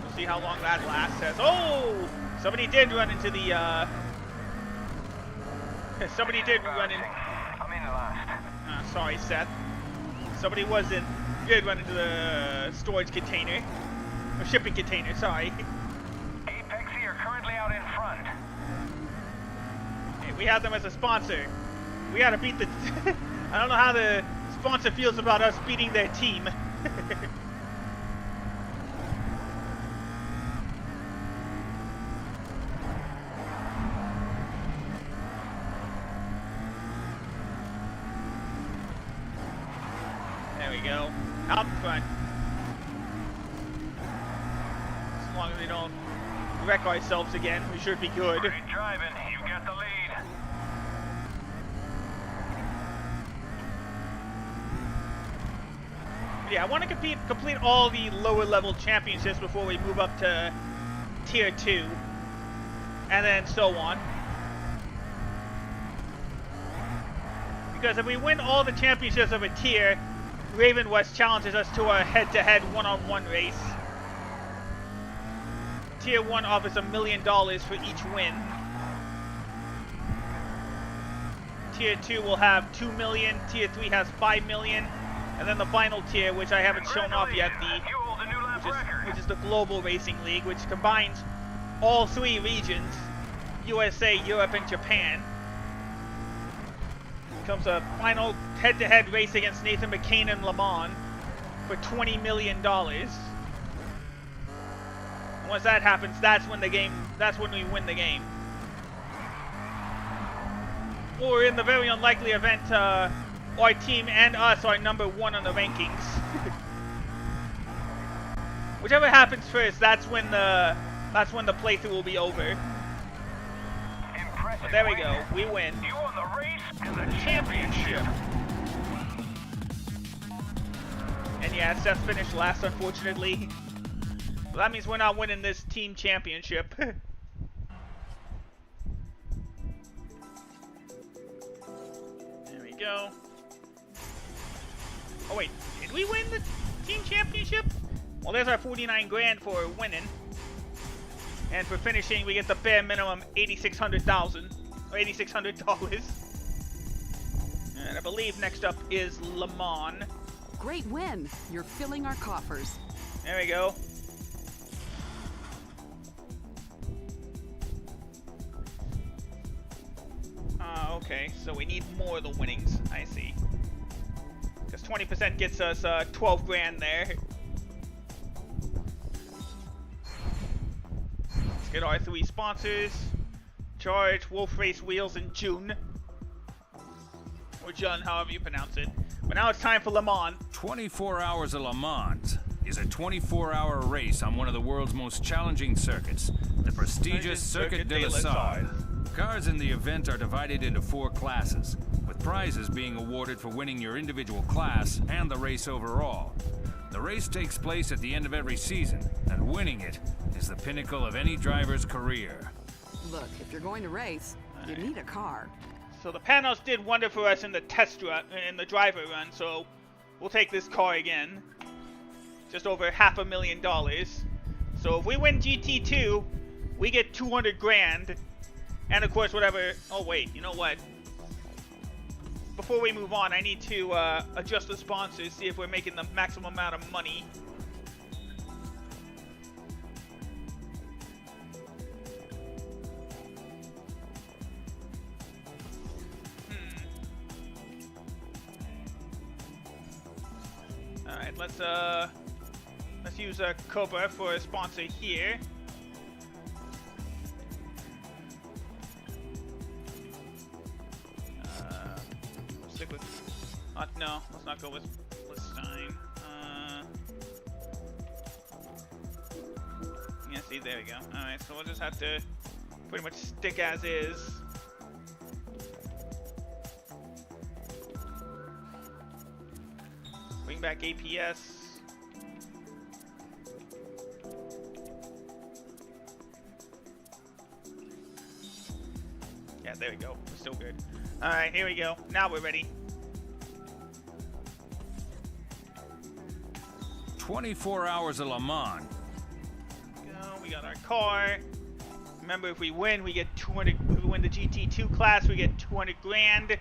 We'll see how long that lasts. Oh! Somebody did run into the, somebody did run in. I'm in last. Sorry, Seth. Somebody did run into the storage container. Or shipping container, sorry. Apexy are currently out in front. Hey, we have them as a sponsor. We gotta beat the... I don't know how the sponsor feels about us beating their team. There we go. Out in front. As long as we don't wreck ourselves again, we should be good. Great driving. You got the lead. Yeah, I want to complete all the lower level championships before we move up to tier 2. And then so on. Because if we win all the championships of a tier, Raven West challenges us to a head-to-head one-on-one race. Tier 1 offers $1 million for each win. Tier 2 will have 2 million, Tier 3 has 5 million, and then the final tier, which I haven't shown off yet, which is the Global Racing League, which combines all 3 regions, USA, Europe, and Japan. Becomes a final head-to-head race against Nathan McCain and Le Mans for $20 million. And once that happens, that's when we win the game. Or in the very unlikely event, our team and us are number 1 on the rankings. Whichever happens first, that's when the playthrough will be over. But there we go, we win. You won the race and the championship. And yeah, Seth finished last, unfortunately. Well, that means we're not winning this team championship. There we go. Oh wait, did we win the team championship? Well, there's our 49 grand for winning. And for finishing, we get the bare minimum $8,600. And I believe next up is Le Mans. Great win. You're filling our coffers. There we go. Okay, so we need more of the winnings. I see. Because 20% gets us 12 grand there. Let's get our 3 sponsors. Charge, Wolf Race Wheels, and June. Or Jun, however you pronounce it. But now it's time for Le Mans. 24 Hours of Le Mans is a 24-hour race on one of the world's most challenging circuits, the prestigious Circuit de la Sarthe. Cars in the event are divided into 4 classes, with prizes being awarded for winning your individual class and the race overall. The race takes place at the end of every season, and winning it is the pinnacle of any driver's career. Look, if you're going to race, you need a car. So the Panos did wonder for us in the test run, in the driver run, so we'll take this car again. Just over $500,000. So if we win GT2, we get 200 grand. And of course, whatever. Oh wait, you know what? Before we move on, I need to adjust the sponsors, see if we're making the maximum amount of money. All right, let's use Cobra for a sponsor here. Stick with. No, let's not go with Stein. Yeah, see, there we go. Alright, so we'll just have to pretty much stick as is. Bring back APS. Yeah, there we go. We're still good. Alright, here we go. Now we're ready. 24 Hours of Le Mans. We got our car. Remember, if we win, we get 200. If we win the GT2 class, we get 200 grand.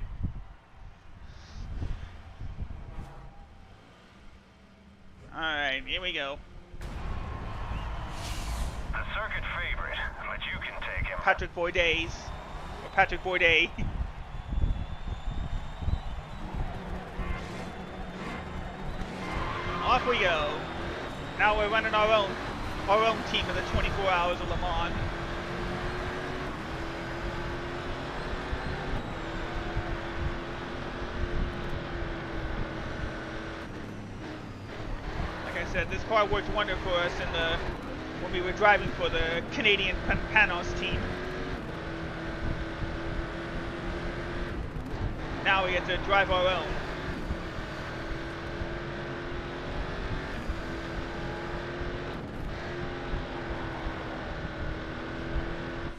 Alright, here we go. The circuit favorite, but you can take him. Patrick Bourdays. Or Patrick Bourday. Off we go. Now we're running our own team in the 24 Hours of Le Mans. Like I said, this car worked wonder for us when we were driving for the Canadian Panos team. Now we get to drive our own.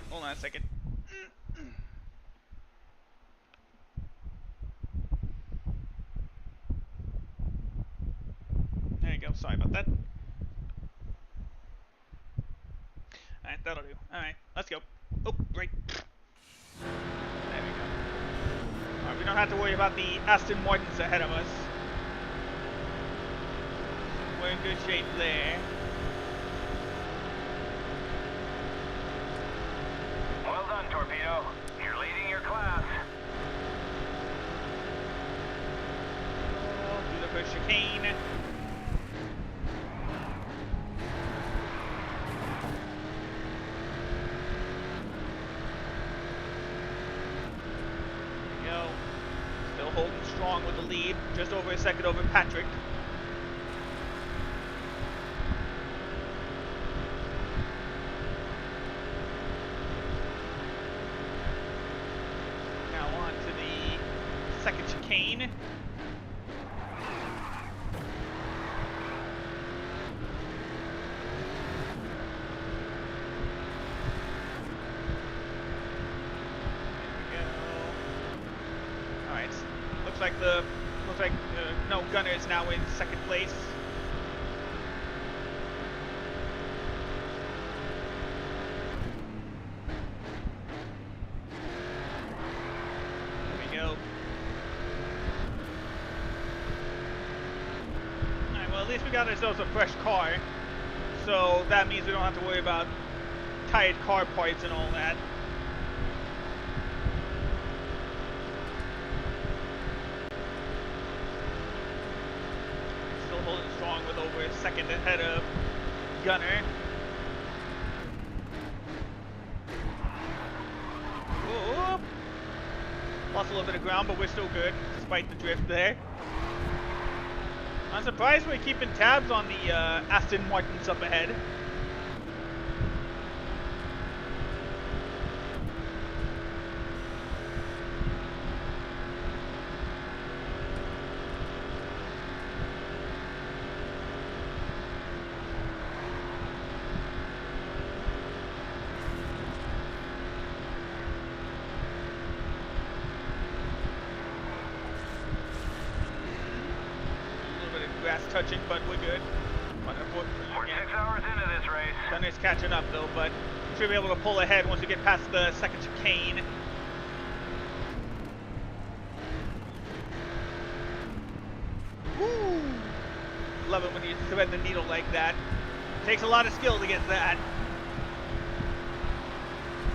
Hold on a second. There you go. Sorry about that. Alright, that'll do. Alright, let's go. Oh, right. There we go. Alright, we don't have to worry about the Aston Martins ahead of us. We're in good shape there. Well done, Torpedo. You're leading your class. Oh, do the first chicane. Still holding strong with the lead, just over a second over Patrick. Now on to the second chicane. Looks like no Gunner is now in second place. There we go. Alright, well at least we got ourselves a fresh car. So that means we don't have to worry about tired car parts and all that. Holding strong with over a second ahead of Gunner. Ooh. Lost a little bit of ground, but we're still good, despite the drift there. I'm surprised we're keeping tabs on the Aston Martins up ahead. Grass touching, but we're good. We're 6 hours into this race. Gunner's catching up though, but should be able to pull ahead once we get past the second chicane. Woo! Love it when you thread the needle like that. Takes a lot of skill to get that.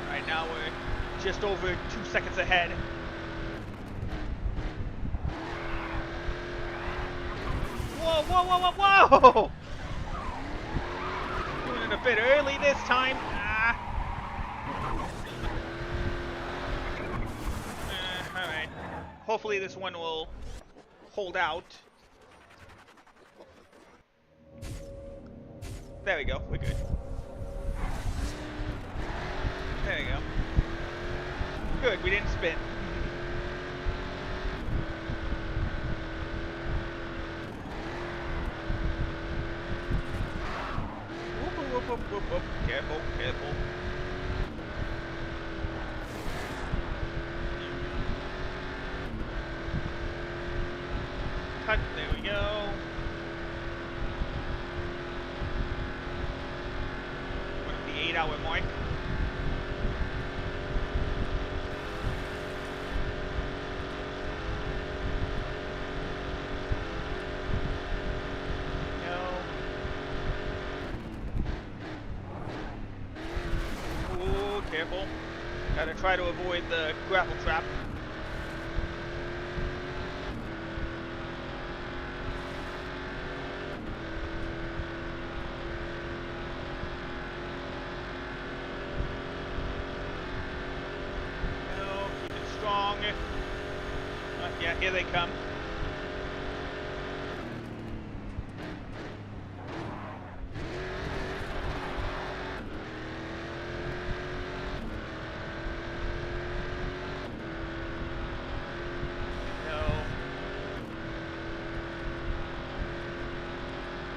Alright, now we're just over 2 seconds ahead. Whoa, whoa, whoa, whoa, whoa! Doing it a bit early this time. Alright. Hopefully this one will hold out. There we go, we're good. There we go. Good, we didn't spin. Whoop, whoop, whoop. Careful, careful. Cut, there we go. What is the 8-hour mark? No. try to avoid the grapple trap. No, keep it strong. Yeah, here they come.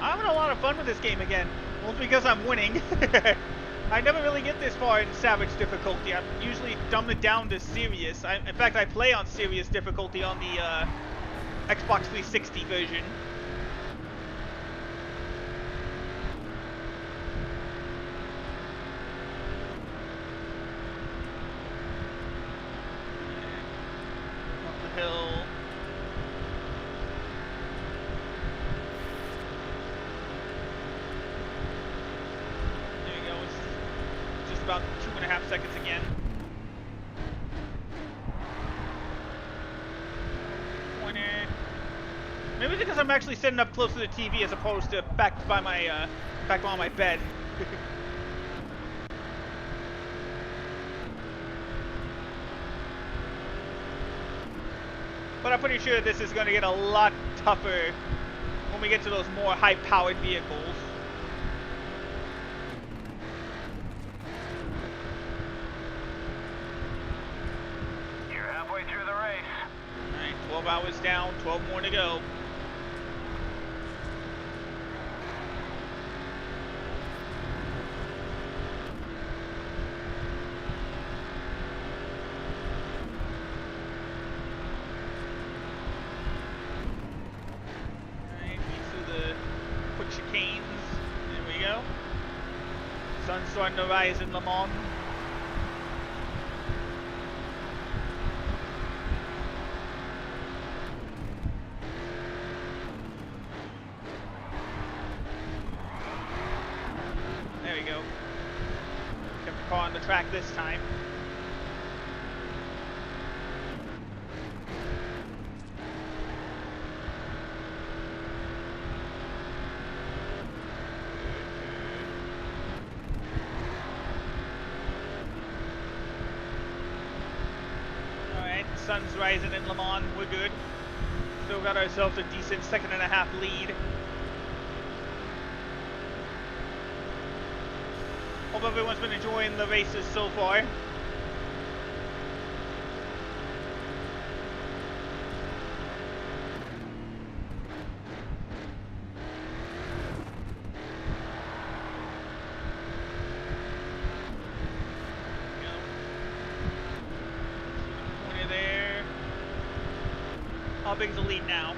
I'm having a lot of fun with this game again. Well, because I'm winning. I never really get this far in Savage difficulty. I'm usually dumbing it down to serious. In fact, I play on serious difficulty on the Xbox 360 version. Up the hill. About 2.5 seconds again. Maybe because I'm actually sitting up close to the TV as opposed to back by my back on my bed. But I'm pretty sure this is going to get a lot tougher when we get to those more high-powered vehicles. Through the race. Alright, 12 hours down, 12 more to go. Alright, through the quick chicanes. There we go. Sun's starting to rise in Le Mans. On the track this time. Alright, the sun's rising in Le Mans, we're good. Still got ourselves a decent 2.5 lead. Hope everyone's been enjoying the races so far. There. How big is the lead now?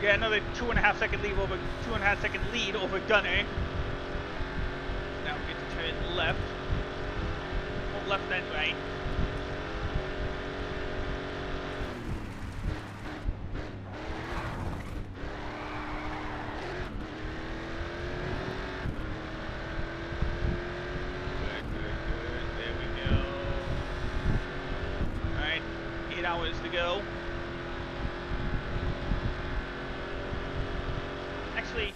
Yeah, another 2.5 second lead over 2.5 second lead over Gunner. Now we get to turn left. Oh, left then right. Good. There we go. Alright, 8 hours to go. Actually,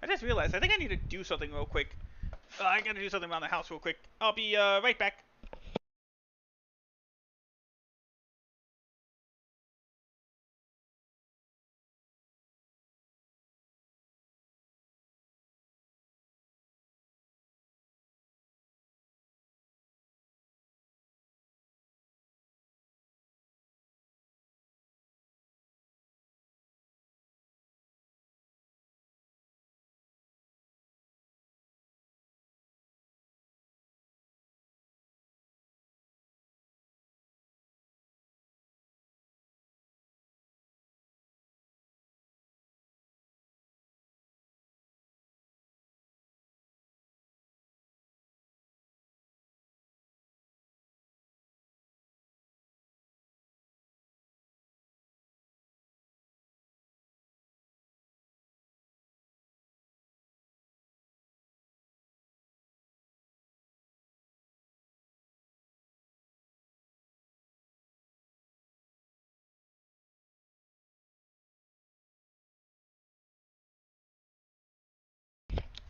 I just realized I think I need to do something real quick. I gotta do something around the house real quick. I'll be right back.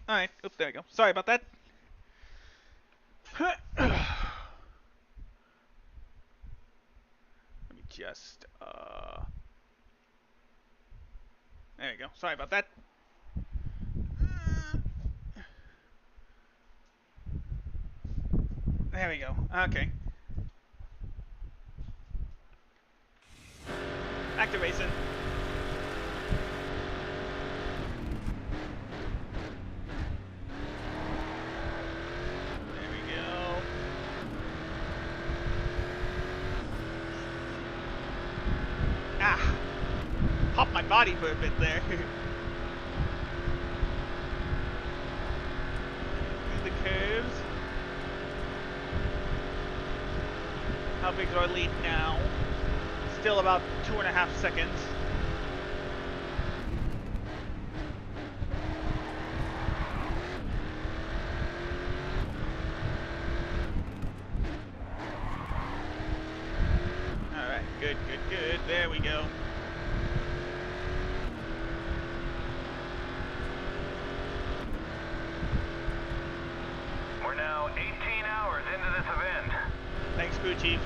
Alright, oops, there we go. Sorry about that. Let me just, there we go. Sorry about that. There we go. Okay. Back to racing. There we go. Ah! Popped my body for a bit there. Through the curves. How big's our lead now? Still about 2.5 seconds. Alright, good, good, good. There we go. We're now 18 hours into this event. Thanks, Crew Chief.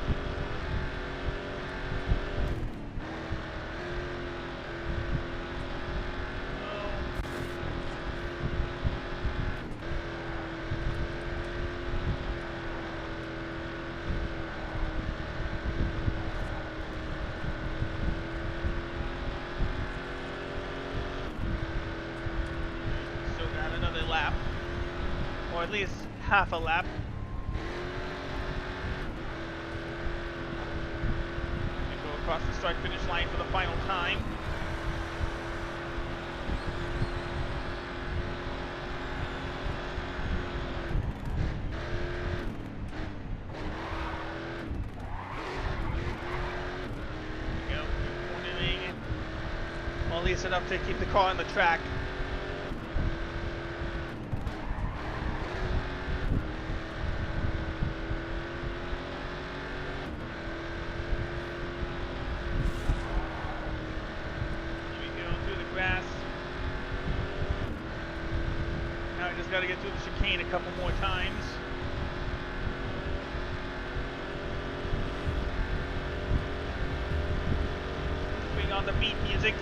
Still got another lap. Or at least half a lap. Go across the start-finish line for the final time. There we go. Cornering. Well, at least enough to keep the car on the track. Now we just got to get through the chicane a couple more times. Bring on the beat music.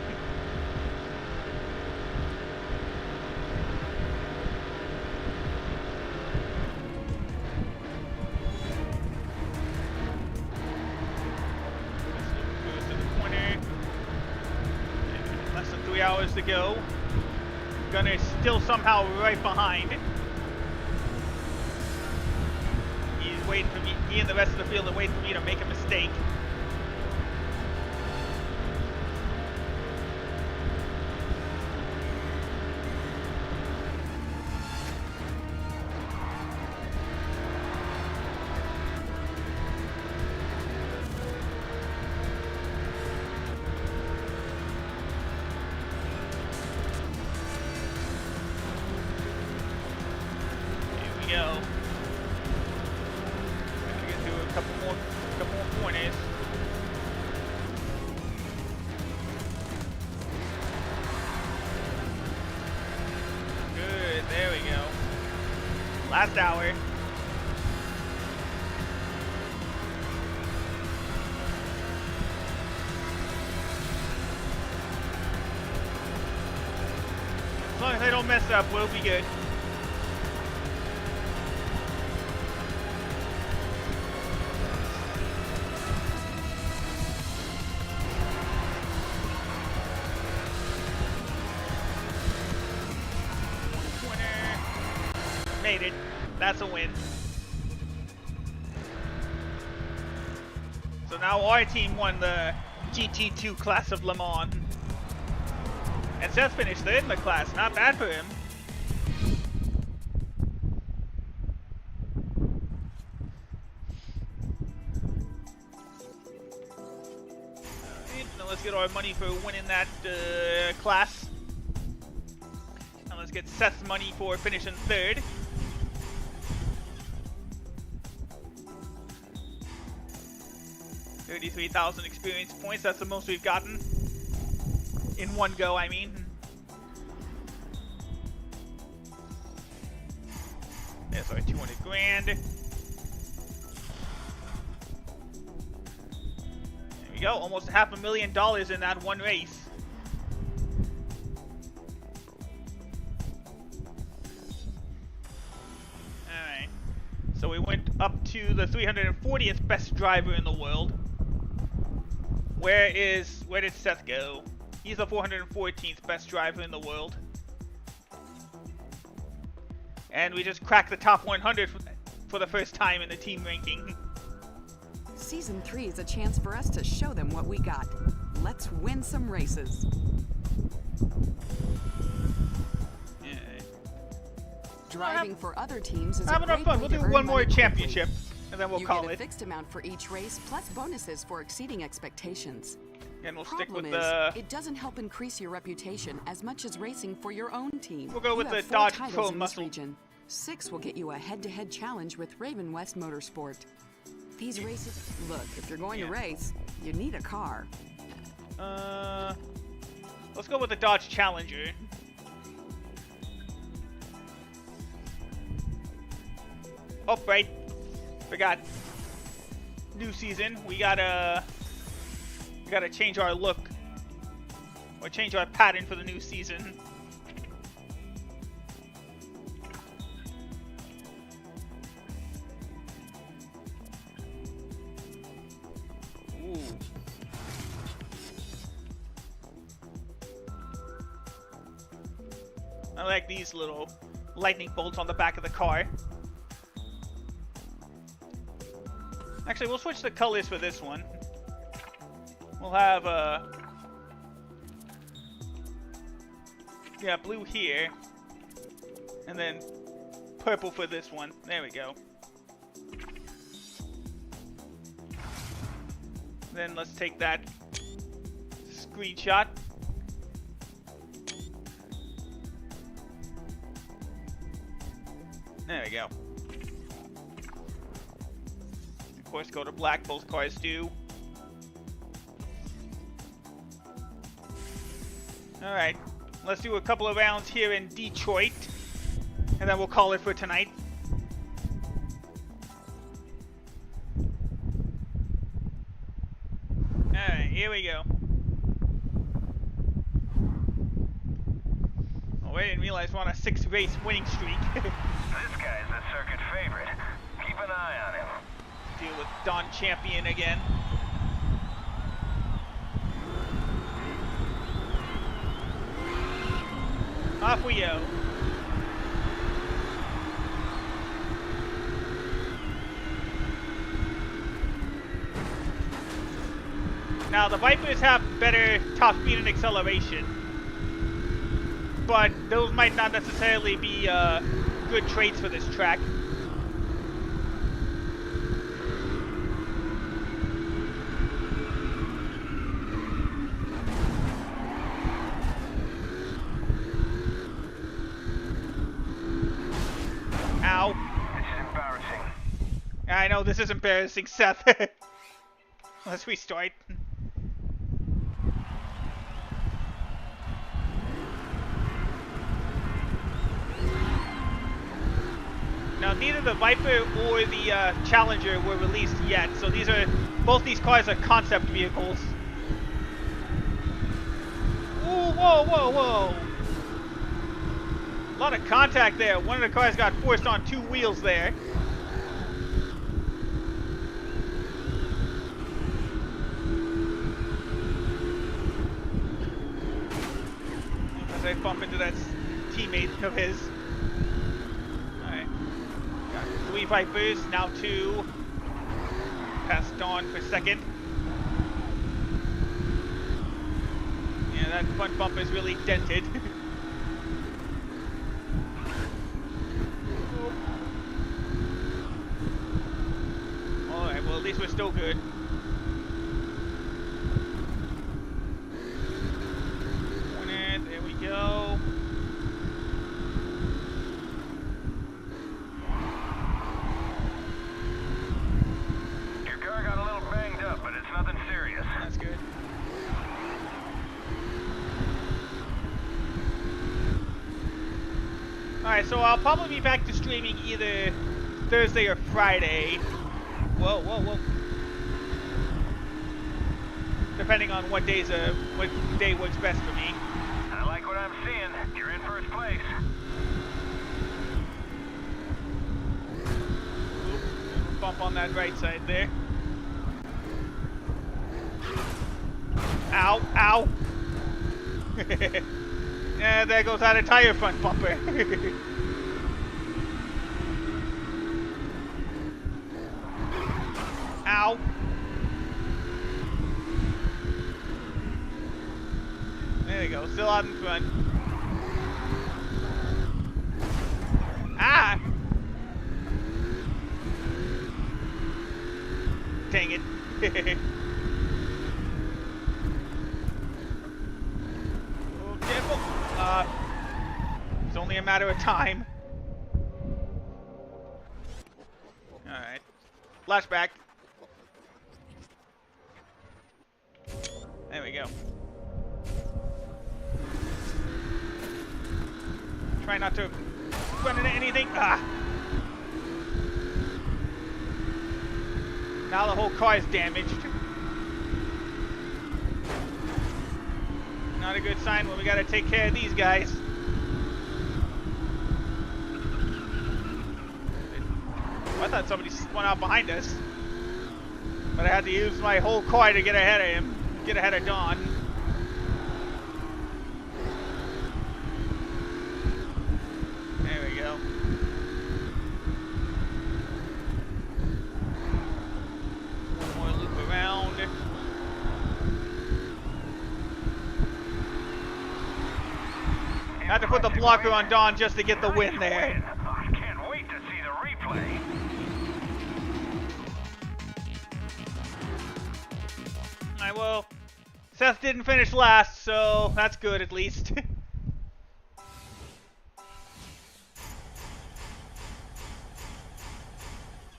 Goes to the corner. Less than 3 hours to go. Gunner's still somehow right behind. He's waiting for me. He and the rest of the field are waiting for me to make a mistake. Go. I can get through a couple more corners. Good, there we go. Last hour. As long as I don't mess up, we'll be good. Made it. That's a win. So now our team won the GT2 class of Le Mans. And Seth finished third in the class. Not bad for him. Alright, now let's get our money for winning that class. And let's get Seth's money for finishing third. 33,000 experience points. That's the most we've gotten in one go, I mean. There's our 200 grand. There we go, almost $500,000 in that one race. Alright. So we went up to the 340th best driver in the world. Where did Seth go? He's the 414th best driver in the world. And we just cracked the top 100 for the first time in the team ranking. Season 3 is a chance for us to show them what we got. Let's win some races. Yeah. Driving for other teams is a Having our great fun. way We'll to do earn one more money championship, quickly. and then we'll You call get a it. fixed amount for each race, plus bonuses for exceeding expectations. And we'll stick Problem with is, the. it doesn't help increase your reputation as much as racing for your own team. We'll go with You the have 4 Dodge titles Pro in this Muscle. region. 6 will get you a head-to-head challenge with Raven West Motorsport. These races, look, if you're going to race, you need a car. Let's go with the Dodge Challenger. Oh, right. Forgot. New season. We gotta change our look. Or change our pattern for the new season. Ooh. I like these little lightning bolts on the back of the car. Actually, we'll switch the colors for this one. We'll have yeah, blue here, and then purple for this one. There we go. Then let's take that screenshot. There we go. Of course, go to black. Both cars do. Alright. Let's do a couple of rounds here in Detroit. And then we'll call it for tonight. Alright, here we go. Oh, I didn't realize we're on a 6-race winning streak. This guy's the circuit favorite. Keep an eye on him. Deal with Don Champion again. Off we go. Now the Vipers have better top speed and acceleration, but those might not necessarily be good traits for this track. Ow. This is embarrassing. I know this is embarrassing, Seth. Let's restart. Now, neither the Viper or the Challenger were released yet, so both these cars are concept vehicles. Ooh, whoa, whoa, whoa! A lot of contact there. One of the cars got forced on 2 wheels there. As I bump into that teammate of his. Alright. Got 3 Vipers, now 2. Past Dawn for second. Yeah, that front bumper is really dented. Alright, well at least we're still good. There we go. Your car got a little banged up, but it's nothing serious. That's good. Alright, so I'll probably be back to streaming either Thursday or Friday. Whoa, whoa, whoa. Depending on what day works best for me. I like what I'm seeing. You're in first place. Oop, bump on that right side there. Ow, ow. Yeah, there goes out a tire front bumper. Ow. There we go, still out in front. Ah! Dang it. Oh, careful. It's only a matter of time. Alright. Flashback. There we go. Try not to run into anything. Ah! Now the whole car is damaged. Not a good sign when we gotta take care of these guys. I thought somebody went out behind us. But I had to use my whole car to get ahead of him. Get ahead of Don. There we go. One more loop around. I had to put the blocker on Don just to get the win there. I can't wait to see the replay. Alright, well, Seth didn't finish last, so that's good at least.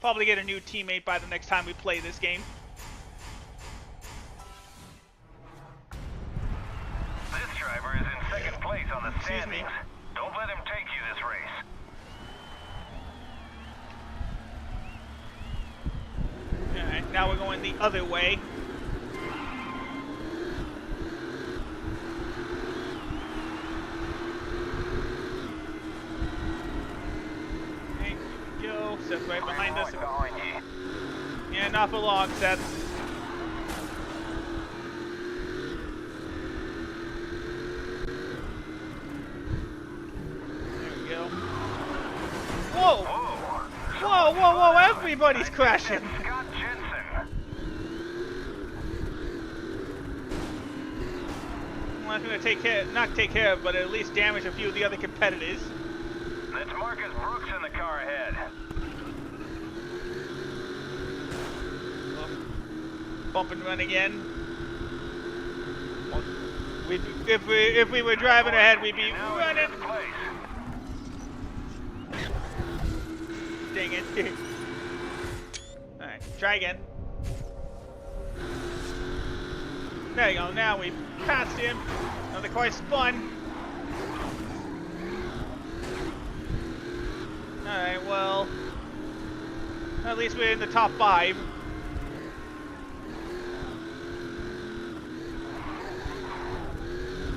Probably get a new teammate by the next time we play this game. This driver is in second place on the Excuse me. standings. Don't let him take you this race. Alright, now we're going the other way. There we go. Seth's right behind us. Yeah, not for long, Seth. There we go. Whoa! Whoa, whoa, whoa, everybody's crashing! Scott Jensen. Well, that's gonna not take care of, but at least damage a few of the other competitors. That's Marcus Brooks in the car ahead. Bump and run again. If we were driving ahead, we'd be Now in running. fifth place. Dang it. Alright, try again. There you go, now we passed him. Now the car spun. Alright, well, at least we're in the top 5.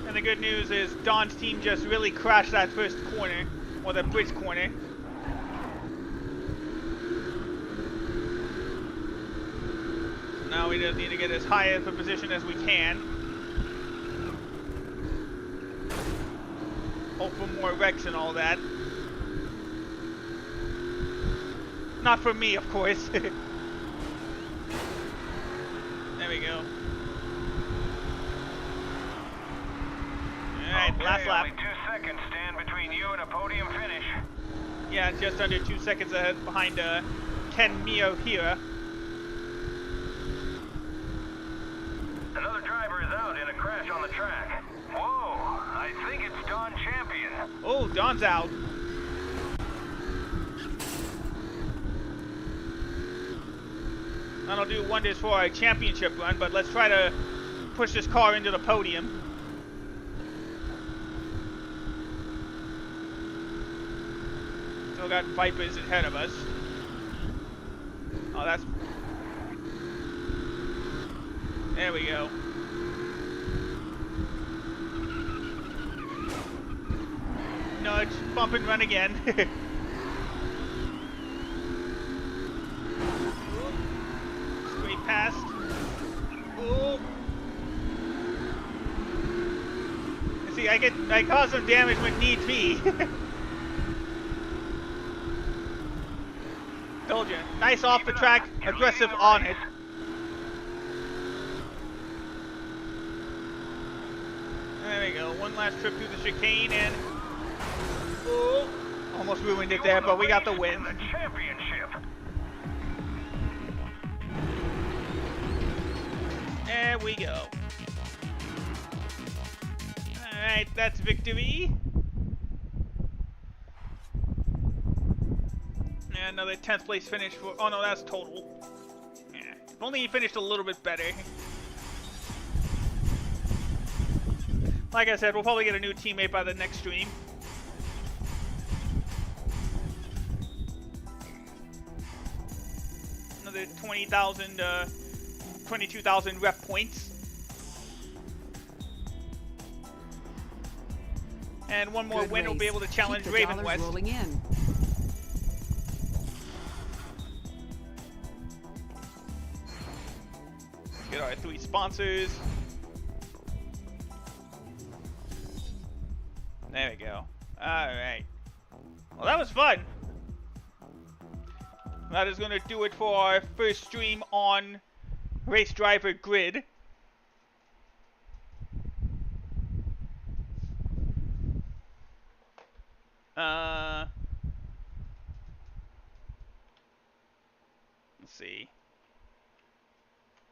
And the good news is Don's team just really crashed that first corner, or the bridge corner. Now we just need to get as high of a position as we can. Hope for more wrecks and all that. Not for me, of course. There we go. Alright, Okay, last lap. only 2 seconds stand between you and a podium finish. Yeah, just under 2 seconds ahead behind Ken Mio here. Another driver is out in a crash on the track. Whoa, I think it's Don Champion. Oh, Don's out. That'll do wonders for a championship run, but let's try to push this car into the podium. still got Vipers ahead of us. Oh, that's... There we go. Nudge, bump and run again. Straight past. Ooh. See, I cause some damage when need be. Told you. Nice off the track, aggressive on it. There we go. One last trip through the chicane and... Ooh. Almost ruined it there, but we got the win. There we go. Alright, that's victory. And another 10th place finish for... Oh no, that's total. Yeah. If only he finished a little bit better. Like I said, we'll probably get a new teammate by the next stream. Another 20,000, 22,000 rep points. And one more win will be able to challenge Raven West. Rolling in. Get our 3 sponsors. There we go. Alright. Well, that was fun. That is going to do it for our first stream on Race Driver Grid. Let's see.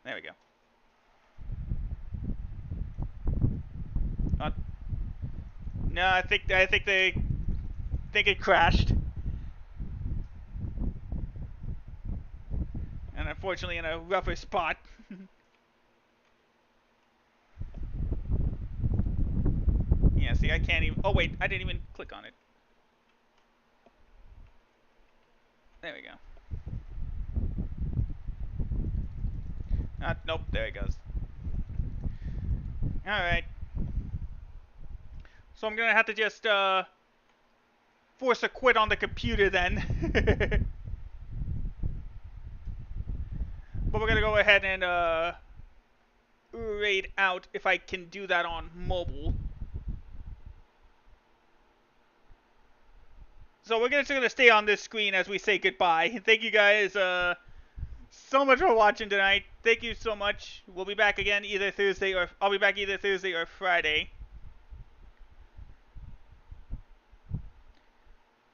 There we go. No, I think it crashed. And unfortunately in a rougher spot. Yeah, see, I can't even... Oh, wait, I didn't even click on it. There we go. Nope, there it goes. Alright. So I'm gonna have to just, force a quit on the computer then. But we're gonna go ahead and, raid out if I can do that on mobile. So we're just gonna stay on this screen as we say goodbye. Thank you guys, so much for watching tonight. Thank you so much. We'll be back again either Thursday or... I'll be back either Thursday or Friday.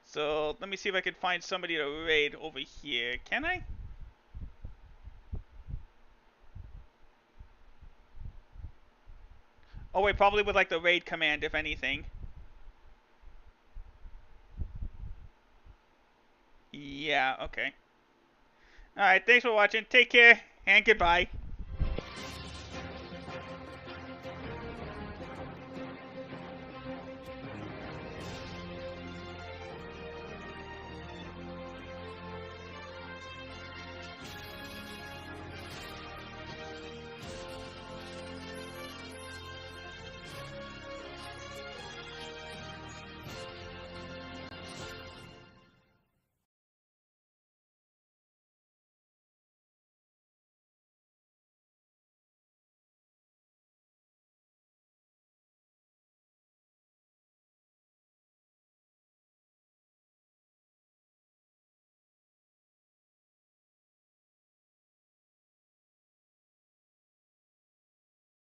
So, let me see if I can find somebody to raid over here. Can I? Oh wait, probably with like the raid command, if anything. Yeah, okay. Alright, thanks for watching. Take care, and goodbye.